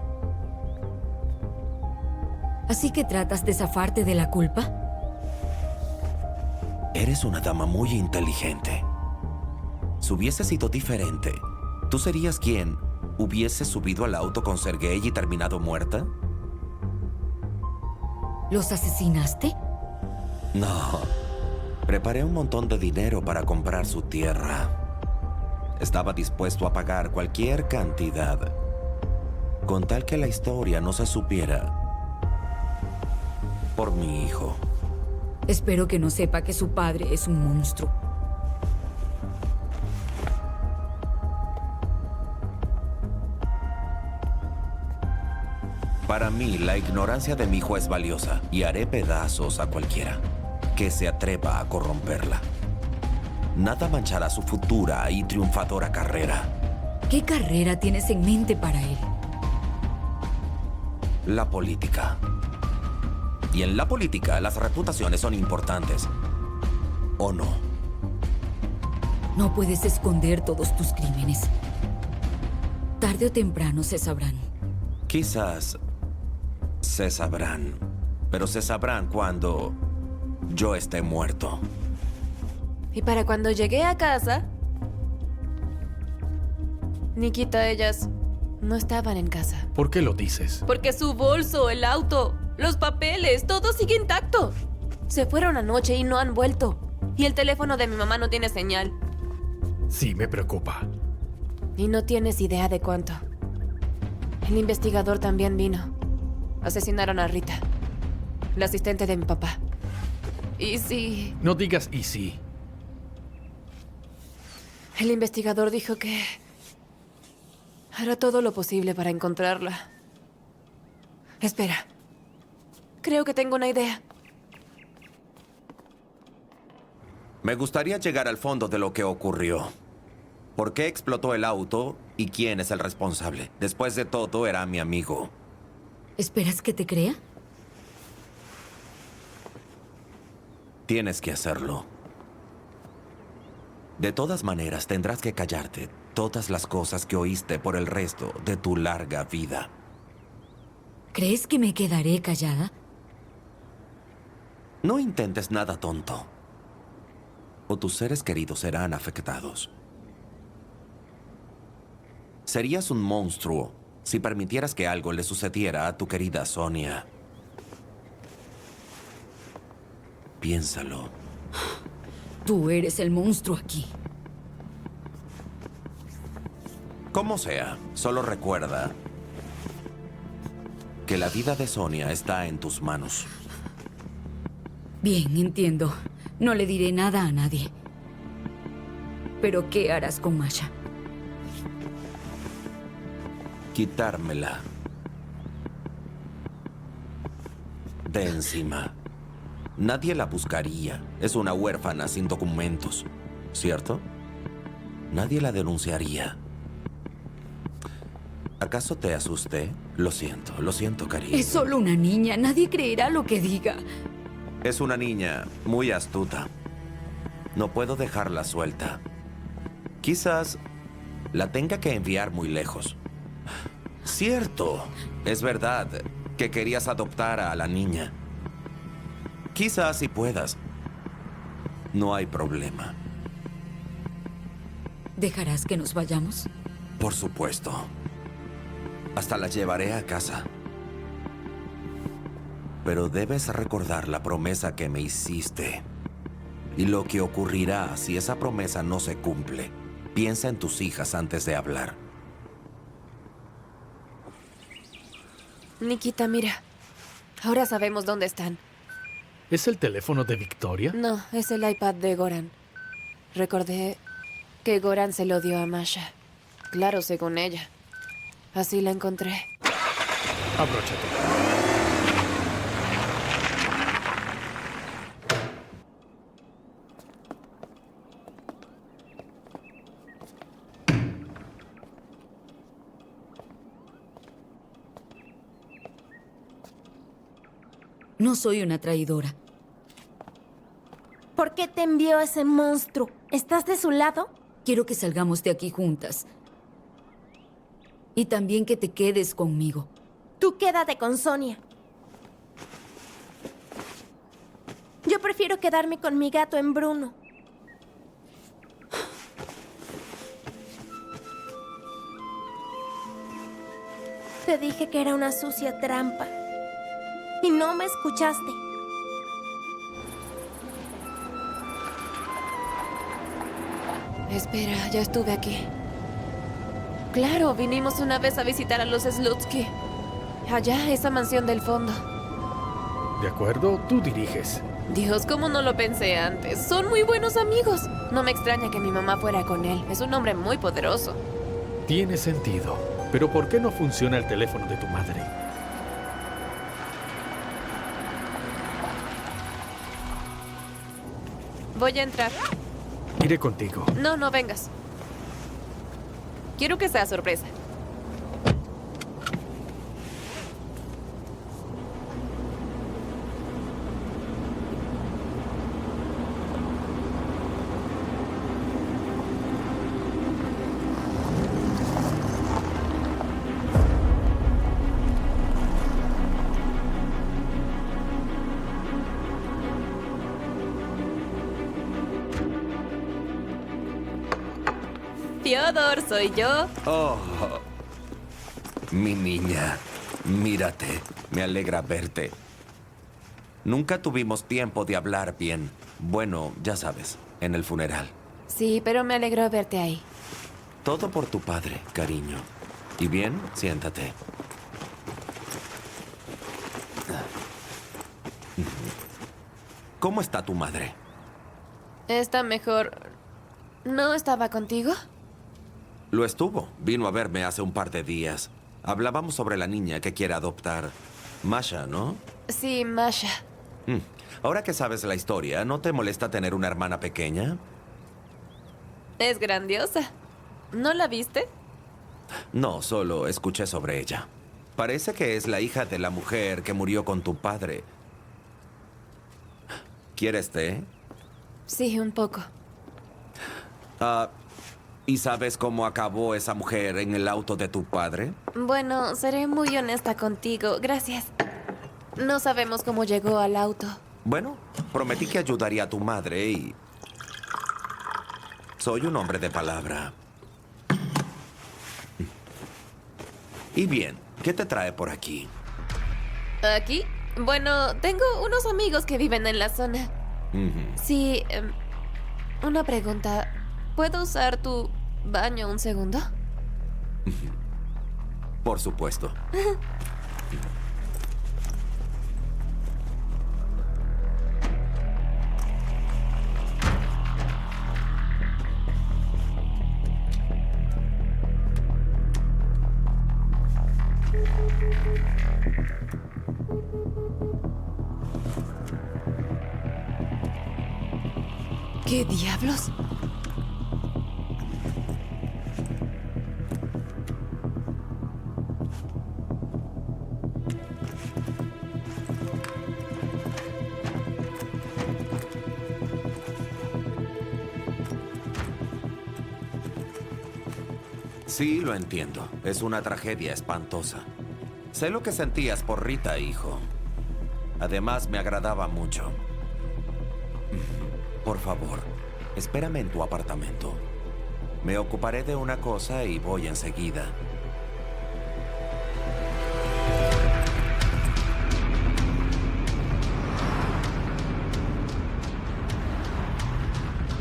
¿Así que tratas de zafarte de la culpa? Eres una dama muy inteligente. Si hubiese sido diferente, ¿tú serías quien hubiese subido al auto con Sergei y terminado muerta? ¿Los asesinaste? No. Preparé un montón de dinero para comprar su tierra. Estaba dispuesto a pagar cualquier cantidad, con tal que la historia no se supiera. Por mi hijo. Espero que no sepa que su padre es un monstruo. Para mí, la ignorancia de mi hijo es valiosa y haré pedazos a cualquiera que se atreva a corromperla. Nada manchará su futura y triunfadora carrera. ¿Qué carrera tienes en mente para él? La política. Y en la política, las reputaciones son importantes. ¿O no? No puedes esconder todos tus crímenes. Tarde o temprano se sabrán. Quizás se sabrán, pero se sabrán cuando yo esté muerto. Y para cuando llegué a casa, Nikita, ellas no estaban en casa. ¿Por qué lo dices? Porque su bolso, el auto, los papeles, todo sigue intacto. Se fueron anoche y no han vuelto. Y el teléfono de mi mamá no tiene señal. Sí, me preocupa. Y no tienes idea de cuánto. El investigador también vino. Asesinaron a Rita, la asistente de mi papá. Y sí. No digas y sí. El investigador dijo que hará todo lo posible para encontrarla. Espera. Creo que tengo una idea. Me gustaría llegar al fondo de lo que ocurrió. ¿Por qué explotó el auto y quién es el responsable? Después de todo, era mi amigo. ¿Esperas que te crea? Tienes que hacerlo. De todas maneras, tendrás que callarte todas las cosas que oíste por el resto de tu larga vida. ¿Crees que me quedaré callada? No intentes nada tonto, o tus seres queridos serán afectados. Serías un monstruo si permitieras que algo le sucediera a tu querida Sonia. Piénsalo. Tú eres el monstruo aquí. Como sea, solo recuerda que la vida de Sonia está en tus manos. Bien, entiendo. No le diré nada a nadie. Pero ¿qué harás con Masha? Quitármela de encima. Nadie la buscaría. Es una huérfana sin documentos, ¿cierto? Nadie la denunciaría. ¿Acaso te asusté? Lo siento, cariño. Es solo una niña. Nadie creerá lo que diga. Es una niña muy astuta. No puedo dejarla suelta. Quizás la tenga que enviar muy lejos. Cierto, es verdad que querías adoptar a la niña. Quizás si puedas. No hay problema. ¿Dejarás que nos vayamos? Por supuesto. Hasta la llevaré a casa. Pero debes recordar la promesa que me hiciste. Y lo que ocurrirá si esa promesa no se cumple. Piensa en tus hijas antes de hablar. Nikita, mira. Ahora sabemos dónde están. ¿Es el teléfono de Victoria? No, es el iPad de Goran. Recordé que Goran se lo dio a Masha. Claro, según ella. Así la encontré. Abróchate. No soy una traidora. ¿Por qué te envió ese monstruo? ¿Estás de su lado? Quiero que salgamos de aquí juntas. Y también que te quedes conmigo. Tú quédate con Sonia. Yo prefiero quedarme con mi gato en Bruno. Te dije que era una sucia trampa. Y no me escuchaste. Espera, ya estuve aquí. Claro, vinimos una vez a visitar a los Slutsky. Allá, esa mansión del fondo. De acuerdo, tú diriges. Dios, cómo no lo pensé antes. Son muy buenos amigos. No me extraña que mi mamá fuera con él. Es un hombre muy poderoso. Tiene sentido. Pero ¿por qué no funciona el teléfono de tu madre? Voy a entrar. Iré contigo. No, no vengas. Quiero que sea sorpresa. Fyodor, soy yo. Oh, mi niña, mírate, me alegra verte. Nunca tuvimos tiempo de hablar bien. Bueno, ya sabes, en el funeral. Sí, pero me alegró verte ahí. Todo por tu padre, cariño. ¿Y bien? Siéntate. ¿Cómo está tu madre? Está mejor. ¿No estaba contigo? Lo estuvo. Vino a verme hace un par de días. Hablábamos sobre la niña que quiere adoptar. Masha, ¿no? Sí, Masha. Ahora que sabes la historia, ¿no te molesta tener una hermana pequeña? Es grandiosa. ¿No la viste? No, solo escuché sobre ella. Parece que es la hija de la mujer que murió con tu padre. ¿Quieres té? Sí, un poco. ¿Y sabes cómo acabó esa mujer en el auto de tu padre? Bueno, seré muy honesta contigo. Gracias. No sabemos cómo llegó al auto. Bueno, prometí que ayudaría a tu madre y... soy un hombre de palabra. Y bien, ¿qué te trae por aquí? ¿Aquí? Bueno, tengo unos amigos que viven en la zona. Sí, una pregunta. ¿Puedo usar tu baño un segundo? Por supuesto. ¿Qué diablos? Sí, lo entiendo. Es una tragedia espantosa. Sé lo que sentías por Rita, hijo. Además, me agradaba mucho. Por favor, espérame en tu apartamento. Me ocuparé de una cosa y voy enseguida.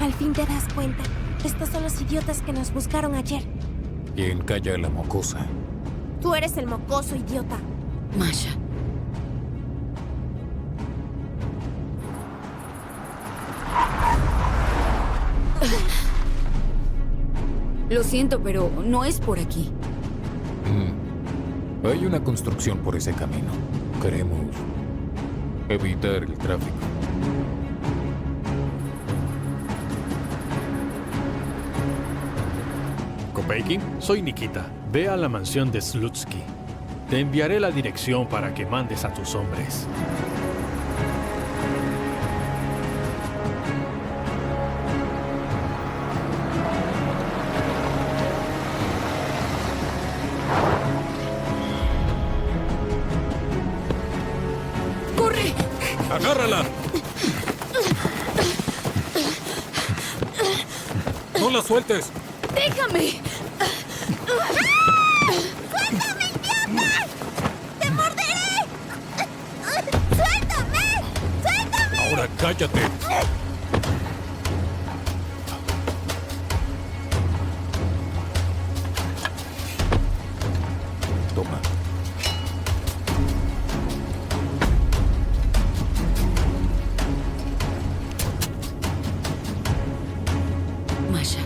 Al fin te das cuenta. Estos son los idiotas que nos buscaron ayer. ¿Quién calla a la mocosa? Tú eres el mocoso idiota. Masha. Lo siento, pero no es por aquí. Hay una construcción por ese camino. Queremos evitar el tráfico. Kopeikin, soy Nikita. Ve a la mansión de Slutsky. Te enviaré la dirección para que mandes a tus hombres. ¡Corre! ¡Agárrala! ¡No la sueltes! ¡Déjame! ¡Suéltame, idiota! ¡Te morderé! ¡Suéltame! ¡Suéltame! Ahora cállate. Toma. Masha.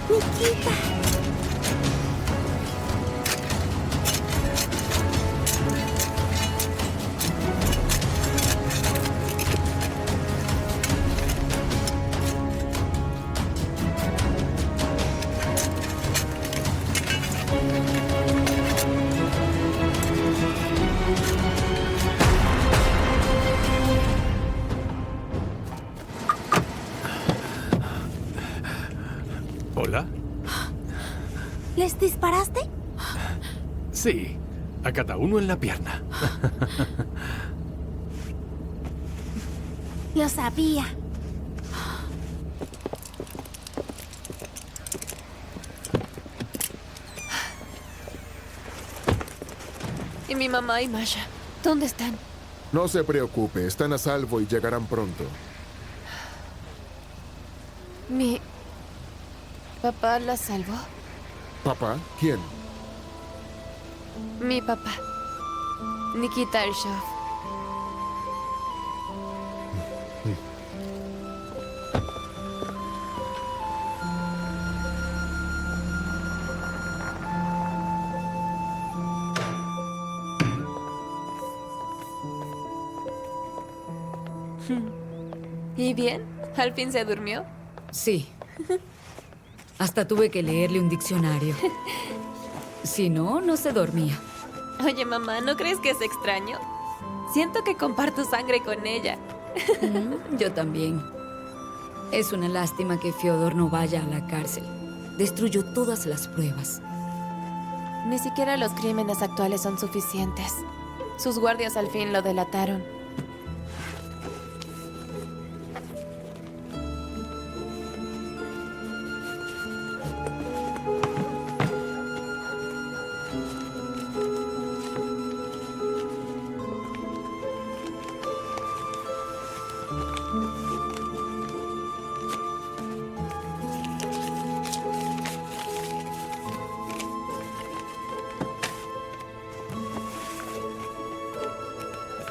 Nikita. ¿Hola? ¿Les disparaste? Sí, a cada uno en la pierna. Lo sabía. ¿Y mi mamá y Masha? ¿Dónde están? No se preocupe, están a salvo y llegarán pronto. ¿Mi papá la salvó? ¿Papá? ¿Quién? Mi papá. Nikita Ershov. ¿Y bien? ¿Al fin se durmió? Sí. Hasta tuve que leerle un diccionario. Si no, no se dormía. Oye, mamá, ¿no crees que es extraño? Siento que comparto sangre con ella. Yo también. Es una lástima que Fyodor no vaya a la cárcel. Destruyó todas las pruebas. Ni siquiera los crímenes actuales son suficientes. Sus guardias al fin lo delataron.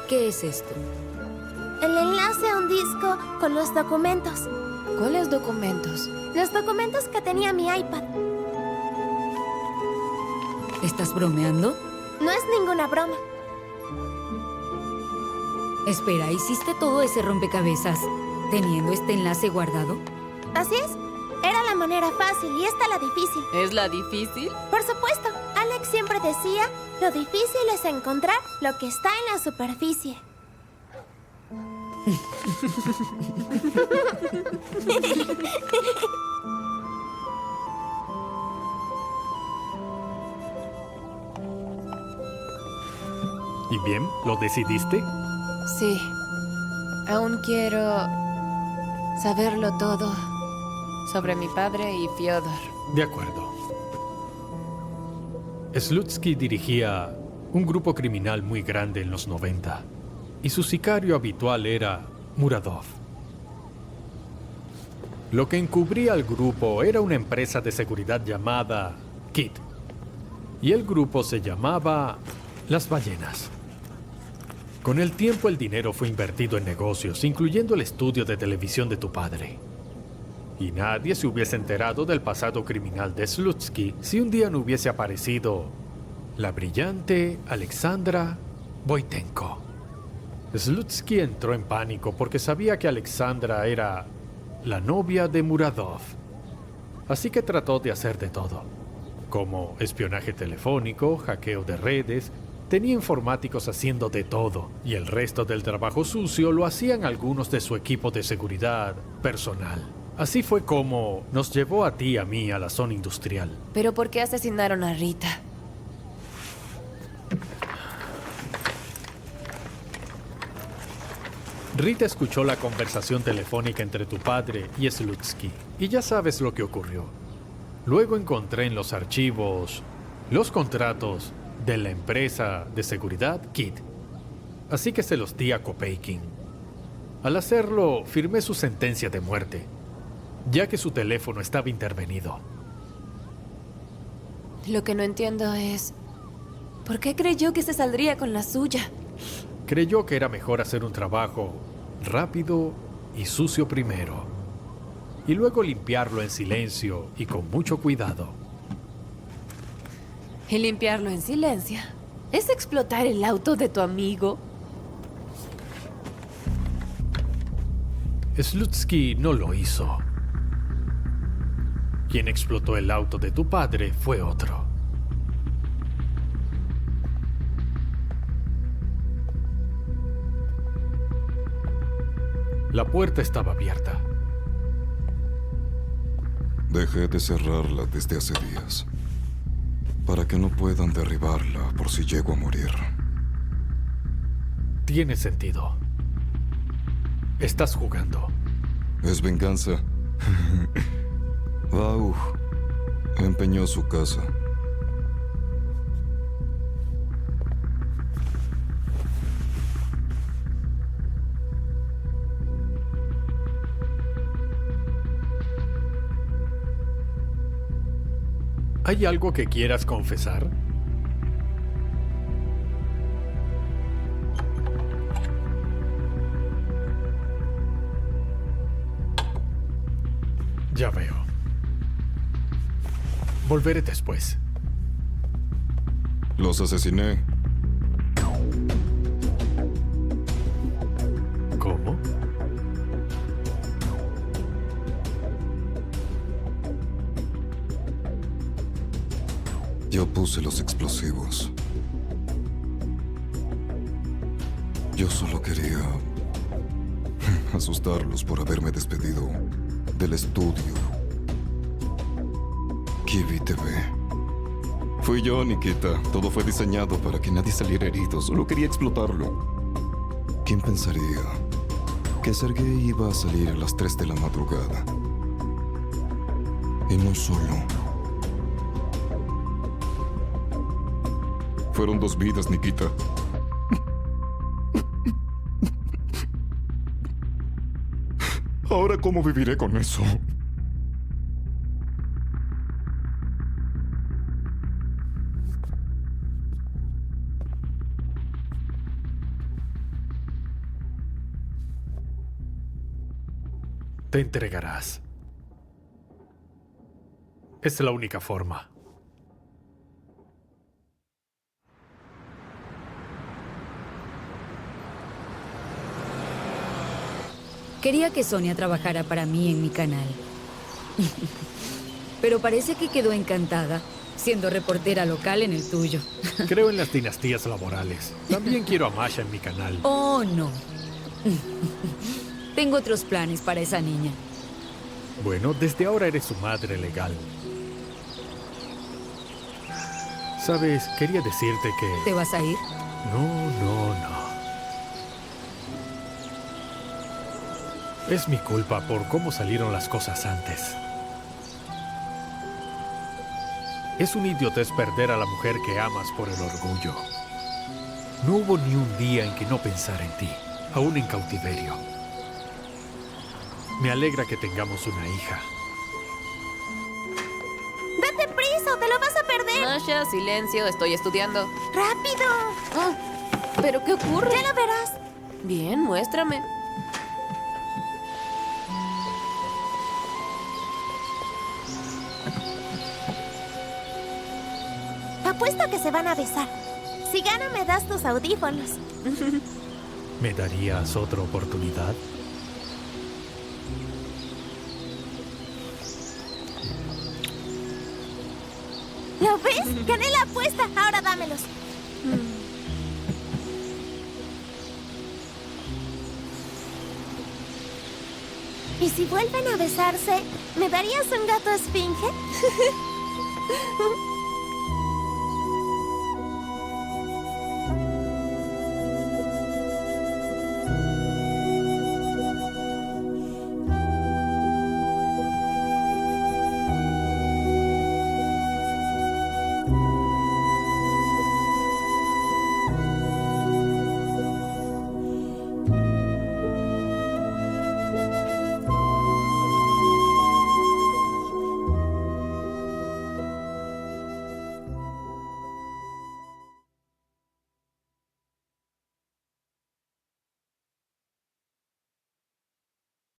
¿Qué es esto? El enlace a un disco con los documentos. ¿Cuáles documentos? Los documentos que tenía mi iPad. ¿Estás bromeando? No es ninguna broma. Espera, ¿hiciste todo ese rompecabezas teniendo este enlace guardado? Así es. Era la manera fácil y esta la difícil. ¿Es la difícil? Por supuesto. Alex siempre decía, lo difícil es encontrar lo que está en la superficie. ¿Y bien? ¿Lo decidiste? Sí. Aún quiero saberlo todo sobre mi padre y Fyodor. De acuerdo. Slutsky dirigía un grupo criminal muy grande en los 90. y su sicario habitual era Muradov. Lo que encubría al grupo era una empresa de seguridad llamada KID, y el grupo se llamaba Las Ballenas. Con el tiempo el dinero fue invertido en negocios, incluyendo el estudio de televisión de tu padre. Y nadie se hubiese enterado del pasado criminal de Slutsky si un día no hubiese aparecido la brillante Alexandra Voitenko. Slutsky entró en pánico porque sabía que Alexandra era la novia de Muradov. Así que trató de hacer de todo, como espionaje telefónico, hackeo de redes. Tenía informáticos haciendo de todo, y el resto del trabajo sucio lo hacían algunos de su equipo de seguridad personal. Así fue como nos llevó a ti y a mí a la zona industrial. ¿Pero por qué asesinaron a Rita? Rita escuchó la conversación telefónica entre tu padre y Slutsky, y ya sabes lo que ocurrió. Luego encontré en los archivos los contratos de la empresa de seguridad KID, así que se los di a Kopeikin. Al hacerlo, firmé su sentencia de muerte, ya que su teléfono estaba intervenido. Lo que no entiendo es... ¿por qué creyó que se saldría con la suya? Creyó que era mejor hacer un trabajo rápido y sucio primero, y luego limpiarlo en silencio y con mucho cuidado. Y limpiarlo en silencio. ¿Es explotar el auto de tu amigo? Slutsky no lo hizo. Quien explotó el auto de tu padre fue otro. La puerta estaba abierta. Dejé de cerrarla desde hace días, para que no puedan derribarla por si llego a morir. Tiene sentido. Estás jugando. Es venganza. Vaughn empeñó su casa. ¿Hay algo que quieras confesar? Ya veo. Volveré después. Los asesiné. ¿Cómo? Yo puse los explosivos. Yo solo quería asustarlos por haberme despedido del estudio Kiwi TV. Fui yo, Nikita. Todo fue diseñado para que nadie saliera herido. Solo quería explotarlo. ¿Quién pensaría que Sergei iba a salir a las 3 de la madrugada? Y no solo. Fueron 2 vidas, Nikita. Ahora, ¿cómo viviré con eso? Te entregarás. Es la única forma. Quería que Sonia trabajara para mí en mi canal. Pero parece que quedó encantada, siendo reportera local en el tuyo. Creo en las dinastías laborales. También quiero a Masha en mi canal. Oh, no. Tengo otros planes para esa niña. Bueno, desde ahora eres su madre legal. Sabes, quería decirte que... ¿Te vas a ir? No. Es mi culpa por cómo salieron las cosas antes. Es un idiotez perder a la mujer que amas por el orgullo. No hubo ni un día en que no pensara en ti, aún en cautiverio. Me alegra que tengamos una hija. ¡Date prisa o te lo vas a perder! Masha, silencio, estoy estudiando. ¡Rápido! ¿Pero qué ocurre? Ya lo verás. Bien, muéstrame. Apuesto a que se van a besar. Si gana, me das tus audífonos. ¿Me darías otra oportunidad? ¿Lo ves? Gané la apuesta. Ahora dámelos. ¿Y si vuelven a besarse, me darías un gato esfinge?